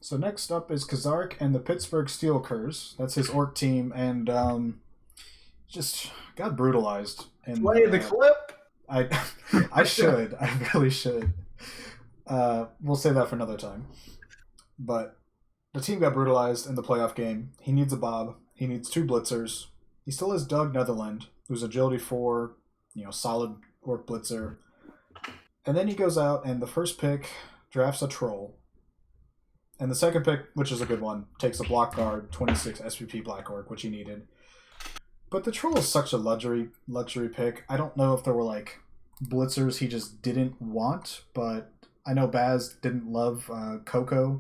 So next up is Kazark and the Pittsburgh Steel Curs. That's his orc team, and just got brutalized. Play the clip. I should. I really should. We'll say that for another time. But the team got brutalized in the playoff game. He needs a Bob. He needs 2 blitzers. He still has Doug Netherland, who's agility 4, solid orc blitzer. And then he goes out and the first pick drafts a troll. And the second pick, which is a good one, takes a block guard, 26 SVP Black Orc, which he needed. But the Troll is such a luxury pick. I don't know if there were like blitzers he just didn't want, but I know Baz didn't love Coca,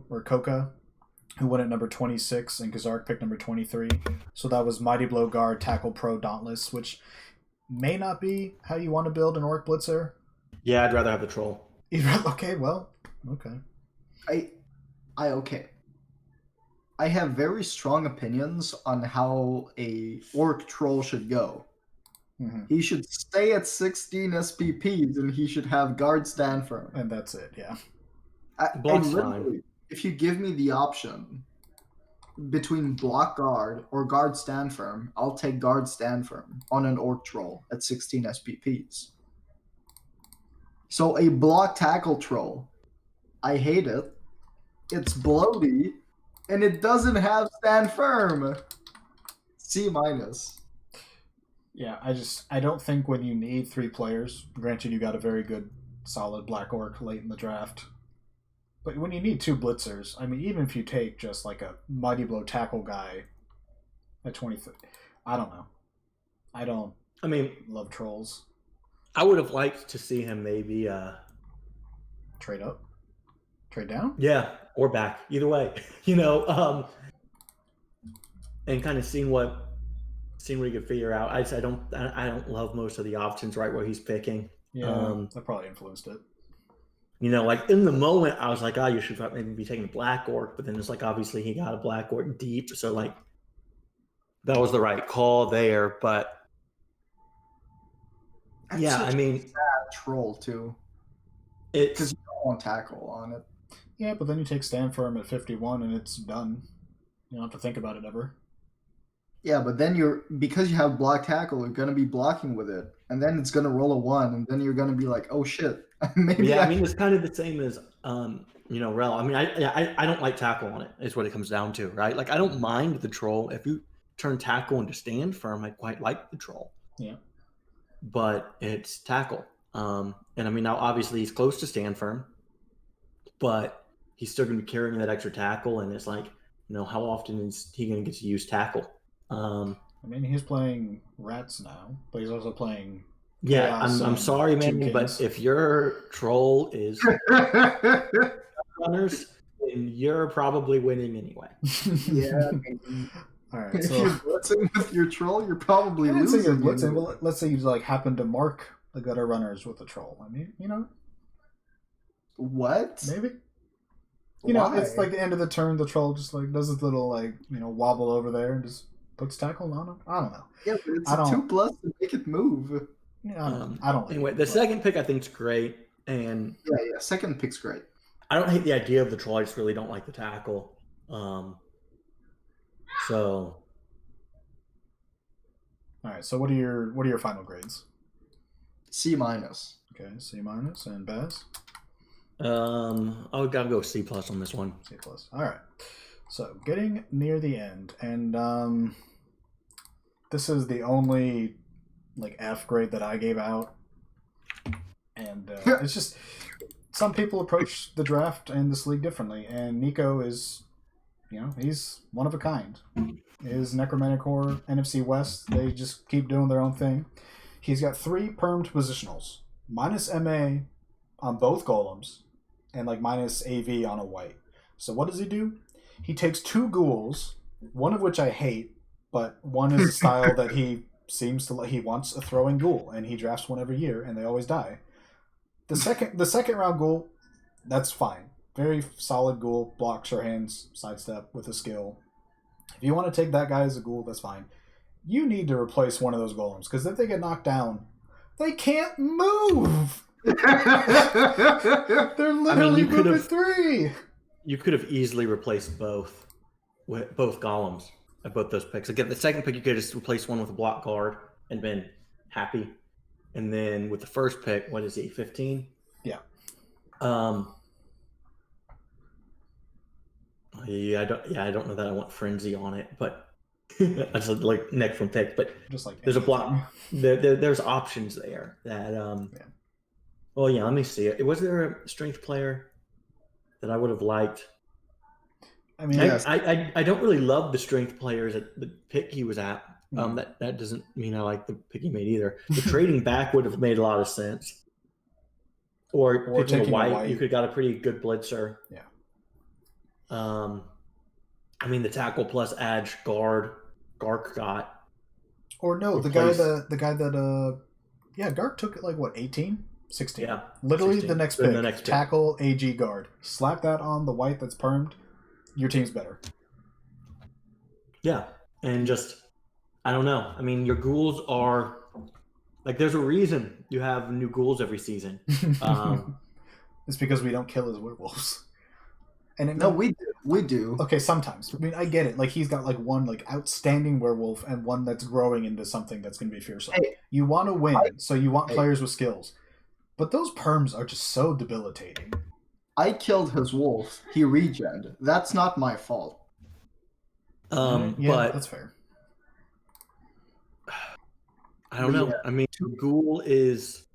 who went at number 26, and Kazark picked number 23. So that was Mighty Blow Guard, Tackle Pro, Dauntless, which may not be how you want to build an Orc blitzer. Yeah, I'd rather have the Troll. Okay, well, okay. Okay. I have very strong opinions on how a Orc Troll should go. Mm-hmm. He should stay at 16 SPPs and he should have guard stand firm. And that's it, yeah. Block's fine. If you give me the option between block guard or guard stand firm, I'll take guard stand firm on an Orc Troll at 16 SPPs. So a block tackle troll, I hate it. It's bloaty, and it doesn't have stand firm. C-. Yeah, I don't think when you need 3 players, granted you got a very good, solid Black Orc late in the draft, but when you need 2 blitzers, I mean, even if you take just like a Mighty Blow tackle guy at 23, I don't know. I mean, love trolls. I would have liked to see him maybe Trade up? Trade down? Yeah, or back. Either way. And kind of seeing what he could figure out. I don't love most of the options right where he's picking. Yeah, that probably influenced it. Like in the moment, I was like, you should maybe be taking a Black Orc, but then it's like obviously he got a Black Orc deep, so like that was the right call there. But yeah, I mean, sad troll too, it's because you don't want tackle on it. Yeah, but then you take stand firm at 51 and it's done. You don't have to think about it ever. Yeah, but then because you have block tackle, you're gonna be blocking with it, and then it's gonna roll a 1, and then you're gonna be like, oh shit. Maybe I mean, it's kind of the same as Rel. I mean, I don't like tackle on it. Is what it comes down to, right? Like I don't mind the troll if you turn tackle into stand firm. I quite like the troll. Yeah, but it's tackle. And I mean, now obviously he's close to stand firm, but he's still going to be carrying that extra tackle. And it's like, how often is he going to get to use tackle? I mean, he's playing Rats now, but he's also playing. Yeah, I'm sorry, man, but if your troll is runners, then you're probably winning anyway. Yeah. All right. If So you're blitzing with your troll, you're probably let's say losing. you're blitzing. Well, let's say you like happen to mark the gutter runners with a troll. I mean, What? maybe. Why? It's like the end of the turn. The troll just like does this little wobble over there and just puts tackle on him. I don't know. Yeah, but it's a 2+ to make it move. Yeah, I don't. Anyway, the second pick I think is great, and Yeah, second pick's great. I don't hate the idea of the troll. I just really don't like the tackle. So, all right. So what are your final grades? C-. Okay, C- and Baz. I'll gotta go C+ on this one. C+. All right. So getting near the end, and this is the only F grade that I gave out, and it's just some people approach the draft and this league differently, and Nico is, he's one of a kind. His Necromantic Core, NFC West, they just keep doing their own thing. He's got 3 permed positionals, minus MA on both golems, and minus AV on a white. So what does he do? He takes 2 ghouls, one of which I hate, but one is a style that he wants a throwing ghoul, and he drafts one every year, and they always die. The second round ghoul, that's fine. Very solid ghoul, blocks your hands, sidestep with a skill. If you want to take that guy as a ghoul, that's fine. You need to replace one of those golems, because if they get knocked down, they can't move! They're literally moving 3! You could have easily replaced both golems at both those picks. Again, the second pick, you could have just replaced one with a block guard and been happy. And then with the first pick, what is he, 15? Yeah. I don't know that I want frenzy on it, but that's like neck from pick. But just like there's a block. There's options there that yeah. Well, yeah. Let me see it. Was there a strength player that I would have liked? I mean, Yes. I don't really love the strength players at the pick he was at. Mhm. That doesn't mean I like the pick he made either. The trading back would have made a lot of sense. Or picking a taking a white, white. you could have got a pretty good blitzer. Yeah. I mean, the tackle plus edge guard, Gark got. Or no, the guy that Gark took it like what, 18? 16. Yeah, Literally 16. the next Then pick. the next pick. Tackle AG guard. Slap that on the white that's permed. Your team's better. Yeah, and just I don't know. I mean, your ghouls are like there's a reason you have new ghouls every season. It's because we don't kill his werewolves. And No, we do. We do. Okay, sometimes. I mean, I get it. Like he's got like one like outstanding werewolf and one that's growing into something that's going to be fearsome. Hey, you want to win, so you want hey. players with skills. But those perms are just so debilitating. I killed his wolf. He regened. That's not my fault. Yeah, but that's fair. I don't know. Yeah. I mean, ghoul is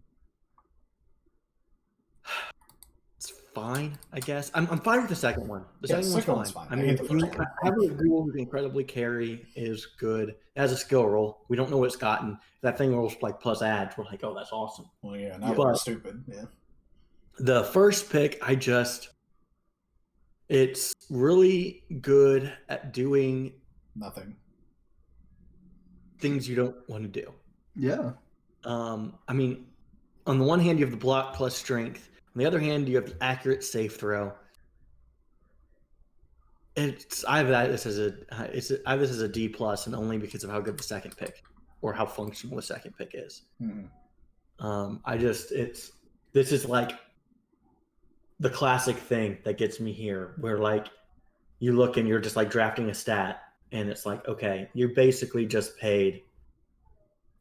it's fine, I guess. I'm fine with the second one. The second one's fine. I mean, if you have a ghoul who can incredibly carry is good. It has a skill roll. We don't know what it's gotten. If that thing rolls like plus adds, we're like, oh, that's awesome. Well, yeah, not but stupid. Yeah. The first pick, it's really good at doing nothing. Things you don't want to do. Yeah. I mean, on the one hand, you have the block plus strength. On the other hand, you have the accurate safe throw. I have this as a D plus, and only because of how good the second pick or how functional the second pick is. Mm-hmm. This is like the classic thing that gets me here, where like you look and you're just like drafting a stat, and it's like, okay, you're basically just paid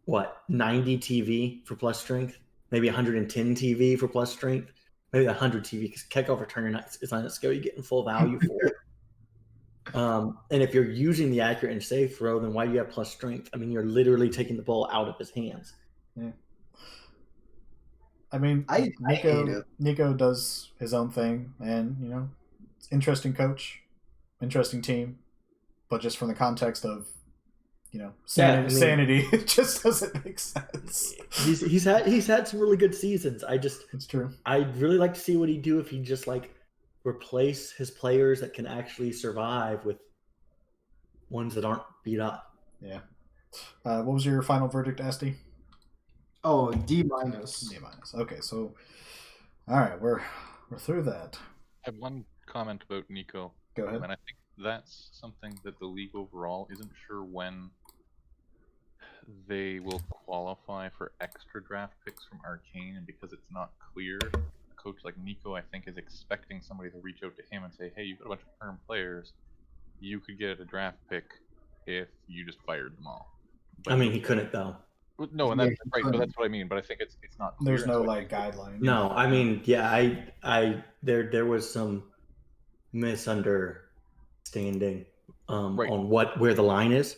what 90 TV for plus strength, maybe 110 TV for plus strength, maybe 100 TV because kickoff return is on a skill you're getting full value for. And if you're using the accurate and safe throw, then why do you have plus strength? I mean, you're literally taking the ball out of his hands. Yeah. I mean, Nico does his own thing, and interesting coach, interesting team, but just from the context of sanity, it just doesn't make sense. He's had some really good seasons. It's true. I'd really like to see what he'd do if he just like replace his players that can actually survive with ones that aren't beat up. Yeah. What was your final verdict, Asti? Oh, D minus. D minus. Okay, so all right, we're through that. I have one comment about Nico. Go ahead. And I think that's something that the league overall isn't sure when they will qualify for extra draft picks from Arcane, and because it's not clear, a coach like Nico, I think, is expecting somebody to reach out to him and say, hey, you've got a bunch of perm players, you could get a draft pick if you just fired them all. But I mean, he couldn't though. No, and that's right. But that's what I mean. But I think it's not clear. There's no like guideline. No, I mean, yeah, there was some misunderstanding right. on where the line is.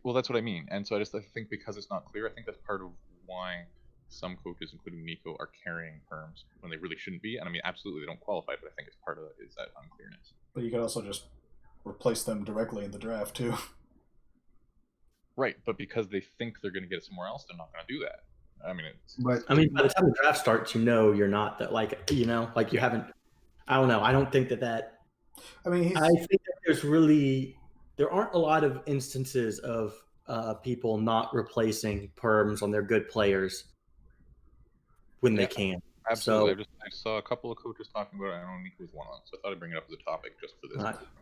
Well, that's what I mean. And so I think because it's not clear, I think that's part of why some coaches, including Nico, are carrying perms when they really shouldn't be. And I mean, absolutely, they don't qualify, but I think it's part of it is that unclearness. But you could also just replace them directly in the draft too. Right, but because they think they're going to get it somewhere else, they're not going to do that. I mean, by the time the draft starts, you're not that like you haven't. I don't know. I don't think that. I mean, I think that there aren't a lot of instances of people not replacing perms on their good players when they can. Absolutely. I saw a couple of coaches talking about it. I don't think it was one on, so I thought I'd bring it up as a topic just for this.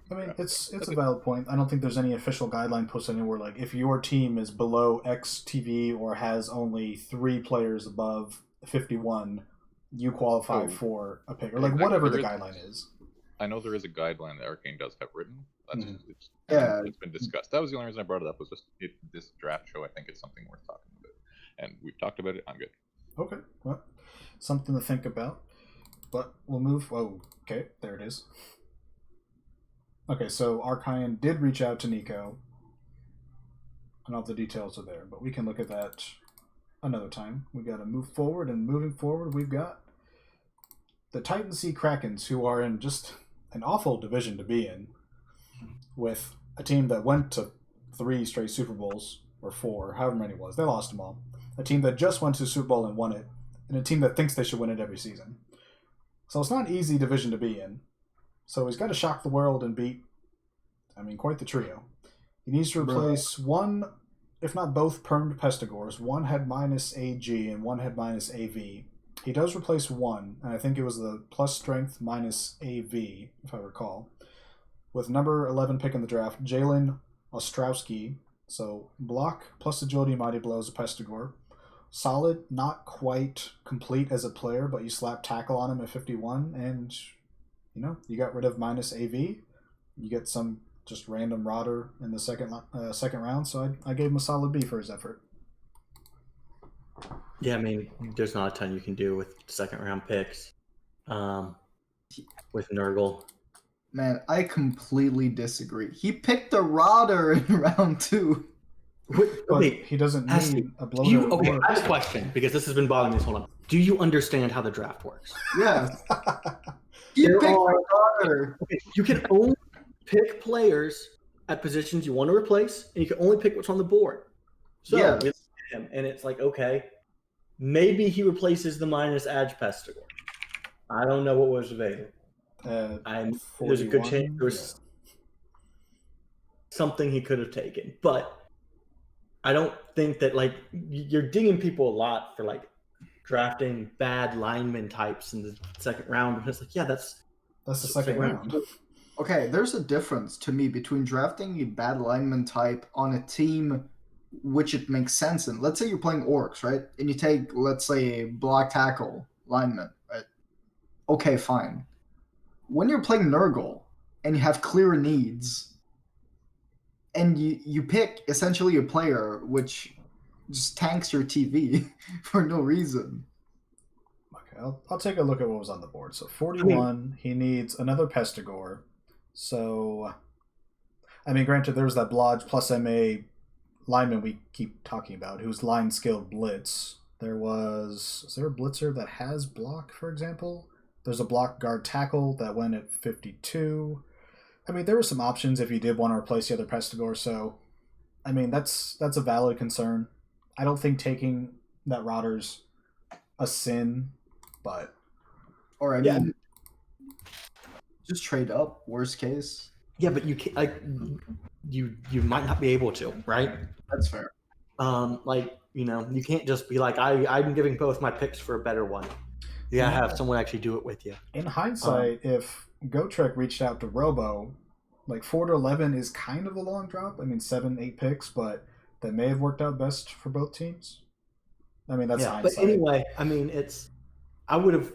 I mean, it's a valid point. I don't think there's any official guideline posted anywhere like if your team is below X TV or has only 3 players above 51, you qualify for a pick or like whatever the guideline is. I know there is a guideline that Arcane does have written. That's it's been discussed. That was the only reason I brought it up. Was just this draft show. I think it's something worth talking about, and we've talked about it. I'm good. Okay, well, something to think about. But we'll move. Oh, okay, there it is. Okay, so Arcane did reach out to Nico, and all the details are there, but we can look at that another time. We got to move forward, and moving forward, we've got the Titan Sea Krakens, who are in just an awful division to be in. with a team that went to 3 straight Super Bowls, or 4, however many it was. They lost them all. A team that just went to the Super Bowl and won it, and a team that thinks they should win it every season. So it's not an easy division to be in. So he's got to shock the world and beat, quite the trio. He needs to replace one, if not both, permed Pestigors. One had minus AG and one had minus AV. He does replace one, and I think it was the plus strength minus AV, if I recall, with number 11 pick in the draft, Jalen Ostrowski. So block plus agility mighty blows a Pestigor. Solid, not quite complete as a player, but you slap tackle on him at 51, and you got rid of minus AV. You get some just random rotter in the second round. So I gave him a solid B for his effort. Yeah, there's not a ton you can do with second round picks. With Nurgle. Man, I completely disagree. He picked a rotter in round 2. Wait, he doesn't need a bloater. Okay, I have a question because this has been bothering me this whole time. Do you understand how the draft works? Yes. He picked a rotter. Okay, you can only pick players at positions you want to replace, and you can only pick what's on the board. So it's him, and it's like, okay, maybe he replaces the minus Edge Pestigor. I don't know what was available. There's a good chance there was something he could have taken, but I don't think that you're dinging people a lot for drafting bad lineman types in the second round. And it's that's the second round. Okay, there's a difference to me between drafting a bad lineman type on a team which it makes sense in. Let's say you're playing Orcs, right? And you take, let's say, a block tackle lineman, right? Okay, fine. When you're playing Nurgle and you have clear needs, and you pick essentially a player which just tanks your TV for no reason. Okay, I'll take a look at what was on the board. So 41, he needs another Pestigor. So, granted, there's that Blodge plus MA lineman we keep talking about, who's line skilled blitz. Is there a blitzer that has block, for example? There's a block guard tackle that went at 52. There were some options if you did want to replace the other Pestigor. So, that's a valid concern. I don't think taking that rotter's a sin, but just trade up. Worst case. Yeah, but you can't. You might not be able to, right? That's fair. You can't just be I'm giving both my picks for a better one. You gotta have someone actually do it with you. In hindsight, if GoTrek reached out to Robo, 4 to 11 is kind of a long drop. 7, 8 picks, but that may have worked out best for both teams. That's hindsight. But anyway, I would have.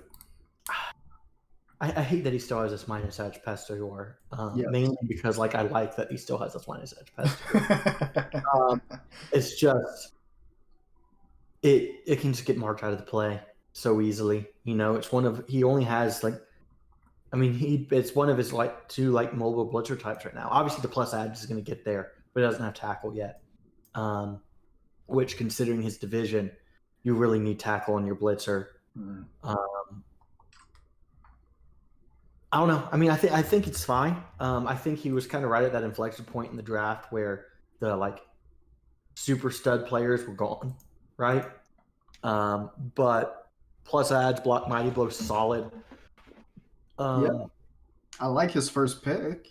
I hate that he still has this minus edge Pestigor, mainly because I like that he still has this minus edge Pestigor. It's just it can just get marked out of the play so easily. It's one of he only has it's one of his 2 mobile blitzer types right now. Obviously, the plus edge is going to get there, but it doesn't have tackle yet. Which, considering his division, you really need tackle on your blitzer. I don't know. I think it's fine. I think he was kind of right at that inflection point in the draft where the super stud players were gone, right? But plus edge, block, mighty blow, solid. I like his first pick.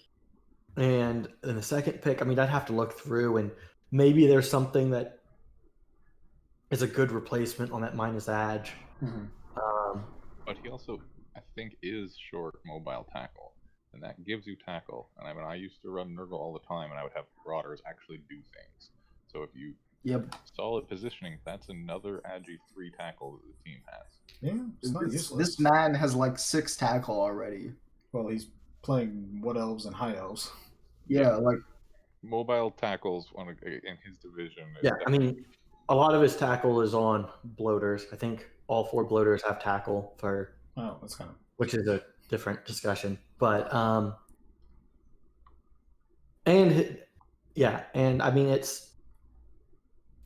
And in the second pick, I'd have to look through, and maybe there's something that is a good replacement on that minus edge. But he also, I think, is short mobile tackle, and that gives you tackle. And I used to run Nurgle all the time, and I would have rotters actually do things. So if you solid positioning, that's another Agi 3 tackle that the team has. Yeah, it's not useless. This man has 6 tackle already. Well, he's playing Wood Elves and High Elves. Yeah, mobile tackles in his division. Yeah, a lot of his tackle is on bloaters. I think all 4 bloaters have tackle for. Oh, that's kind of. Which is a different discussion, but it's.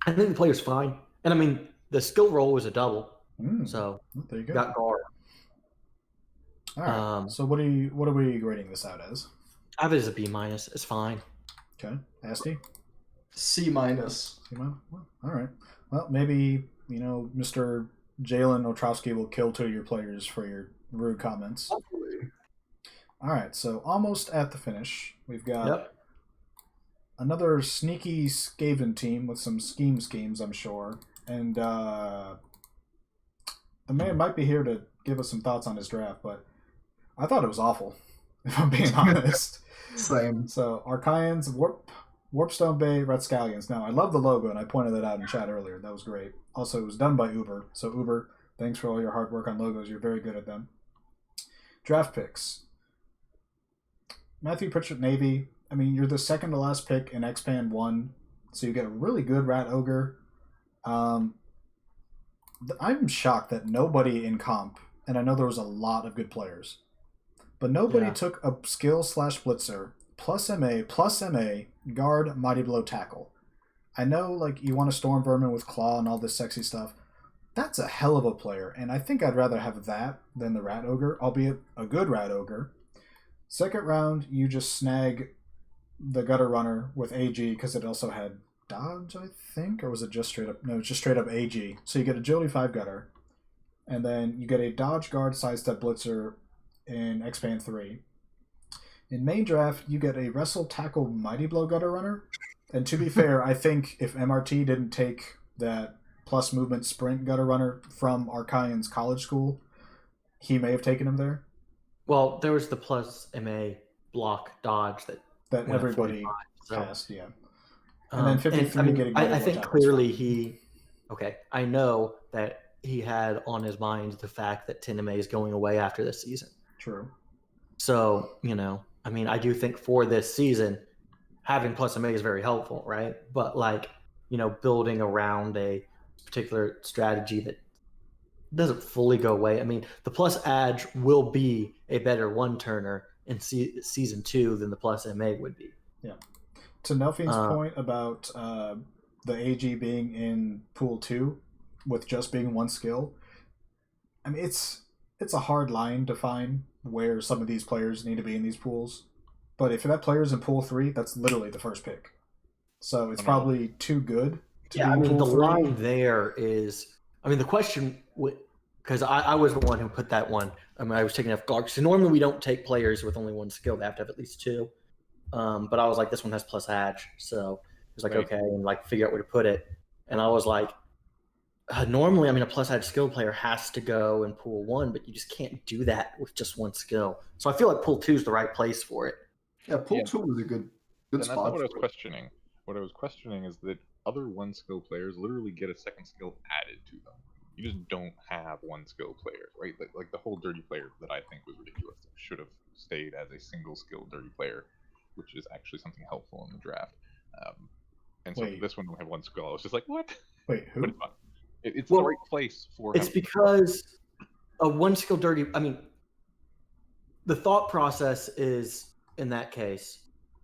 I think the player's fine, and the skill roll was a double, so there you go. Got guard. All right. So what are we grading this out as? I have it as a B minus. It's fine. Okay, Asti. C minus. Well, all right. Well, maybe Mr. Jalen Otrowski will kill 2 of your players for your rude comments. Hopefully. All right, so almost at the finish. We've got Yep. another sneaky Skaven team with some schemes, I'm sure. And the man might be here to give us some thoughts on his draft, but I thought it was awful, if I'm being honest. Same. So, Archaeans, Warpstone Bay, Red Scallions. Now, I love the logo, and I pointed that out in chat earlier. That was great. Also, it was done by Uber. So, Uber, thanks for all your hard work on logos. You're very good at them. Draft picks. Matthew Pritchett, Navy. I mean, you're the second to last pick in Expand 1, so you get a really good Rat Ogre. I'm shocked that nobody in comp, and I know there was a lot of good players, but nobody took a skill / blitzer plus MA, guard, mighty blow, tackle. I know, like, you want a Storm Vermin with claw and all this sexy stuff. That's a hell of a player, and I think I'd rather have that than the Rat Ogre, albeit a good Rat Ogre. Second round, you just snag the Gutter Runner with AG because it also had dodge, I think, or was it just straight up? No, it's just straight up AG. So you get Agility 5 Gutter, and then you get a dodge, guard, sidestep blitzer in Expand 3. In main draft, you get a wrestle, tackle, mighty blow Gutter Runner. And to be fair, I think if MRT didn't take that plus movement sprint Gutter Runner from Archaean's college school, he may have taken him there. Well, there was the plus MA block dodge that everybody 45, so. passed, yeah. And then 53 and, getting I think clearly fine. I know that he had on his mind the fact that 10 MA is going away after this season. True. So, I do think for this season, having plus MA is very helpful, right? But building around a particular strategy that doesn't fully go away. I mean, the plus Edge will be a better one-turner in season 2 than the plus MA would be. Yeah. To Nelfine's point about the AG being in pool 2 with just being one skill, I mean, it's a hard line to find where some of these players need to be in these pools. But if that player's in pool 3, that's literally the first pick. So it's probably too good to be in pool 3. Line there is... the question, because I was the one who put that one. I was taking off guard. So normally we don't take players with only one skill. They have to have at least 2. But I was like, this one has plus Edge. So it was like, okay, and figure out where to put it. And I was like, normally, a plus Edge skill player has to go in pool 1, but you just can't do that with just one skill. So I feel like pool 2 is the right place for it. Yeah, pool 2 was a good and spot. That's not what I was questioning. What I was questioning is that other one skill players literally get a second skill added to them. You just don't have one skill players, right? Like the whole dirty player that I think was ridiculous should have stayed as a single skill dirty player, which is actually something helpful in the draft. And so for this one, we have one skill. I was just like, what? Wait, who? It's the right place for. It's because a one skill dirty. The thought process is in that case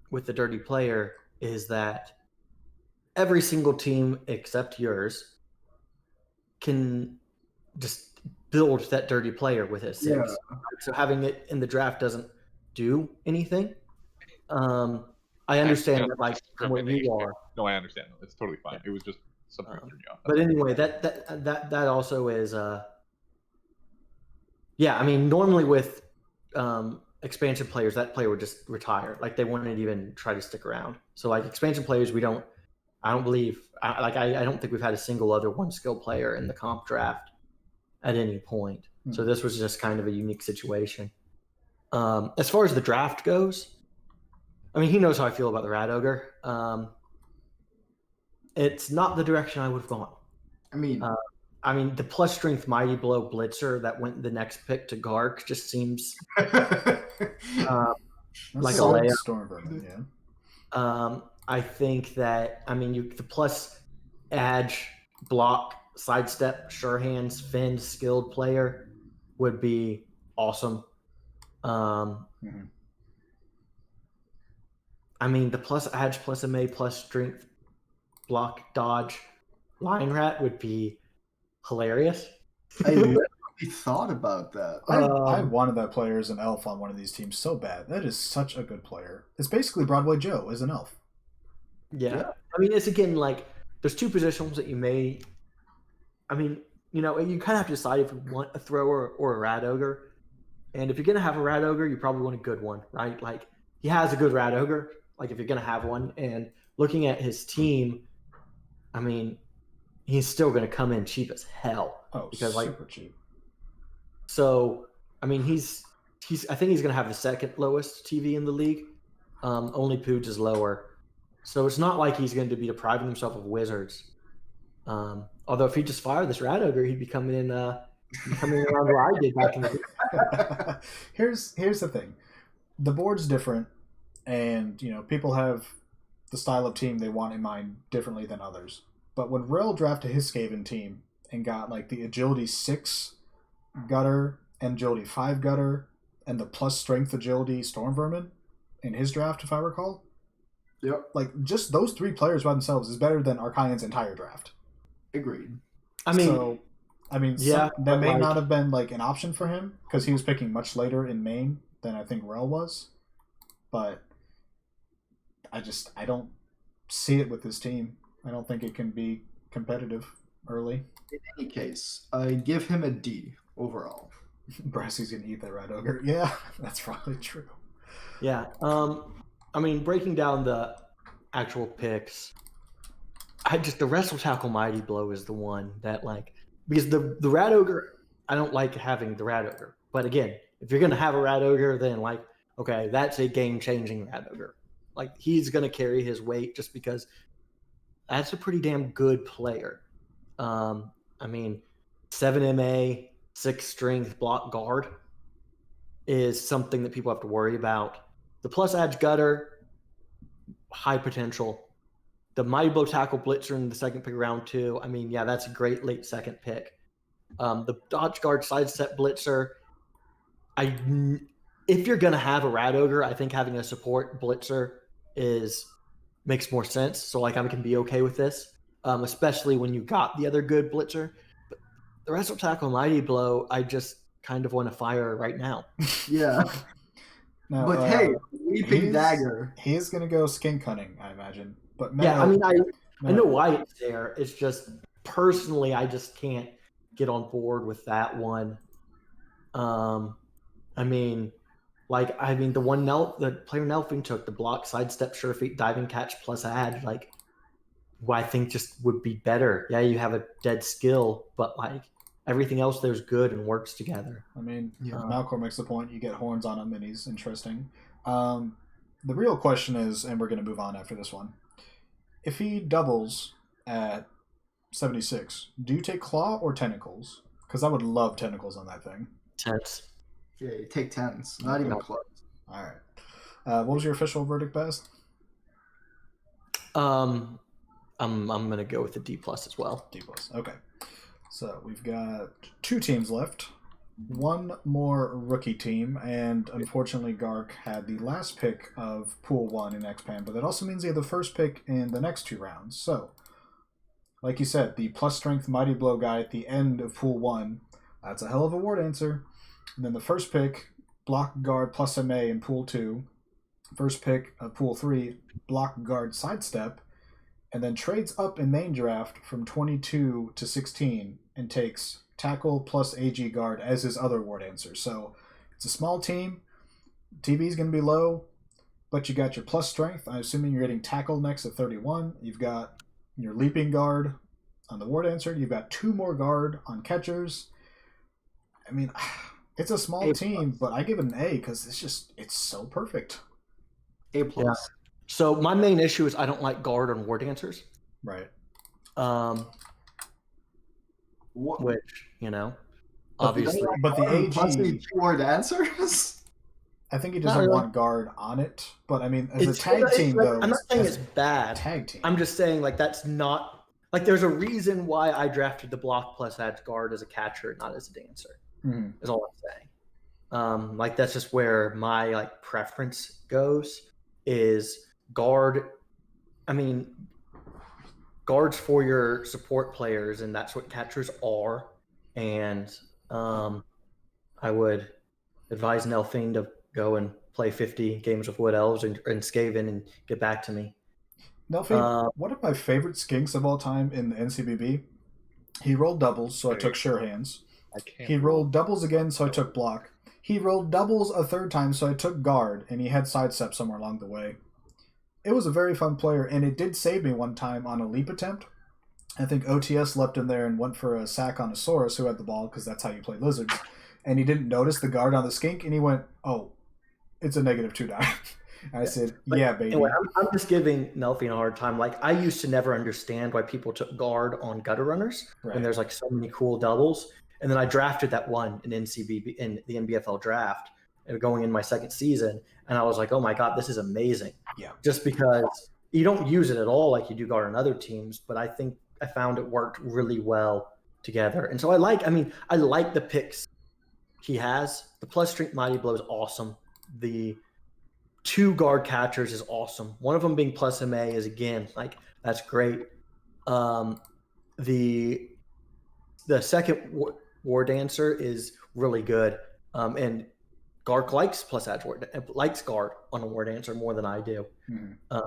with the dirty player is that every single team except yours can just build that dirty player with his 6. Yeah. So having it in the draft doesn't do anything. I understand that, from where you are. No, I understand. It's totally fine. It was just something that threw me off. But anyway, that also is. Normally with expansion players, that player would just retire. They wouldn't even try to stick around. So expansion players, I don't think we've had a single other one skill player in the comp draft at any point. Mm-hmm. So this was just kind of a unique situation. As far as the draft goes, he knows how I feel about the Rat Ogre. It's not the direction I would have gone. The plus strength mighty blow blitzer that went the next pick to Gark just seems like a layup. Storm Vermin, yeah. I think that the plus edge block sidestep sure hands fend skilled player would be awesome. The plus edge plus MA plus strength block dodge line rat would be hilarious. I literally really thought about that. I wanted that player as an elf on one of these teams so bad. That is such a good player. It's basically Broadway Joe as an elf. Yeah. I mean, it's again like there's two positions that you may. I mean, you kind of have to decide if you want a thrower or a rat ogre. And if you're gonna have a rat ogre, you probably want a good one, right? Like he has a good rat ogre. Like if you're gonna have one, and looking at his team, I mean, he's still gonna come in cheap as hell. Oh, because super cheap. So I mean, he's. I think he's gonna have the second lowest TV in the league. Only Pooch is lower. So it's not like he's going to be depriving himself of wizards. Although if he just fired this rat ogre, he'd be coming in around where I did back in the day. Here's the thing. The board's different, and people have the style of team they want in mind differently than others. But when Rel drafted his Skaven team and got like the agility 6 gutter and agility 5 gutter and the plus strength agility storm vermin in his draft, if I recall. Yep. Like, just those 3 players by themselves is better than Arcanion's entire draft. Agreed. That may like, not have been like an option for him because he was picking much later in main than I think Rel was. But I don't see it with this team. I don't think it can be competitive early. In any case, I give him a D overall. Brassy's going to eat that rat ogre. Yeah, that's probably true. Yeah. I mean, breaking down the actual picks, the Wrestle Tackle Mighty Blow is the one that because the Rat Ogre, I don't like having the Rat Ogre. But again, if you're gonna have a Rat Ogre, then okay, that's a game-changing Rat Ogre. Like he's gonna carry his weight just because that's a pretty damn good player. I mean, 7 MA, 6 strength, block guard is something that people have to worry about. The plus edge gutter, high potential. The Mighty Blow Tackle Blitzer in the second pick round 2. I mean, yeah, that's a great late second pick. The Dodge Guard Sidestep Blitzer. If you're gonna have a Rat Ogre, I think having a support Blitzer makes more sense. So I can be okay with this, especially when you got the other good Blitzer. But the Wrestle Tackle Mighty Blow, I just kind of want to fire right now. Yeah. Now, but hey, Leaping Dagger. He's going to go Skink Hunting, I imagine. But I mean, I know why it's there. It's just personally, I just can't get on board with that one. I mean, the player Nelfing took the block, sidestep, sure feet, diving catch plus add. Who I think just would be better. Yeah, you have a dead skill, but everything else there's good and works together. I mean, Malcolm makes the point. You get horns on him, and he's interesting. The real question is, and we're going to move on after this one. If he doubles at 76, do you take claw or tentacles? Because I would love tentacles on that thing. Tens. Yeah, you take 10s. Not even close. All right. What was your official verdict, Baz? I'm gonna go with the D+ as well. D+. Okay. So we've got 2 teams left. One more rookie team, and unfortunately Gark had the last pick of Pool 1 in X-Pan, but that also means he had the first pick in the next 2 rounds. So, like you said, the plus strength Mighty Blow guy at the end of Pool 1, that's a hell of a ward answer. And then the first pick, Block Guard plus MA in Pool 2. First pick of Pool 3, Block Guard Sidestep. And then trades up in main draft from 22 to 16 and takes Tackle plus AG Guard as his other ward answer. So it's a small team. TV is going to be low, but you got your plus strength. I'm assuming you're getting Tackle next at 31. You've got your Leaping Guard on the ward answer. You've got 2 more guard on catchers. I mean, it's a small team, but I give it an A because it's so perfect. A+. Yeah. So my main issue is I don't like guard on ward answers. Right. What? Which, obviously. But the AG ward answers? I think he doesn't want guard on it. But I mean, as a tag team, though. I'm not saying it's bad. Tag team. I'm just saying that's not there's a reason why I drafted the block plus edge guard as a catcher, not as a dancer. Mm-hmm. Is all I'm saying. That's just where my preference goes. Is guard. I mean, guards for your support players, and that's what catchers are. And I would advise Nelfine to go and play 50 games of Wood Elves and Skaven and get back to me. Nelfine, one of my favorite skinks of all time in the NCBB, he rolled doubles, so I took sure hands. He rolled doubles again, so I took block. He rolled doubles a third time, so I took guard, and he had sidestep somewhere along the way. It was a very fun player, and it did save me one time on a leap attempt. I think OTS leapt in there and went for a sack on a Saurus who had the ball, because that's how you play lizards. And he didn't notice the guard on the skink, and he went, "Oh, it's a -2 die." I said, "Yeah, baby." Anyway, I'm just giving Nelfine a hard time. Like, I used to never understand why people took guard on gutter runners when there's like so many cool doubles. And then I drafted that one in NCBB in the NBFL draft, going in my second season, and I was like, "Oh my god, this is amazing!" Yeah. Just because you don't use it at all like you do guard on other teams, but I think I found it worked really well together. And so I like the picks he has. The plus strength mighty blow is awesome. The 2 guard catchers is awesome. One of them being plus MA is, again, like, that's great. The second War Dancer is really good. And Gark likes plus edge likes guard on a War Dancer more than I do. Mm-hmm.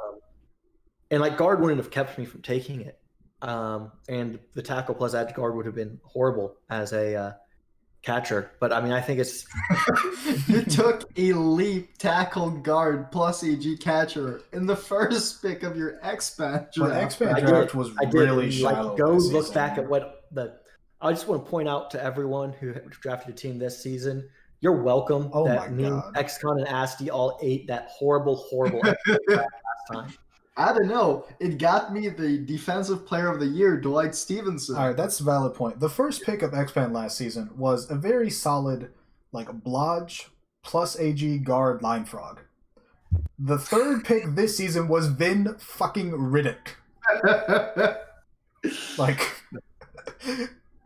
And like, guard wouldn't have kept me from taking it. And the tackle plus edge guard would have been horrible as a catcher, but I mean, I think it's you took elite tackle guard plus EG catcher in the first pick of your X-Band draft. Well, X-Band draft was really shallow. Like, go look back at what I just want to point out to everyone who drafted a team this season. You're welcome. Oh that my god! XCon and Asti all ate that horrible last time. I don't know. It got me the Defensive Player of the Year, Dwight Stevenson. All right, that's a valid point. The first pick of X-Band last season was a very solid, like, Blodge plus AG guard line frog. The third pick this season was Vin fucking Riddick. Like,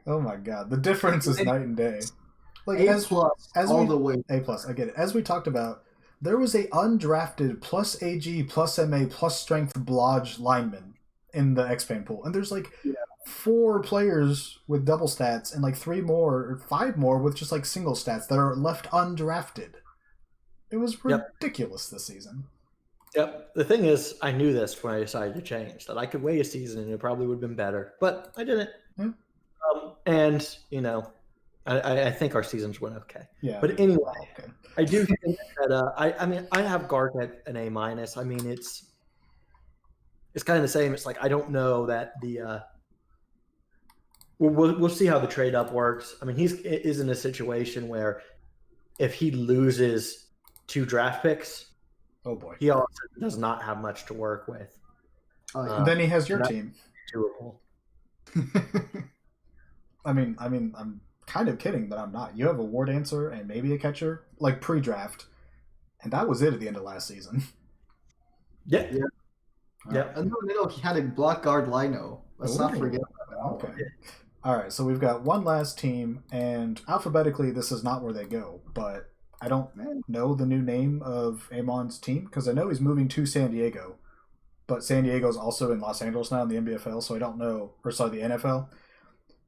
oh my god, the difference is night and day. Like, A+ all the way. A+, I get it. As we talked about, there was a undrafted plus AG plus MA plus strength Blodge lineman in the X-Band pool. And there's like 4 players with double stats and like 3 more or 5 more with just like single stats that are left undrafted. It was ridiculous this season. Yep. The thing is, I knew this when I decided to change, that I could wait a season and it probably would have been better. But I didn't. Yeah. And, you know, I think our seasons went okay. Yeah. But anyway, I do think that I mean, I have Gark at an A-. I mean, it's kind of the same. It's like, I don't know that the we'll see how the trade up works. I mean, is in a situation where if he loses 2 draft picks, oh boy, he also does not have much to work with. Then he has your team. Doable. I mean, I'm kind of kidding, but I'm not. You have a War Dancer and maybe a catcher, like pre-draft, and that was it at the end of last season. Yeah. And in the middle, he had a block guard Lino. Let's not forget that. Okay. All right, so we've got one last team, and alphabetically, this is not where they go, but I don't know the new name of Amon's team, because I know he's moving to San Diego, but San Diego's also in Los Angeles now in the NBFL, so I don't know, or sorry, the NFL.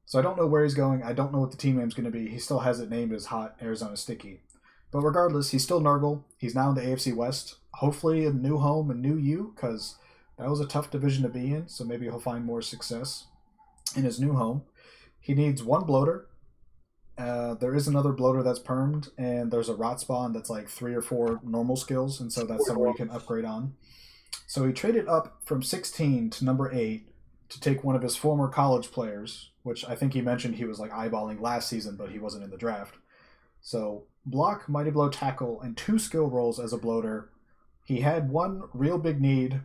So I don't know where he's going. I don't know what the team name's going to be. He still has it named as Hot Arizona Sticky. But regardless, he's still Nurgle. He's now in the AFC West. Hopefully a new home, a new you, because that was a tough division to be in, so maybe he'll find more success in his new home. He needs 1 bloater. There is another bloater that's permed, and there's a rot spawn that's like 3 or 4 normal skills, and so that's somewhere you can upgrade on. So he traded up from 16 to number 8 to take one of his former college players, which I think he mentioned he was like eyeballing last season, but he wasn't in the draft. So block, mighty blow, tackle, and 2 skill rolls as a bloater. He had 1 real big need,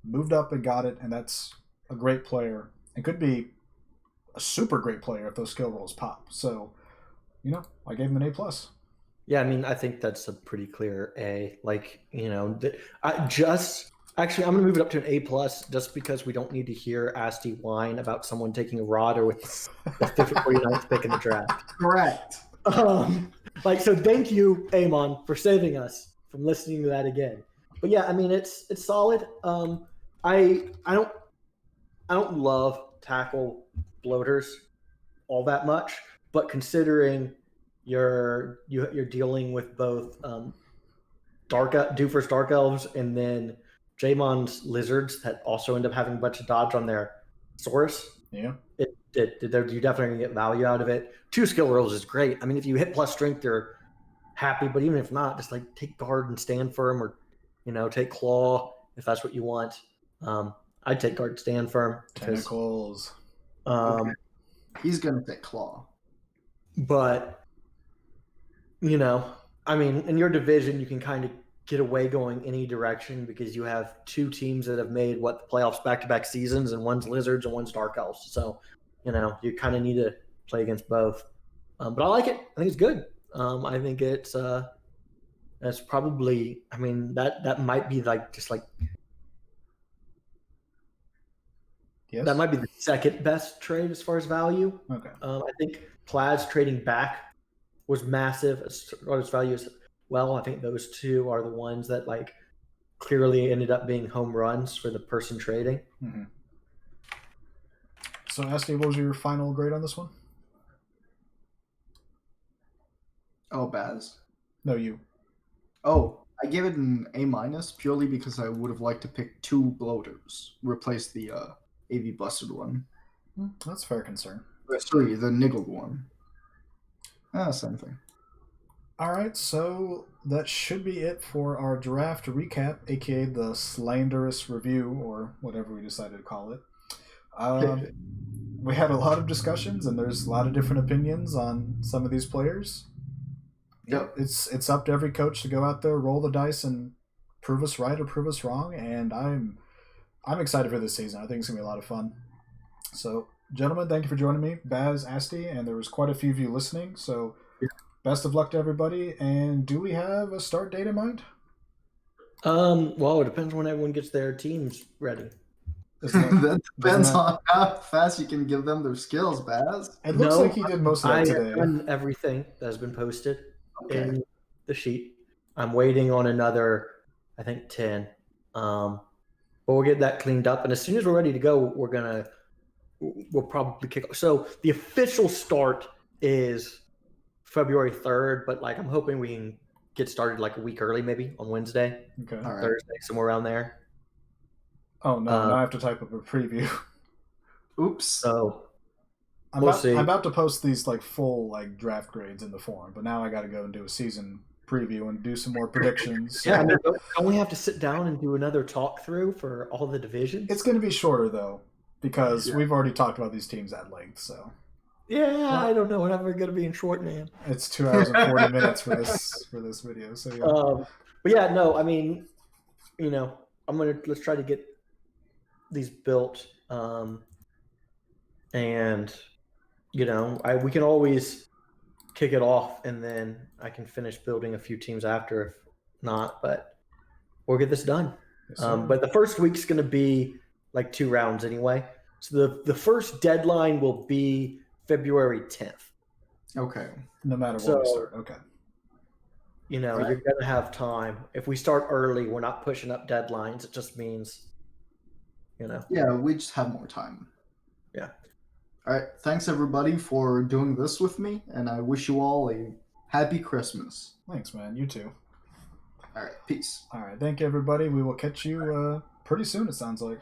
moved up and got it, and that's a great player. It could be a super great player if those skill rolls pop. So, you know, I gave him an A+. Yeah, I mean, I think that's a pretty clear A. Like, you know, actually, I'm going to move it up to an A+, just because we don't need to hear Asti whine about someone taking a Rodder with the 49th pick in the draft. Correct. So thank you, Amon, for saving us from listening to that again. But yeah, I mean, it's solid. I don't love tackle bloaters all that much, but considering you're dealing with both Doofus Dark Elves and then Jamon's Lizards that also end up having a bunch of dodge on their Saurus. Yeah. You definitely gonna get value out of it. 2 skill rolls is great. I mean, if you hit plus strength, you're happy. But even if not, just like take guard and stand firm, or take claw if that's what you want. I'd take guard, stand firm. Tentacles. Okay. He's gonna take claw. But I mean, in your division, you can kind of get away going any direction because you have 2 teams that have made the playoffs back-to-back seasons, and one's Lizards and one's Dark Elves. So, you kind of need to play against both. But I like it. I think it's good. I think it's that's probably. I mean, that might be Yes. That might be the second best trade as far as value. Okay. I think Plaid's trading back was massive as far as value as well. I think those 2 are the ones that clearly ended up being home runs for the person trading. Mm-hmm. So, Asti, what was your final grade on this one? Oh, Baz? No, you. Oh, I gave it an A- purely because I would have liked to pick 2 bloaters, replace the AV busted one. That's a fair concern. Sorry, the niggled one. Same thing. All right, so that should be it for our draft recap, aka the slanderous review, or whatever we decided to call it. We had a lot of discussions, and there's a lot of different opinions on some of these players. Yep. It's up to every coach to go out there, roll the dice, and prove us right or prove us wrong. And I'm excited for this season. I think it's gonna be a lot of fun. So, gentlemen, thank you for joining me, Baz, Asti, and there was quite a few of you listening. So, best of luck to everybody. And do we have a start date in mind? Well, it depends when everyone gets their teams ready. That depends on how fast you can give them their skills, Baz. It looks like he did most of that today. I've done everything that has been posted in the sheet. I'm waiting on another, I think, 10. But we'll get that cleaned up, and as soon as we're ready to go, we'll probably kick off. So the official start is February 3rd, but I'm hoping we can get started a week early, maybe on Wednesday, Okay. All right. Thursday, somewhere around there. Oh no! Now I have to type up a preview. Oops. So I'm about to post these full draft grades in the forum, but now I got to go and do a season preview and do some more predictions. Yeah, I mean, don't we have to sit down and do another talk through for all the divisions? It's going to be shorter though, because we've already talked about these teams at length. So yeah, I don't know when I'm going to be in short, man. it's 2 hours and 40 minutes for this video. So yeah. But yeah, no, I mean, let's try to get these built, and we can always kick it off, and then I can finish building a few teams after if not, but we'll get this done. Yes, But the first week's going to be 2 rounds anyway, so the first deadline will be February 10th. Okay. No matter what we start. Okay. You're going to have time. If we start early, we're not pushing up deadlines. It just means Yeah, we just have more time. Yeah. All right. Thanks, everybody, for doing this with me, and I wish you all a happy Christmas. Thanks, man. You too. All right. Peace. All right. Thank you, everybody. We will catch you pretty soon, it sounds like.